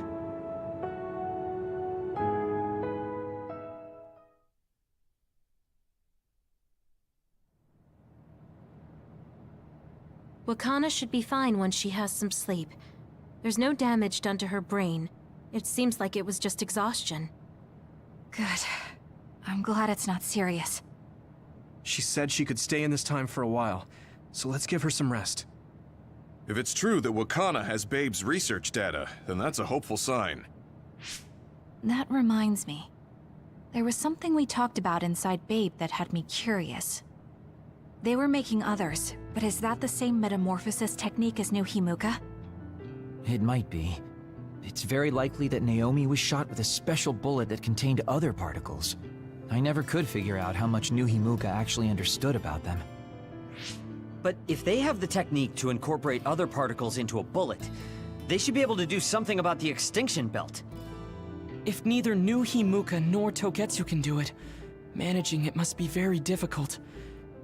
Wakana should be fine once she has some sleep. There's no damage done to her brain. It seems like it was just exhaustion. Good. I'm glad it's not serious. She said she could stay in this time for a while, so let's give her some rest. If it's true that Wakana has Babe's research data, then that's a hopeful sign. That reminds me. There was something we talked about inside Babe that had me curious. They were making others, but is that the same metamorphosis technique as New Himuka? It might be. It's very likely that Naomi was shot with a special bullet that contained other particles. I never could figure out how much New Himuka actually understood about them. But if they have the technique to incorporate other particles into a bullet, they should be able to do something about the extinction belt. If neither New Himuka nor Togetsu can do it, managing it must be very difficult.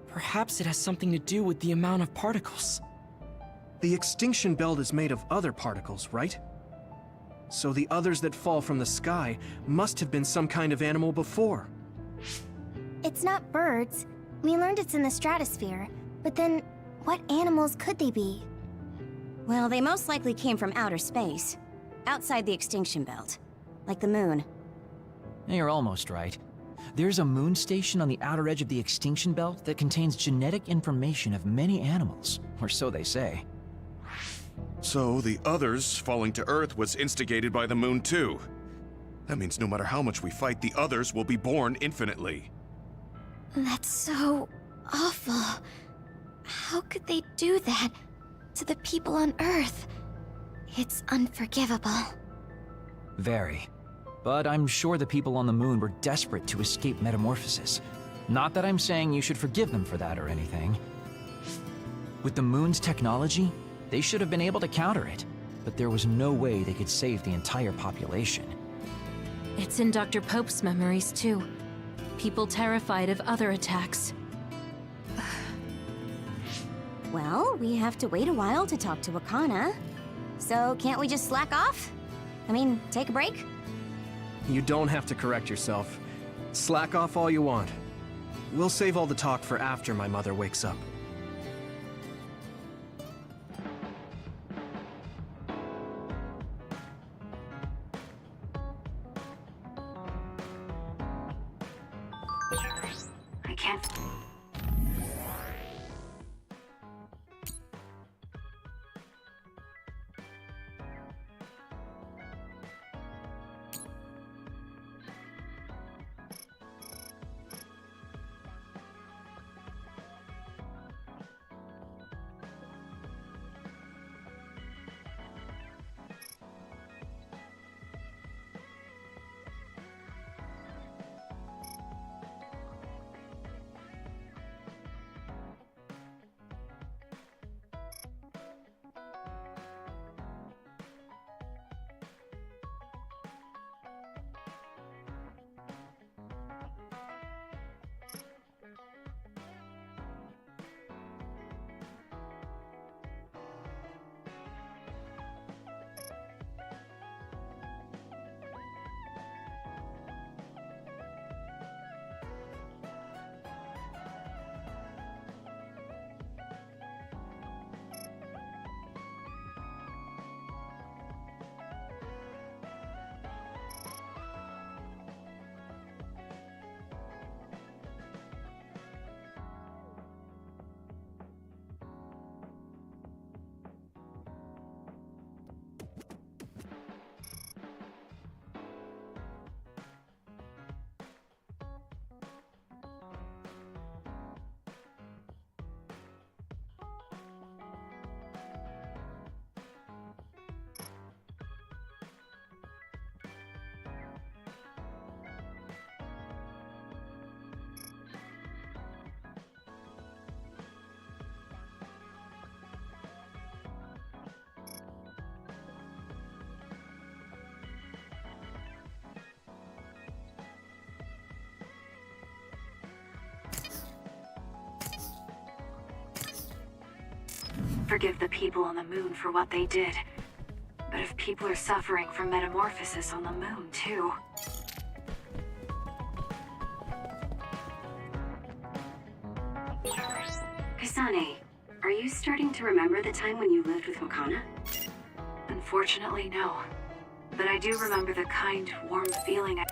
Perhaps it has something to do with the amount of particles. The extinction belt is made of other particles, right? So the others that fall from the sky must have been some kind of animal before. It's not birds. We learned it's in the stratosphere. But then, what animals could they be? Well, they most likely came from outer space. Outside the extinction belt. Like the moon. You're almost right. There's a moon station on the outer edge of the extinction belt that contains genetic information of many animals, or so they say. So the others falling to Earth was instigated by the moon too. That means no matter how much we fight, the others will be born infinitely. That's so awful. How could they do that to the people on Earth? It's unforgivable. Very. But I'm sure the people on the moon were desperate to escape metamorphosis. Not that I'm saying you should forgive them for that or anything. With the moon's technology, they should have been able to counter it, but there was no way they could save the entire population. It's in Dr. Pope's memories, too. People terrified of other attacks. Well, we have to wait a while to talk to Wakana. So can't we just slack off? I mean, take a break? You don't have to correct yourself. Slack off all you want. We'll save all the talk for after my mother wakes up. I can't... Forgive the people on the moon for what they did. But if people are suffering from metamorphosis on the moon, too... Kasane, are you starting to remember the time when you lived with Wakana? Unfortunately, no. But I do remember the kind, warm feeling I...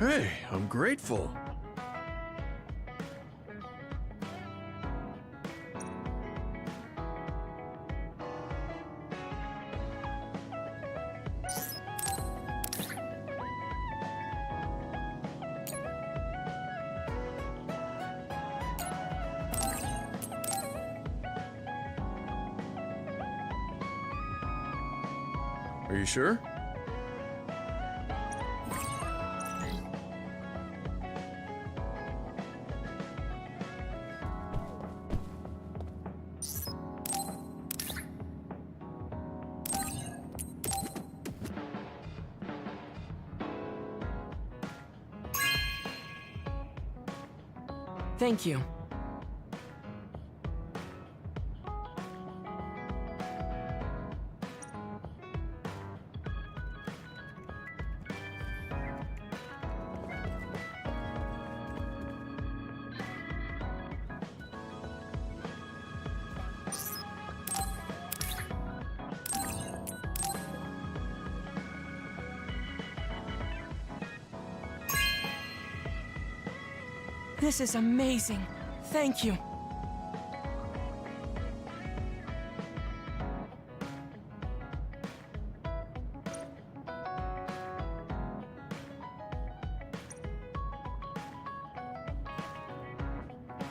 Hey, I'm grateful. Are you sure? Thank you. This is amazing. Thank you.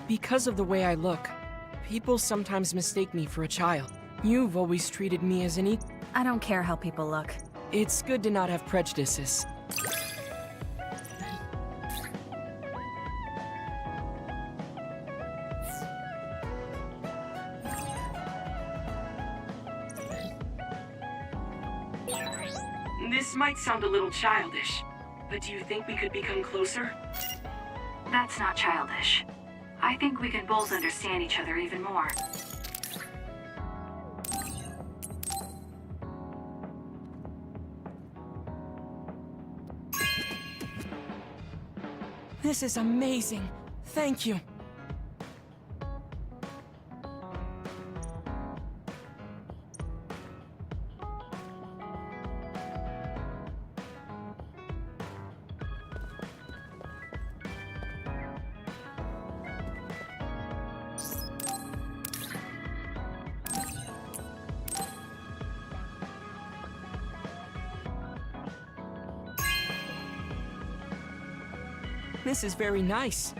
Because of the way I look, people sometimes mistake me for a child. You've always treated me as an equal. I don't care how people look. It's good to not have prejudices. This might sound a little childish, but do you think we could become closer? That's not childish. I think we can both understand each other even more. This is amazing. Thank you. This is very nice.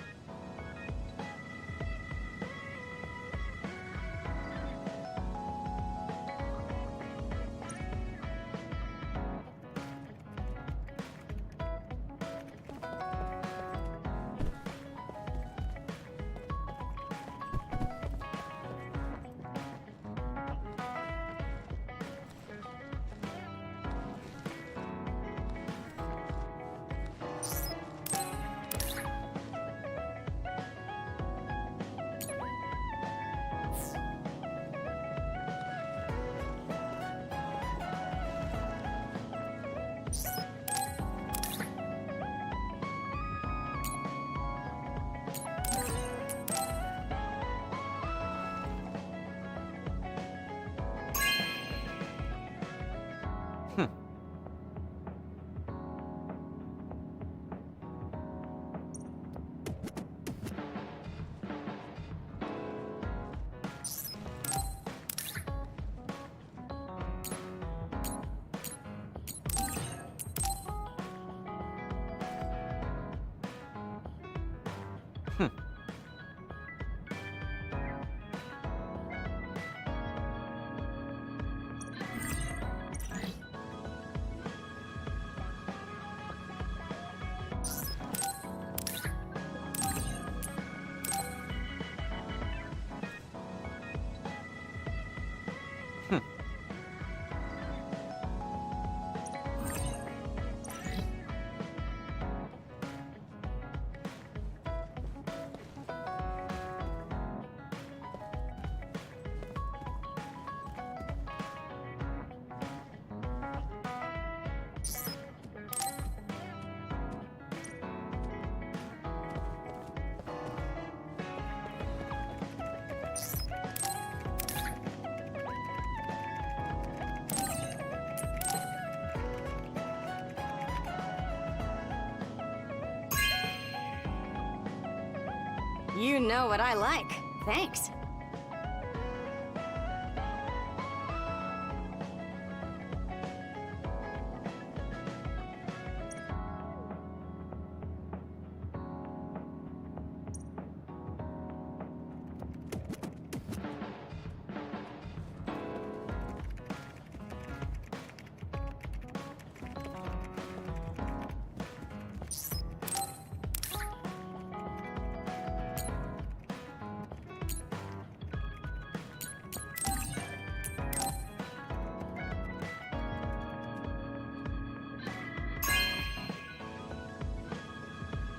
You know what I like. Thanks.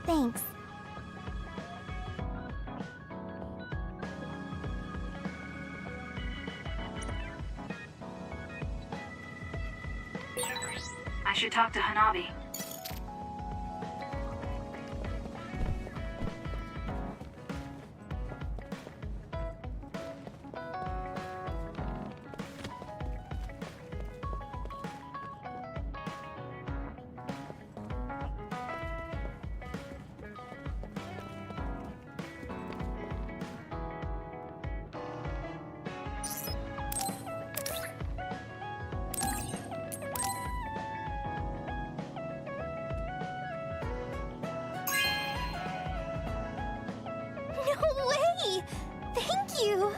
Thanks. I should talk to Hanabi. No way! Thank you!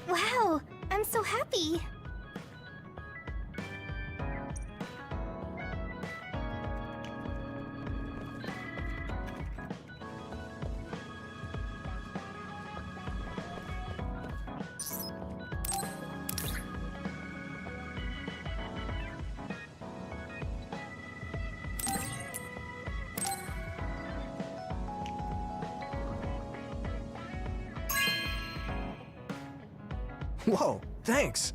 Wow, I'm so happy. Whoa, thanks!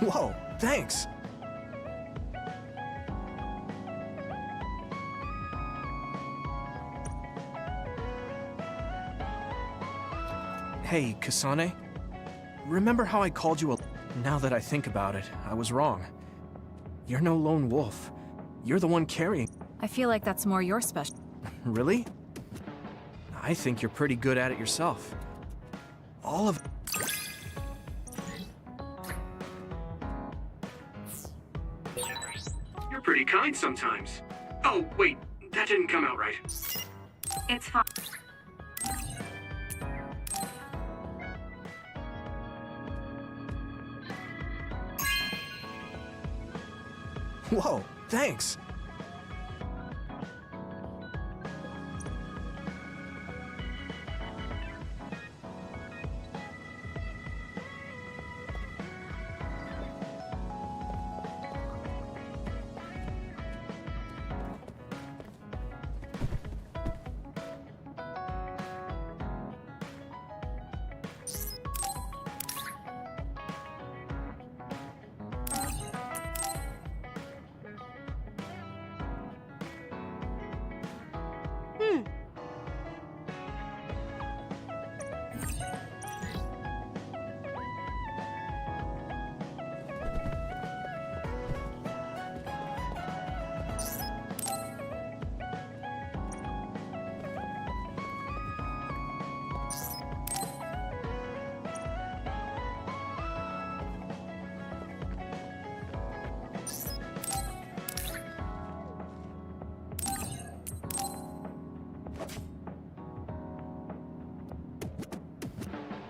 Whoa, thanks! Hey, Kasane. Remember how I called you a... Now that I think about it, I was wrong. You're no lone wolf. You're the one carrying... I feel like that's more your special. Really? I think you're pretty good at it yourself. All of... You're pretty kind sometimes. Oh, wait, that didn't come out right. It's fine. Whoa, thanks!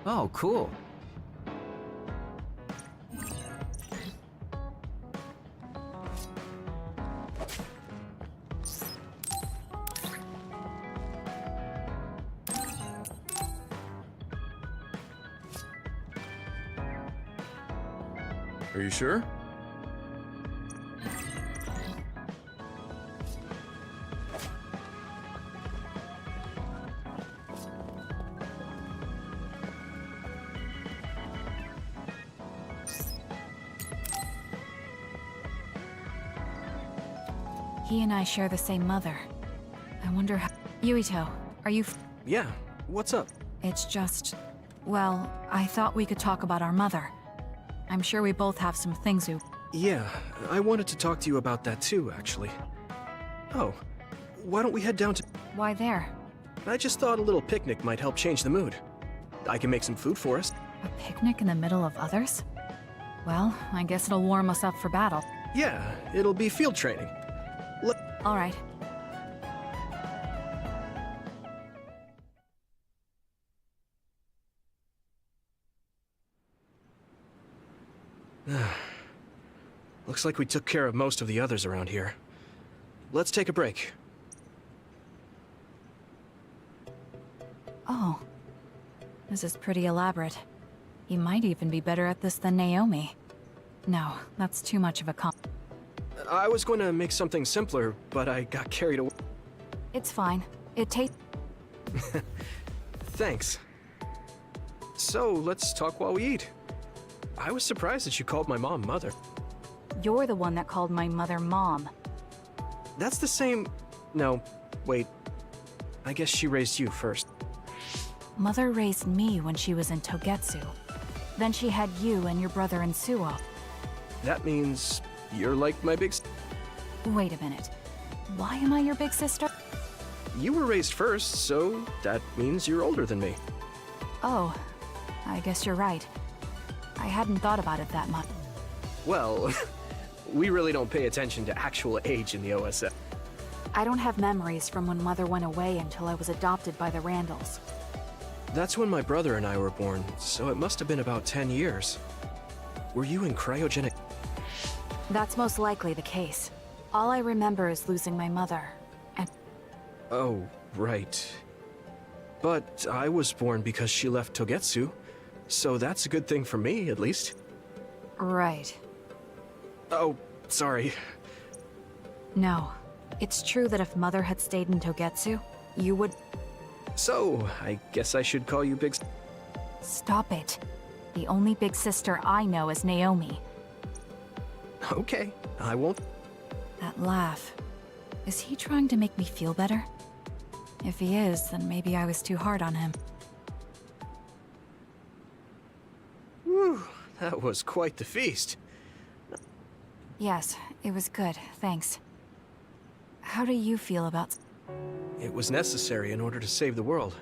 Oh, cool. Are you sure? He and I share the same mother. I wonder how... Yuito, are you... Yeah, what's up? It's just... Well, I thought we could talk about our mother. I'm sure we both have some things we... Yeah, I wanted to talk to you about that too, actually. Oh, why don't we head down to... Why there? I just thought a little picnic might help change the mood. I can make some food for us. A picnic in the middle of others? Well, I guess it'll warm us up for battle. Yeah, it'll be field training. All right. Looks like we took care of most of the others around here. Let's take a break. Oh. This is pretty elaborate. You might even be better at this than Naomi. No, that's too much of a I was going to make something simpler, but I got carried away. It's fine. It tastes... Thanks. So, let's talk while we eat. I was surprised that you called my mom Mother. You're the one that called my mother Mom. That's the same... No, wait. I guess she raised you first. Mother raised me when she was in Togetsu. Then she had you and your brother in Suo. That means you're like my big... Wait a minute. Why am I your big sister? You were raised first, so that means you're older than me. Oh, I guess you're right. I hadn't thought about it that much. Well, we really don't pay attention to actual age in the OSF. I don't have memories from when Mother went away until I was adopted by the Randalls. That's when my brother and I were born, so it must have been about 10 years. Were you in cryogenic... That's most likely the case. All I remember is losing my mother, and... Oh, right. But I was born because she left Togetsu, so that's a good thing for me, at least. Right. Oh, sorry. No. It's true that if Mother had stayed in Togetsu, you would... So, I guess I should call you Big... Stop it. The only big sister I know is Naomi. Okay, I won't... That laugh. Is he trying to make me feel better? If he is, then maybe I was too hard on him. Whew, that was quite the feast. Yes, it was good, thanks. How do you feel about... It was necessary in order to save the world.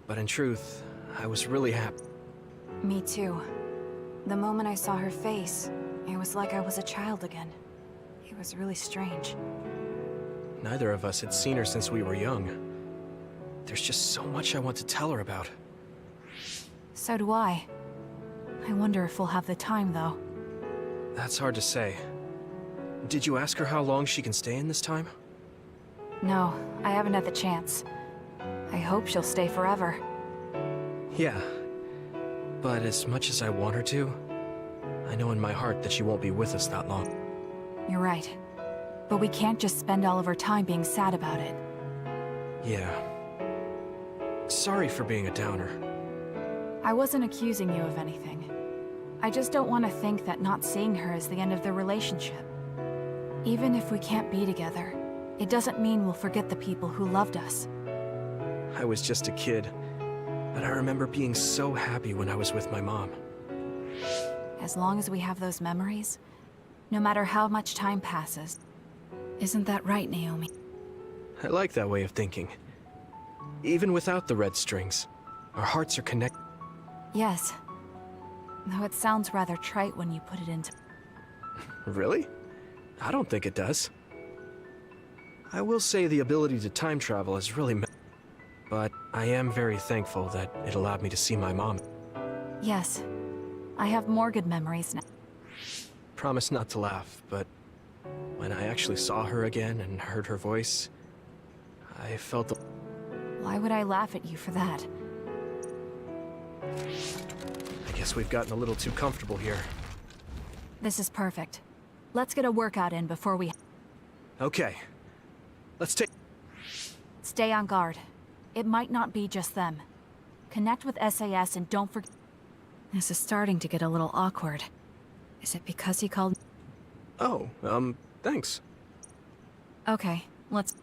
But in truth, I was really happy. Me too. The moment I saw her face, it was like I was a child again. It was really strange. Neither of us had seen her since we were young. There's just so much I want to tell her about. So do I. I wonder if we'll have the time, though. That's hard to say. Did you ask her how long she can stay in this time? No, I haven't had the chance. I hope she'll stay forever. Yeah. But as much as I want her to, I know in my heart that she won't be with us that long. You're right. But we can't just spend all of our time being sad about it. Yeah. Sorry for being a downer. I wasn't accusing you of anything. I just don't want to think that not seeing her is the end of the relationship. Even if we can't be together, it doesn't mean we'll forget the people who loved us. I was just a kid, but I remember being so happy when I was with my mom. As long as we have those memories, no matter how much time passes. Isn't that right, Naomi? I like that way of thinking. Even without the red strings, our hearts are connected. Yes. Though it sounds rather trite when you put it into... Really? I don't think it does. I will say the ability to time travel is really... But I am very thankful that it allowed me to see my mom. Yes. I have more good memories now. Promise not to laugh, but when I actually saw her again and heard her voice, I felt... Why would I laugh at you for that? I guess we've gotten a little too comfortable here. This is perfect. Let's get a workout in before we... Okay. Let's take... Stay on guard. It might not be just them. Connect with SAS and don't forget... This is starting to get a little awkward. Is it because he called... Oh, thanks. Okay, let's...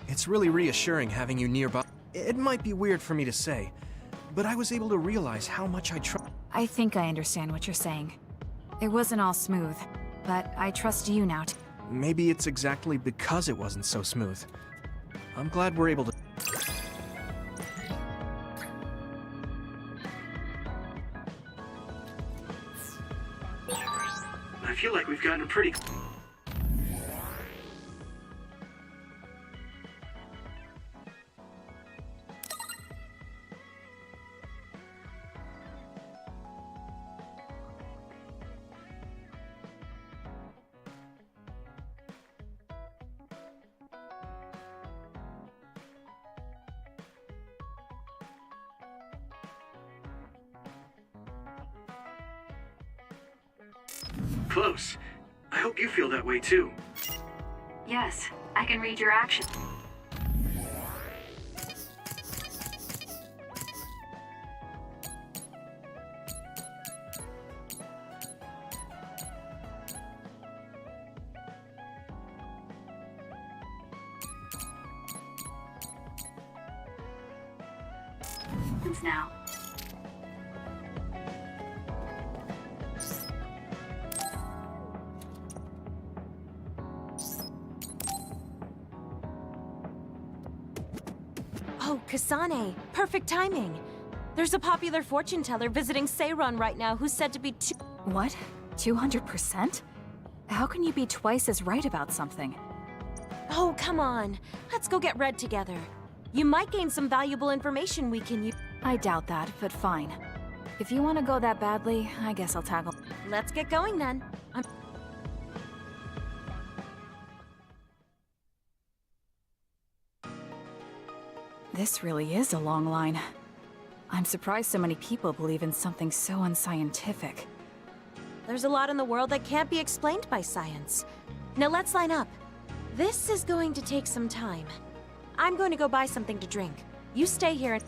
It's really reassuring having you nearby. It might be weird for me to say, but I was able to realize how much I trust. I think I understand what you're saying. It wasn't all smooth, but I trust you now. Maybe it's exactly because it wasn't so smooth. I'm glad we're able to... I feel like we've gotten pretty... close. I hope you feel that way too. Yes, I can read your actions. Now. Oh, Kasane. Perfect timing. There's a popular fortune teller visiting Seyron right now who's said to be What? 200%? How can you be twice as right about something? Oh, come on. Let's go get read together. You might gain some valuable information we can use. I doubt that, but fine. If you want to go that badly, I guess I'll tackle. Let's get going then. This really is a long line. I'm surprised so many people believe in something so unscientific. There's a lot in the world that can't be explained by science. Now let's line up. This is going to take some time. I'm going to go buy something to drink. You stay here and...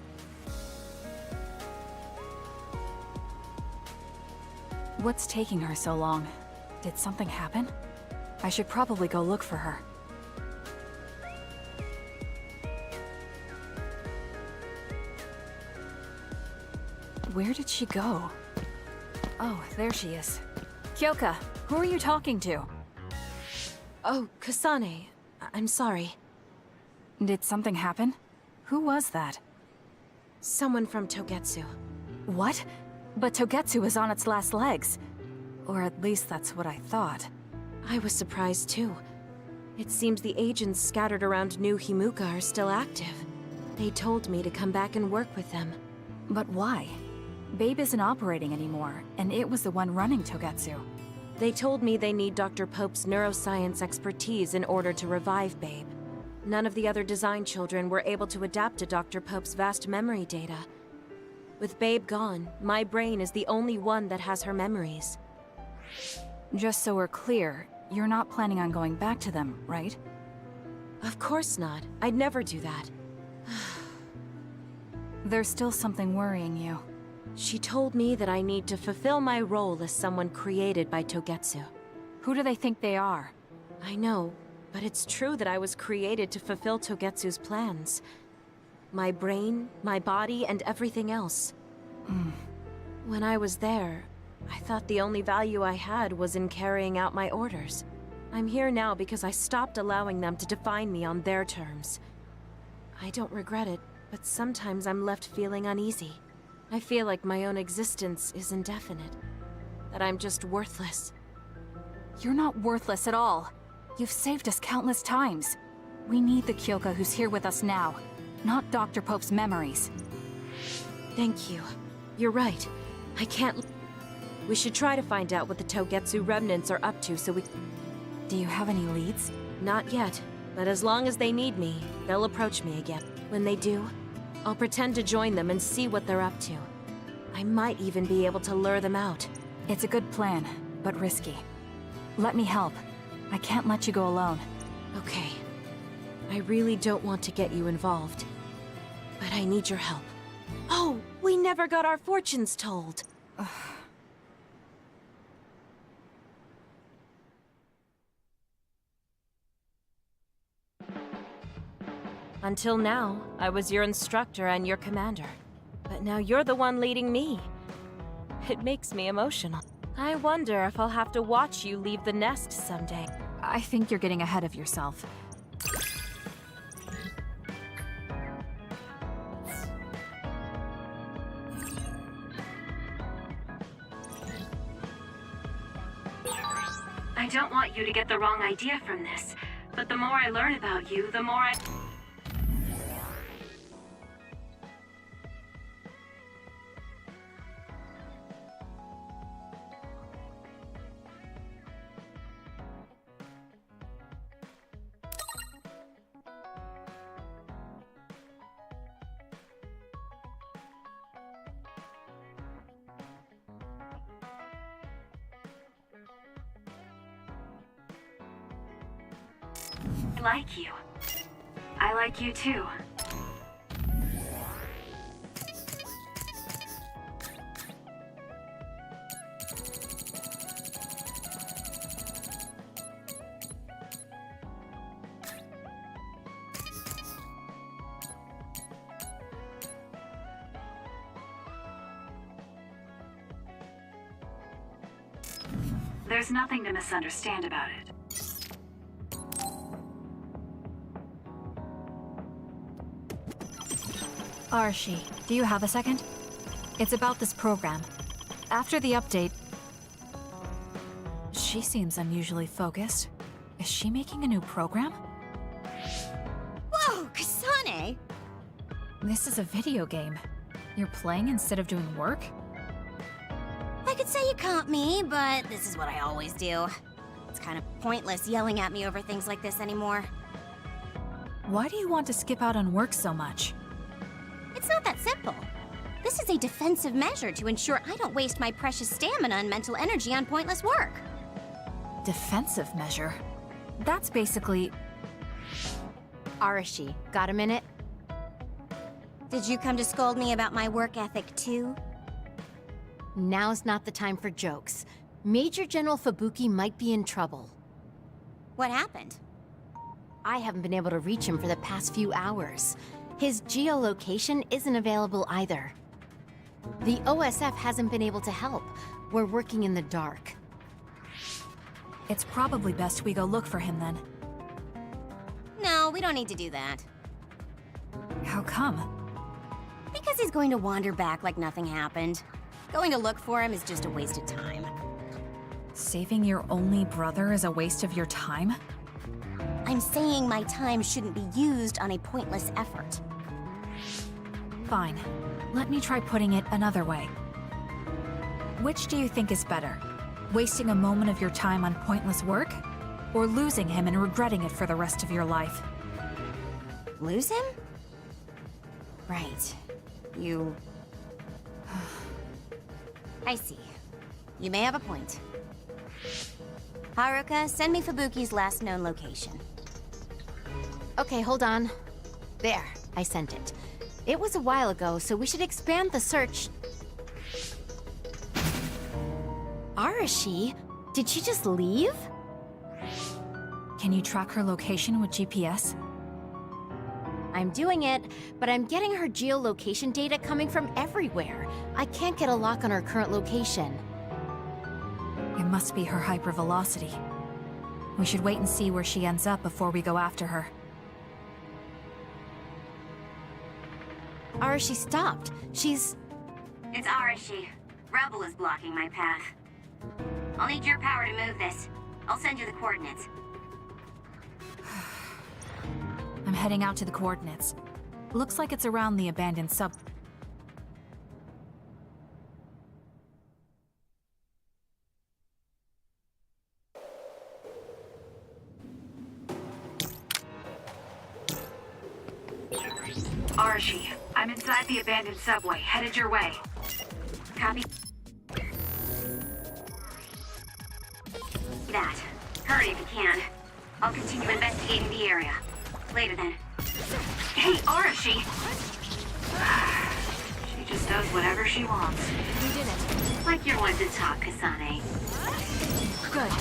What's taking her so long? Did something happen? I should probably go look for her. Where did she go? Oh, there she is. Kyoka, who are you talking to? Oh, Kasane. I'm sorry. Did something happen? Who was that? Someone from Togetsu. What? But Togetsu is on its last legs. Or at least that's what I thought. I was surprised too. It seems the agents scattered around New Himuka are still active. They told me to come back and work with them. But why? Babe isn't operating anymore, and it was the one running Togetsu. They told me they need Dr. Pope's neuroscience expertise in order to revive Babe. None of the other design children were able to adapt to Dr. Pope's vast memory data. With Babe gone, my brain is the only one that has her memories. Just so we're clear, you're not planning on going back to them, right? Of course not. I'd never do that. There's still something worrying you. She told me that I need to fulfill my role as someone created by Togetsu. Who do they think they are? I know, but it's true that I was created to fulfill Togetsu's plans. My brain, my body, and everything else. When I was there, I thought the only value I had was in carrying out my orders. I'm here now because I stopped allowing them to define me on their terms. I don't regret it, but sometimes I'm left feeling uneasy. I feel like my own existence is indefinite. That I'm just worthless. You're not worthless at all. You've saved us countless times. We need the Kyoka who's here with us now, not Dr. Pope's memories. Thank you. You're right. I can't... We should try to find out what the Togetsu remnants are up to so we... Do you have any leads? Not yet. But as long as they need me, they'll approach me again. When they do, I'll pretend to join them and see what they're up to. I might even be able to lure them out. It's a good plan, but risky. Let me help. I can't let you go alone. Okay. I really don't want to get you involved. But I need your help. Oh, we never got our fortunes told. Until now, I was your instructor and your commander. But now you're the one leading me. It makes me emotional. I wonder if I'll have to watch you leave the nest someday. I think you're getting ahead of yourself. I don't want you to get the wrong idea from this, but the more I learn about you, the more I... like you. I like you too. There's nothing to misunderstand about it. Arashi, do you have a second? It's about this program. After the update... She seems unusually focused. Is she making a new program? Whoa, Kasane! This is a video game. You're playing instead of doing work? I could say you caught me, but this is what I always do. It's kind of pointless yelling at me over things like this anymore. Why do you want to skip out on work so much? It's not that simple. This is a defensive measure to ensure I don't waste my precious stamina and mental energy on pointless work. Defensive measure? That's basically... Arashi, got a minute? Did you come to scold me about my work ethic too? Now's not the time for jokes. Major General Fubuki might be in trouble. What happened? I haven't been able to reach him for the past few hours. His geolocation isn't available either. The OSF hasn't been able to help. We're working in the dark. It's probably best we go look for him then. No, we don't need to do that. How come? Because he's going to wander back like nothing happened. Going to look for him is just a waste of time. Saving your only brother is a waste of your time? I'm saying my time shouldn't be used on a pointless effort. Fine. Let me try putting it another way. Which do you think is better? Wasting a moment of your time on pointless work? Or losing him and regretting it for the rest of your life? Lose him? Right. You... I see. You may have a point. Haruka, send me Fubuki's last known location. Okay, hold on. There, I sent it. It was a while ago, so we should expand the search. Arashi? Did she just leave? Can you track her location with GPS? I'm doing it, but I'm getting her geolocation data coming from everywhere. I can't get a lock on her current location. It must be her hypervelocity. We should wait and see where she ends up before we go after her. Arashi stopped. She's... It's Arashi. Rebel is blocking my path. I'll need your power to move this. I'll send you the coordinates. I'm heading out to the coordinates. Looks like it's around the abandoned sub... Arashi, I'm inside the abandoned subway, headed your way. Copy that. Hurry if you can. I'll continue investigating the area. Later then. Hey, Arashi! She just does whatever she wants. We did it. Like you're one to talk, Kasane. Good.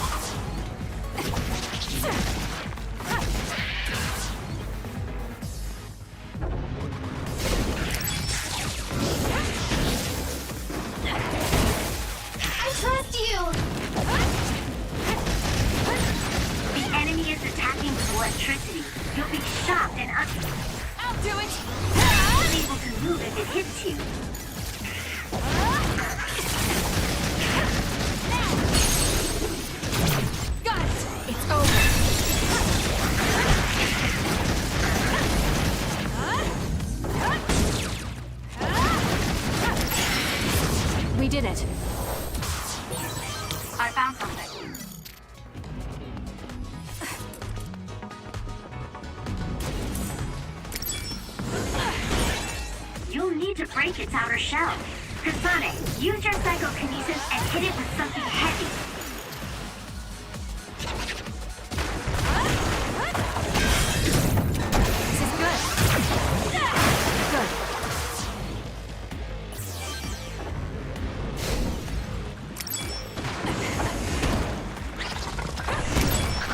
I trust you! The enemy is attacking with electricity. You'll be shocked and I'll do it! unable to move if it hits you. Got it! It's over. We did it. I found something. You'll need to break its outer shell. Kasane, use your psychokinesis and hit it with something heavy. This is good. Good.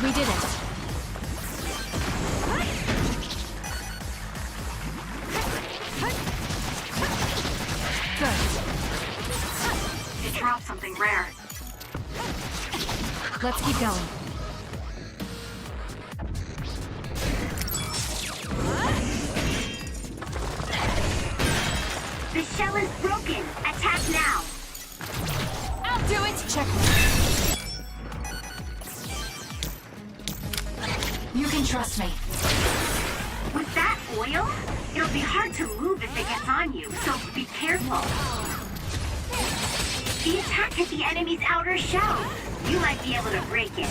We did it. You dropped something rare. Let's keep going. The shell is broken. Attack now. I'll do it! Check. You can trust me. With that oil, it'll be hard to move if it gets on you, so be careful. The attack hit the enemy's outer shell. You might be able to break it.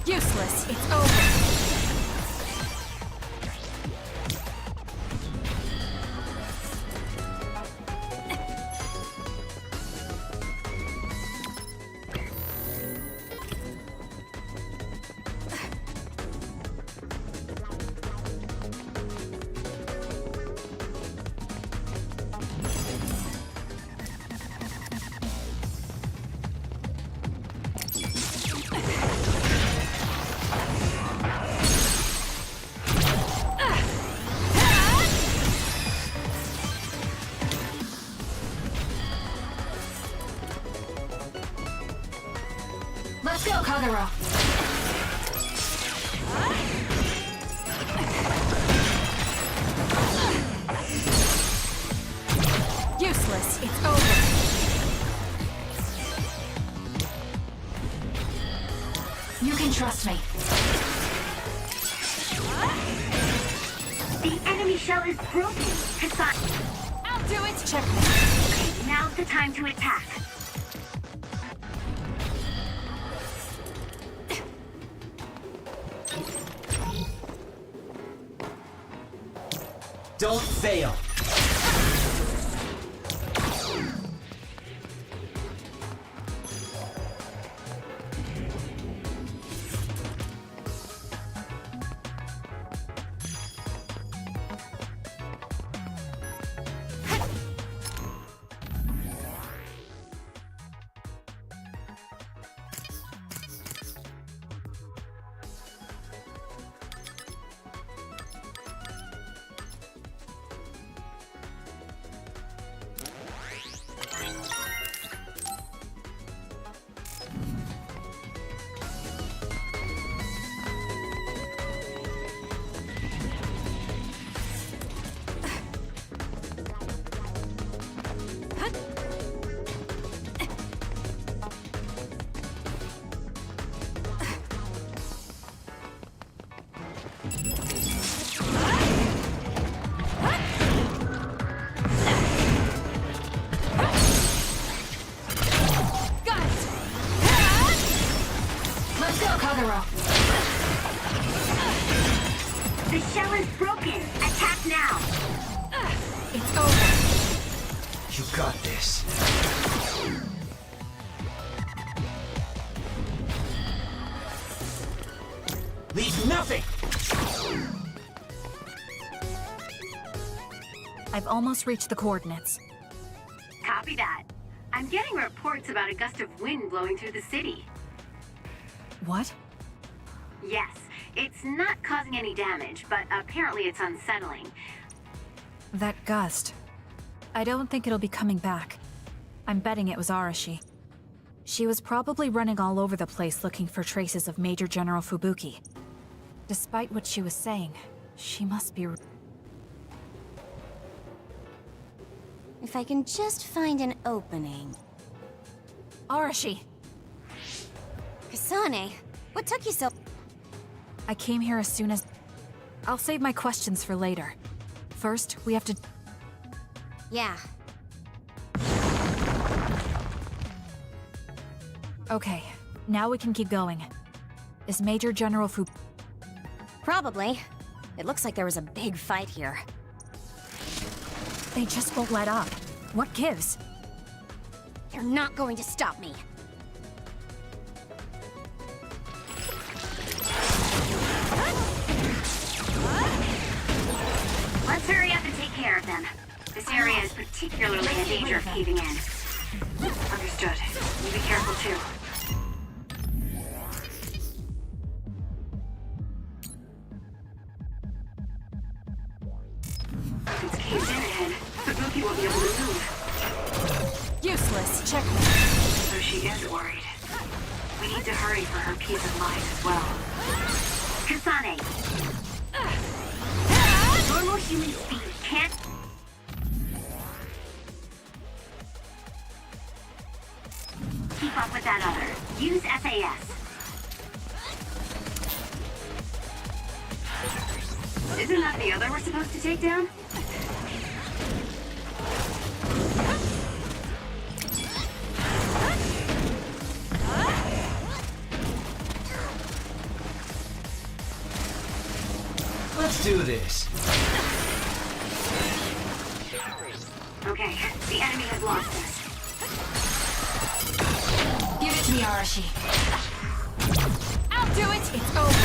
Useless. It's over. Let's go, Kagero. Useless. It's over. You can trust me. The enemy shell is broken. Kasane. I'll do it. Check me. Okay, now's the time to attack. Don't fail. The shell is broken! Attack now! It's over. You got this. Leave nothing! I've almost reached the coordinates. Copy that. I'm getting reports about a gust of wind blowing through the city. What? Yes, it's not causing any damage, but apparently it's unsettling. That gust. I don't think it'll be coming back. I'm betting it was Arashi. She was probably running all over the place looking for traces of Major General Fubuki. Despite what she was saying, she must be... If I can just find an opening. Arashi! Kasane, what took you so... I came here as soon as... I'll save my questions for later. First, we have to... Yeah. Okay, now we can keep going. Is Major General Fubuki... Probably. It looks like there was a big fight here. They just won't let up. What gives? You're not going to stop me. Let's hurry up and take care of them. This area is particularly in danger of caving in. Understood. You be careful too. If it's caved in ahead, Fubuki won't be able to move. Useless. Checkmate. So she is worried. We need to hurry for her peace of mind as well. Kasane! Normal human speed can't... Keep up with that other. Use SAS. Isn't that the other we're supposed to take down? Let's do this. Okay, the enemy has lost us. Give it to me, Arashi. I'll do it! It's over.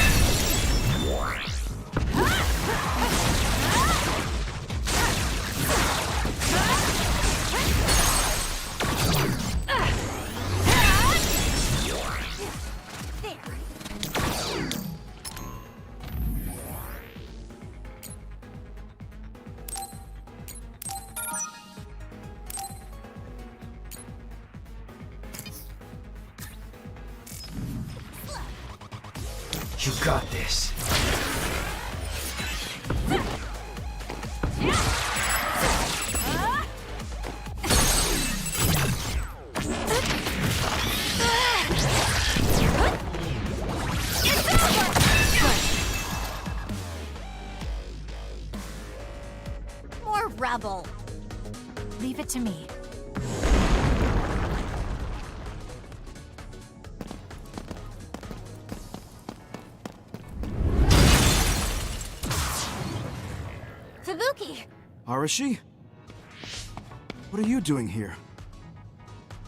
You got this. More rubble. Leave it to me. Fubuki! Arashi? What are you doing here?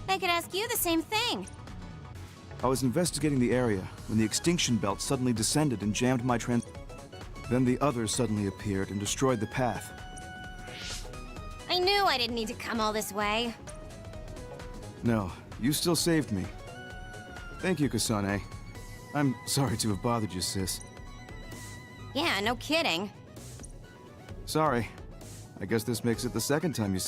I could ask you the same thing. I was investigating the area when the extinction belt suddenly descended and jammed my Then the others suddenly appeared and destroyed the path. I knew I didn't need to come all this way. No, you still saved me. Thank you, Kasane. I'm sorry to have bothered you, sis. Yeah, no kidding. Sorry. I guess this makes it the second time you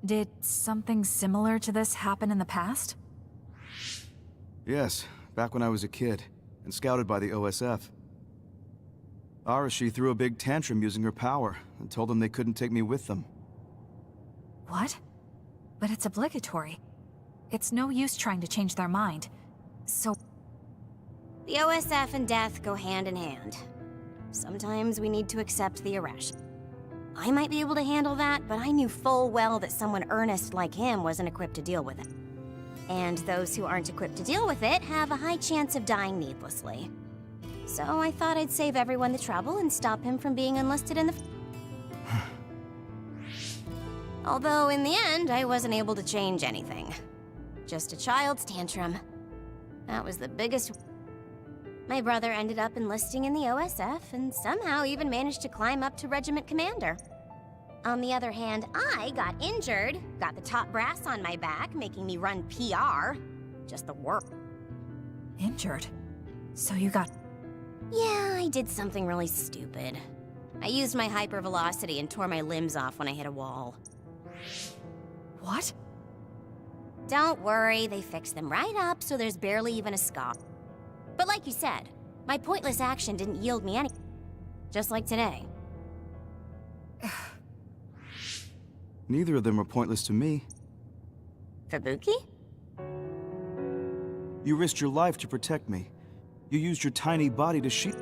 Did something similar to this happen in the past? Yes, back when I was a kid, and scouted by the OSF. Arashi threw a big tantrum using her power, and told them they couldn't take me with them. What? But it's obligatory. It's no use trying to change their mind. So... The OSF and death go hand in hand. Sometimes we need to accept the irrational. I might be able to handle that, but I knew full well that someone earnest like him wasn't equipped to deal with it. And those who aren't equipped to deal with it have a high chance of dying needlessly. So I thought I'd save everyone the trouble and stop him from being enlisted in the... Although in the end, I wasn't able to change anything. Just a child's tantrum. That was the biggest... My brother ended up enlisting in the OSF and somehow even managed to climb up to regiment commander. On the other hand, I got injured, got the top brass on my back, making me run PR. Just the work. Injured? So you got... Yeah, I did something really stupid. I used my hypervelocity and tore my limbs off when I hit a wall. What? Don't worry, they fixed them right up so there's barely even a scar. But like you said, my pointless action didn't yield me any... Just like today. Neither of them are pointless to me. Fubuki? You risked your life to protect me. You used your tiny body to shield.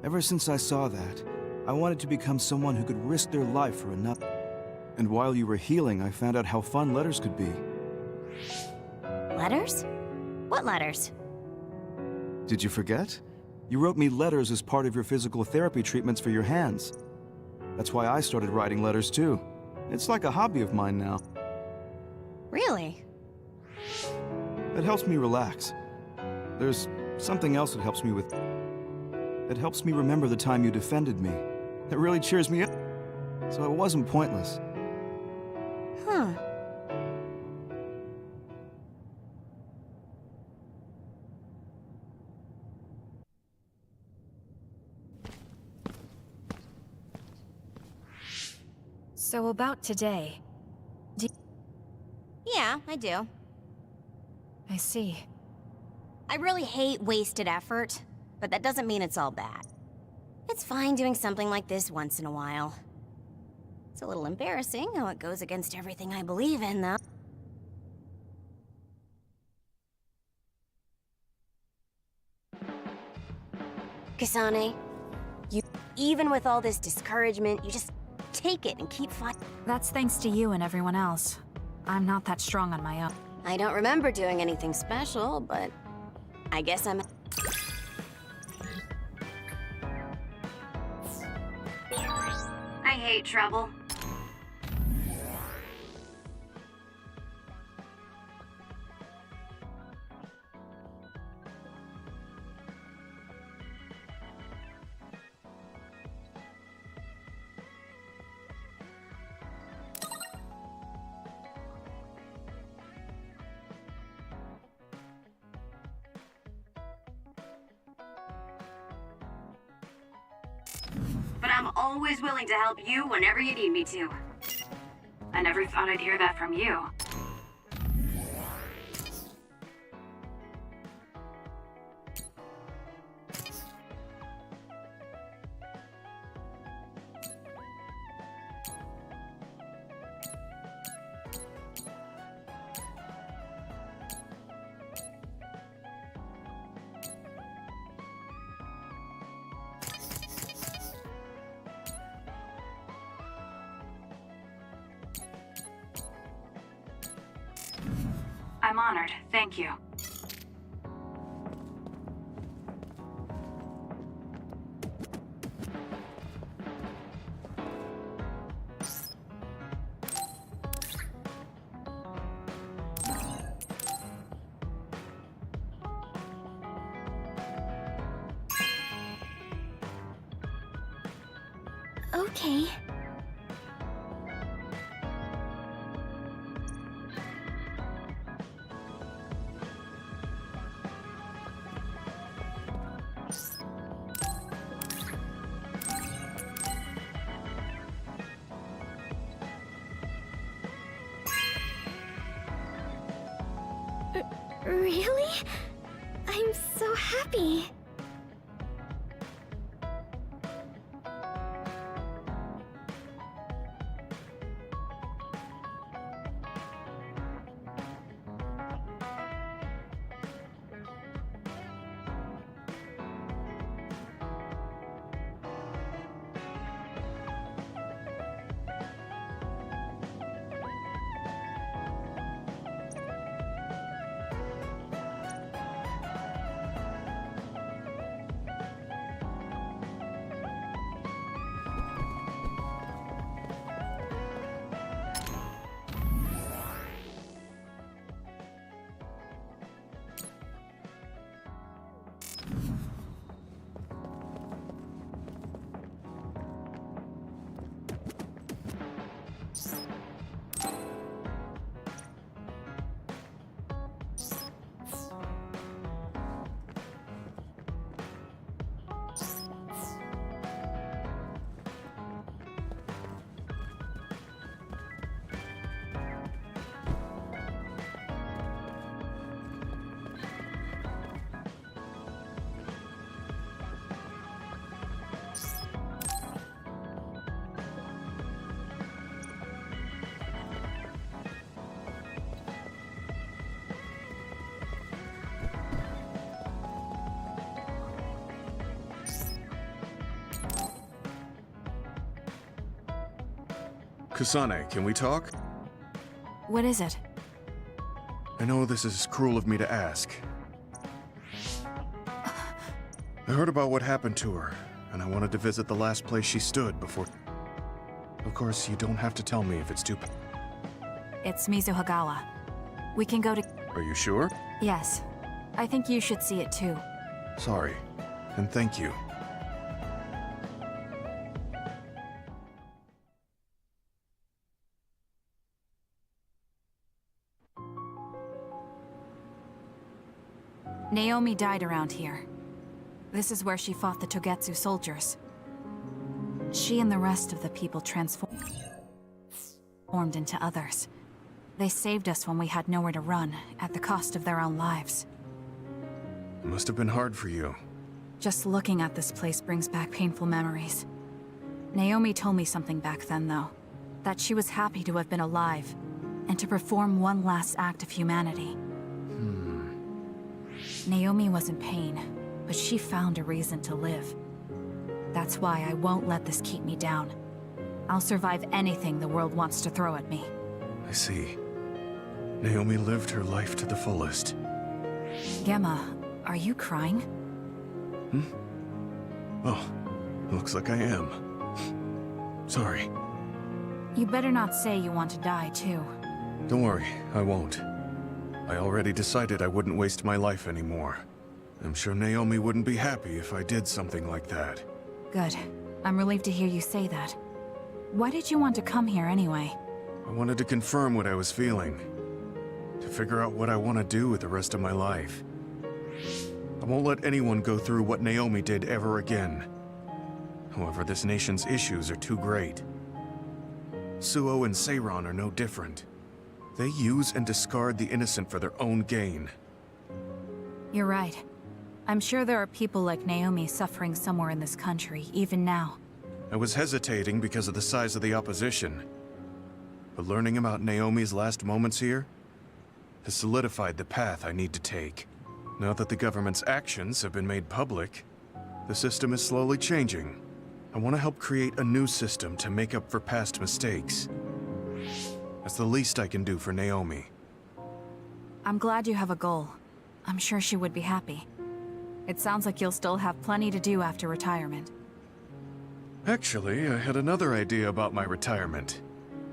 Ever since I saw that, I wanted to become someone who could risk their life for another. And while you were healing, I found out how fun letters could be. Letters? What letters? Did you forget? You wrote me letters as part of your physical therapy treatments for your hands. That's why I started writing letters too. It's like a hobby of mine now. Really? It helps me relax. There's something else it helps me with. It helps me remember the time you defended me. It really cheers me up. So it wasn't pointless. Huh. So about today... Yeah, I do. I see. I really hate wasted effort, but that doesn't mean it's all bad. It's fine doing something like this once in a while. It's a little embarrassing how it goes against everything I believe in, though. Kasane, even with all this discouragement, you just take it and keep fighting. That's thanks to you and everyone else. I'm not that strong on my own. I don't remember doing anything special, but I guess I'm... I hate trouble. But I'm always willing to help you whenever you need me to. I never thought I'd hear that from you. I'm honored. Thank you. Okay. Really? I'm so happy. Kasane, can we talk? What is it? I know this is cruel of me to ask. I heard about what happened to her, and I wanted to visit the last place she stood before... Of course, you don't have to tell me if it's too... It's Mizuhagawa. We can go to... Are you sure? Yes. I think you should see it too. Sorry, and thank you. Naomi died around here. This is where she fought the Togetsu soldiers. She and the rest of the people transformed into others. They saved us when we had nowhere to run, at the cost of their own lives. It must have been hard for you. Just looking at this place brings back painful memories. Naomi told me something back then, though. That she was happy to have been alive, and to perform one last act of humanity. Naomi was in pain, but she found a reason to live. That's why I won't let this keep me down. I'll survive anything the world wants to throw at me. I see. Naomi lived her life to the fullest. Gemma, are you crying? Oh, looks like I am. Sorry. You better not say you want to die, too. Don't worry, I won't. I already decided I wouldn't waste my life anymore. I'm sure Naomi wouldn't be happy if I did something like that. Good. I'm relieved to hear you say that. Why did you want to come here anyway? I wanted to confirm what I was feeling. To figure out what I want to do with the rest of my life. I won't let anyone go through what Naomi did ever again. However, this nation's issues are too great. Suo and Seiron are no different. They use and discard the innocent for their own gain. You're right. I'm sure there are people like Naomi suffering somewhere in this country, even now. I was hesitating because of the size of the opposition. But learning about Naomi's last moments here has solidified the path I need to take. Now that the government's actions have been made public, the system is slowly changing. I want to help create a new system to make up for past mistakes. That's the least I can do for Naomi. I'm glad you have a goal. I'm sure she would be happy. It sounds like you'll still have plenty to do after retirement. Actually, I had another idea about my retirement.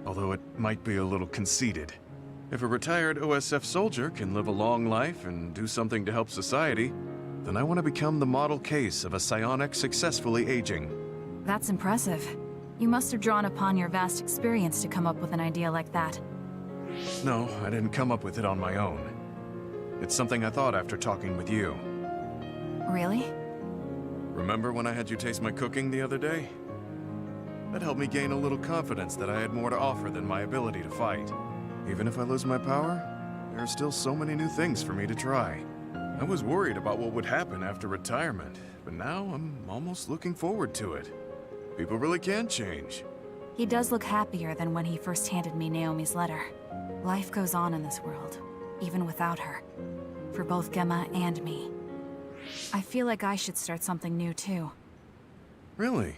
Although it might be a little conceited. If a retired OSF soldier can live a long life and do something to help society, then I want to become the model case of a psionic successfully aging. That's impressive. You must have drawn upon your vast experience to come up with an idea like that. No, I didn't come up with it on my own. It's something I thought after talking with you. Really? Remember when I had you taste my cooking the other day? That helped me gain a little confidence that I had more to offer than my ability to fight. Even if I lose my power, there are still so many new things for me to try. I was worried about what would happen after retirement, but now I'm almost looking forward to it. People really can change. He does look happier than when he first handed me Naomi's letter. Life goes on in this world, even without her. For both Gemma and me. I feel like I should start something new too. Really?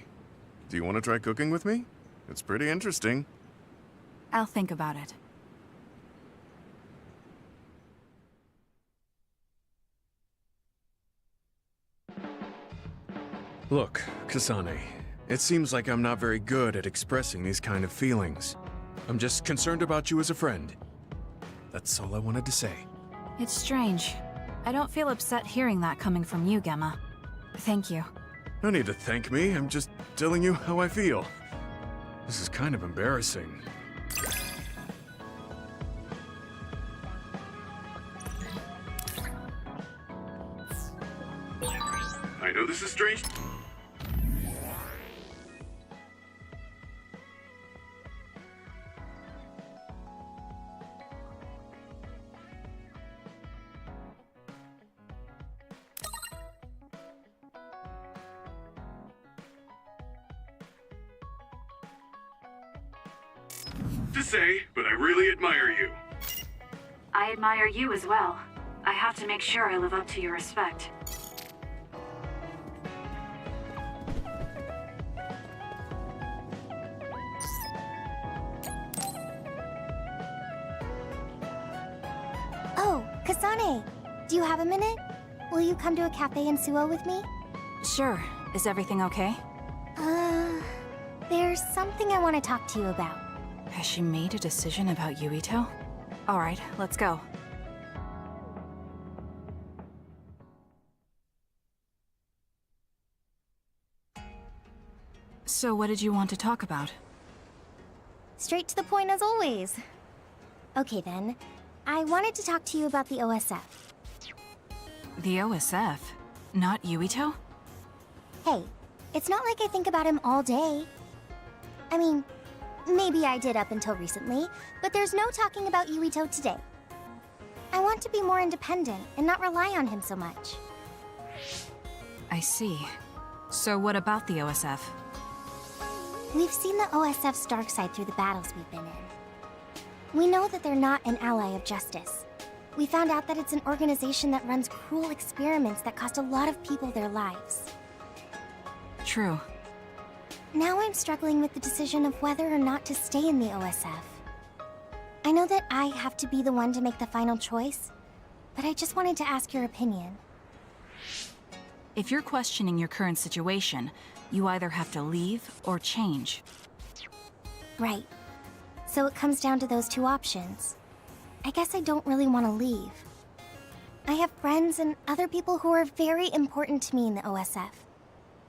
Do you want to try cooking with me? It's pretty interesting. I'll think about it. Look, Kasane, it seems like I'm not very good at expressing these kind of feelings. I'm just concerned about you as a friend. That's all I wanted to say. It's strange. I don't feel upset hearing that coming from you, Gemma. Thank you. No need to thank me, I'm just telling you how I feel. This is kind of embarrassing. I know this is strange. To say, but I really admire you. I admire you as well. I have to make sure I live up to your respect. Kasane, do you have a minute? Will you come to a cafe in Suo with me? Sure. Is everything okay? There's something I want to talk to you about. Has she made a decision about Yuito? Alright, let's go. So what did you want to talk about? Straight to the point as always. Okay then, I wanted to talk to you about the OSF. The OSF? Not Yuito? Hey, it's not like I think about him all day. I mean, maybe I did up until recently, but there's no talking about Yuito today. I want to be more independent and not rely on him so much. I see. So what about the OSF? We've seen the OSF's dark side through the battles we've been in. We know that they're not an ally of justice. We found out that it's an organization that runs cruel experiments that cost a lot of people their lives. True. Now I'm struggling with the decision of whether or not to stay in the OSF. I know that I have to be the one to make the final choice, but I just wanted to ask your opinion. If you're questioning your current situation, you either have to leave or change. Right. So it comes down to those two options. I guess I don't really want to leave. I have friends and other people who are very important to me in the OSF,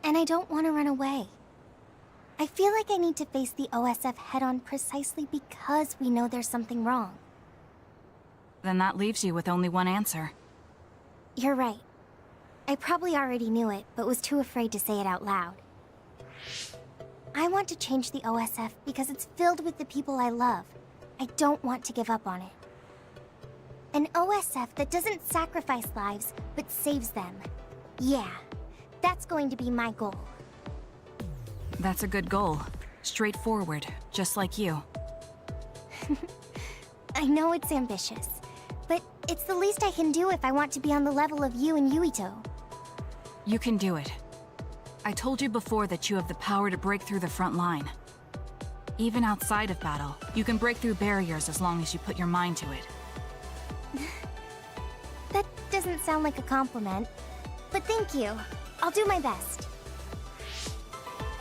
and I don't want to run away. I feel like I need to face the OSF head-on precisely because we know there's something wrong. Then that leaves you with only one answer. You're right. I probably already knew it, but was too afraid to say it out loud. I want to change the OSF because it's filled with the people I love. I don't want to give up on it. An OSF that doesn't sacrifice lives, but saves them. Yeah, that's going to be my goal. That's a good goal. Straightforward, just like you. I know it's ambitious, but it's the least I can do if I want to be on the level of you and Yuito. You can do it. I told you before that you have the power to break through the front line. Even outside of battle, you can break through barriers as long as you put your mind to it. That doesn't sound like a compliment, but thank you. I'll do my best.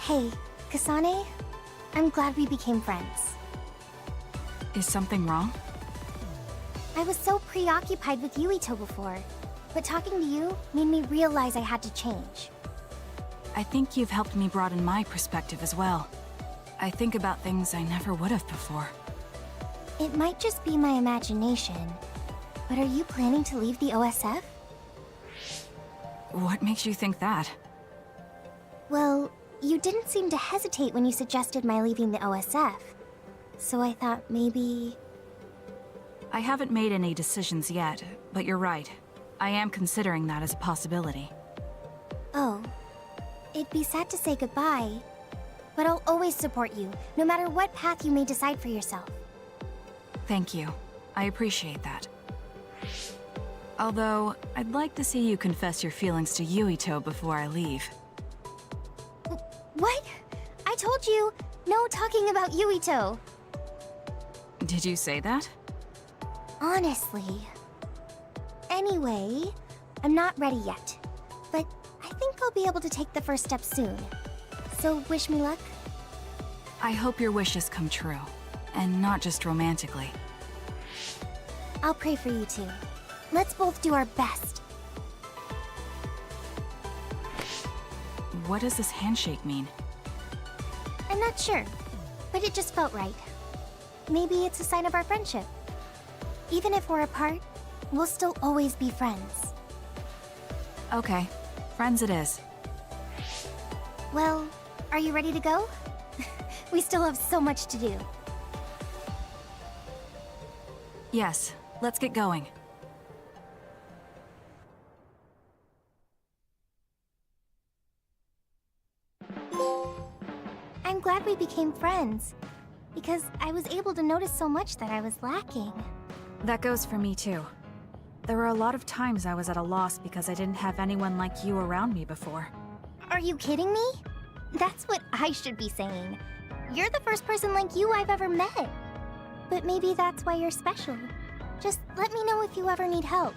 Hey, Kasane, I'm glad we became friends. Is something wrong? I was so preoccupied with Yuito before, but talking to you made me realize I had to change. I think you've helped me broaden my perspective as well. I think about things I never would have before. It might just be my imagination, but are you planning to leave the OSF? What makes you think that? Well, you didn't seem to hesitate when you suggested my leaving the OSF, so I thought maybe... I haven't made any decisions yet, but you're right. I am considering that as a possibility. Oh. It'd be sad to say goodbye, but I'll always support you, no matter what path you may decide for yourself. Thank you. I appreciate that. Although, I'd like to see you confess your feelings to Yuito before I leave. What? I told you, no talking about Yuito. Did you say that? Honestly. Anyway, I'm not ready yet, but I think I'll be able to take the first step soon. So wish me luck? I hope your wishes come true, and not just romantically. I'll pray for you too. Let's both do our best. What does this handshake mean? I'm not sure, but it just felt right. Maybe it's a sign of our friendship. Even if we're apart, we'll still always be friends. Okay, friends it is. Well, are you ready to go? We still have so much to do. Yes, let's get going. I'm glad we became friends, because I was able to notice so much that I was lacking. That goes for me too. There were a lot of times I was at a loss because I didn't have anyone like you around me before. Are you kidding me? That's what I should be saying. You're the first person like you I've ever met. But maybe that's why you're special. Just let me know if you ever need help.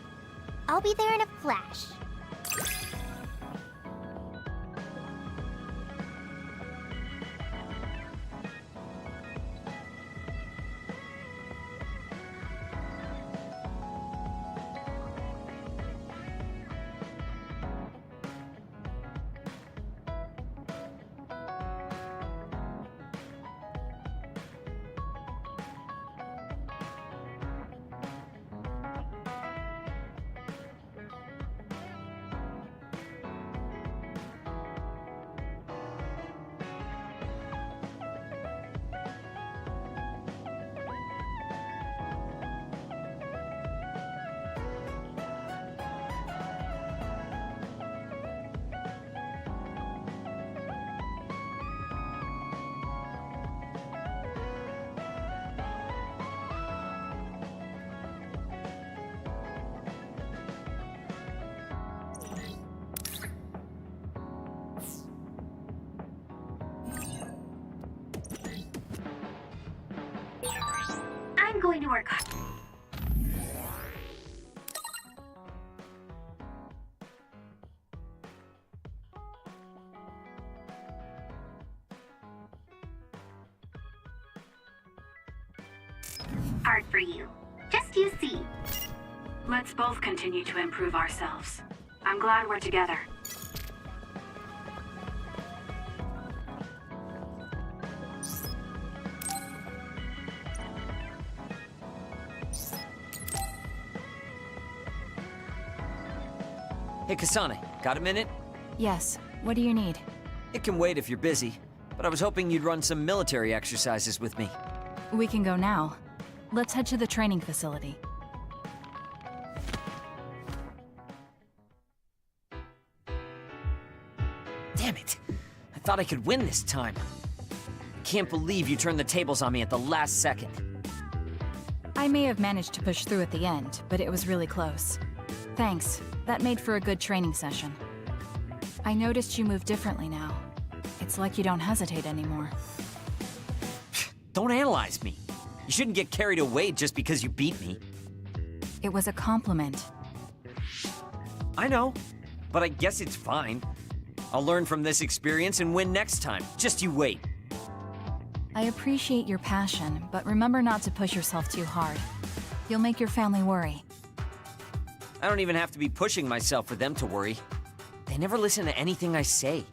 I'll be there in a flash. I'm going to work hard. Art for you. Just you see. Let's both continue to improve ourselves. I'm glad we're together. Hey, Kasane, got a minute? Yes. What do you need? It can wait if you're busy, but I was hoping you'd run some military exercises with me. We can go now. Let's head to the training facility. Damn it! I thought I could win this time. Can't believe you turned the tables on me at the last second. I may have managed to push through at the end, but it was really close. Thanks. That made for a good training session. I noticed you move differently now. It's like you don't hesitate anymore. Don't analyze me. You shouldn't get carried away just because you beat me. It was a compliment. I know, but I guess it's fine. I'll learn from this experience and win next time. Just you wait. I appreciate your passion, but remember not to push yourself too hard. You'll make your family worry. I don't even have to be pushing myself for them to worry. They never listen to anything I say.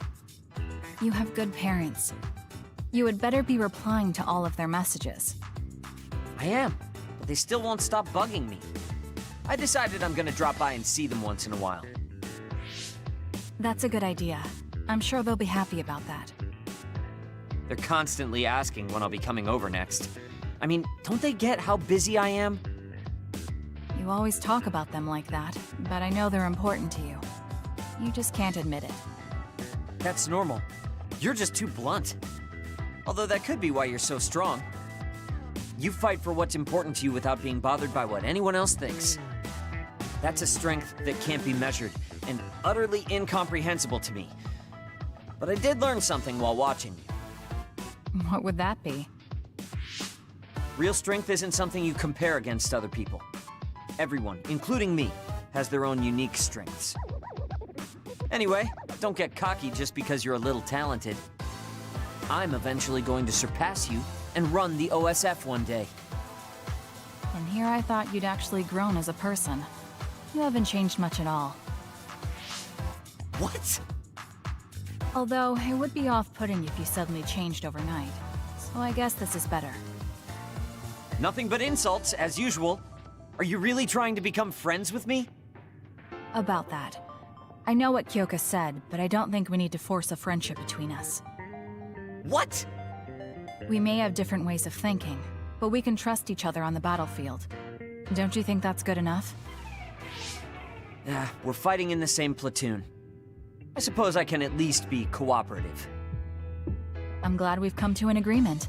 You have good parents. You had better be replying to all of their messages. I am, but they still won't stop bugging me. I decided I'm gonna drop by and see them once in a while. That's a good idea. I'm sure they'll be happy about that. They're constantly asking when I'll be coming over next. I mean, don't they get how busy I am? You always talk about them like that, but I know they're important to you. You just can't admit it. That's normal. You're just too blunt. Although that could be why you're so strong. You fight for what's important to you without being bothered by what anyone else thinks. That's a strength that can't be measured, and utterly incomprehensible to me. But I did learn something while watching you. What would that be? Real strength isn't something you compare against other people. Everyone, including me, has their own unique strengths. Anyway, don't get cocky just because you're a little talented. I'm eventually going to surpass you and run the OSF one day. And here I thought you'd actually grown as a person. You haven't changed much at all. What? Although, it would be off-putting if you suddenly changed overnight. So I guess this is better. Nothing but insults, as usual. Are you really trying to become friends with me? About that. I know what Kyoka said, but I don't think we need to force a friendship between us. What? We may have different ways of thinking, but we can trust each other on the battlefield. Don't you think that's good enough? We're fighting in the same platoon. I suppose I can at least be cooperative. I'm glad we've come to an agreement.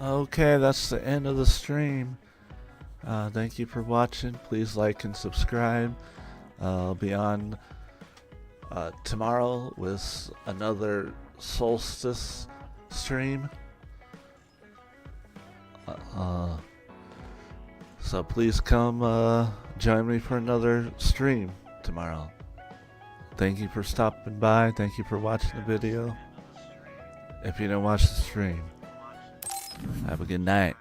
Okay, that's the end of the stream. Thank you for watching. Please like and subscribe. I'll be on tomorrow with another solstice stream. So please come join me for another stream tomorrow. Thank you for stopping by. Thank you for watching the video. If you don't watch the stream, have a good night.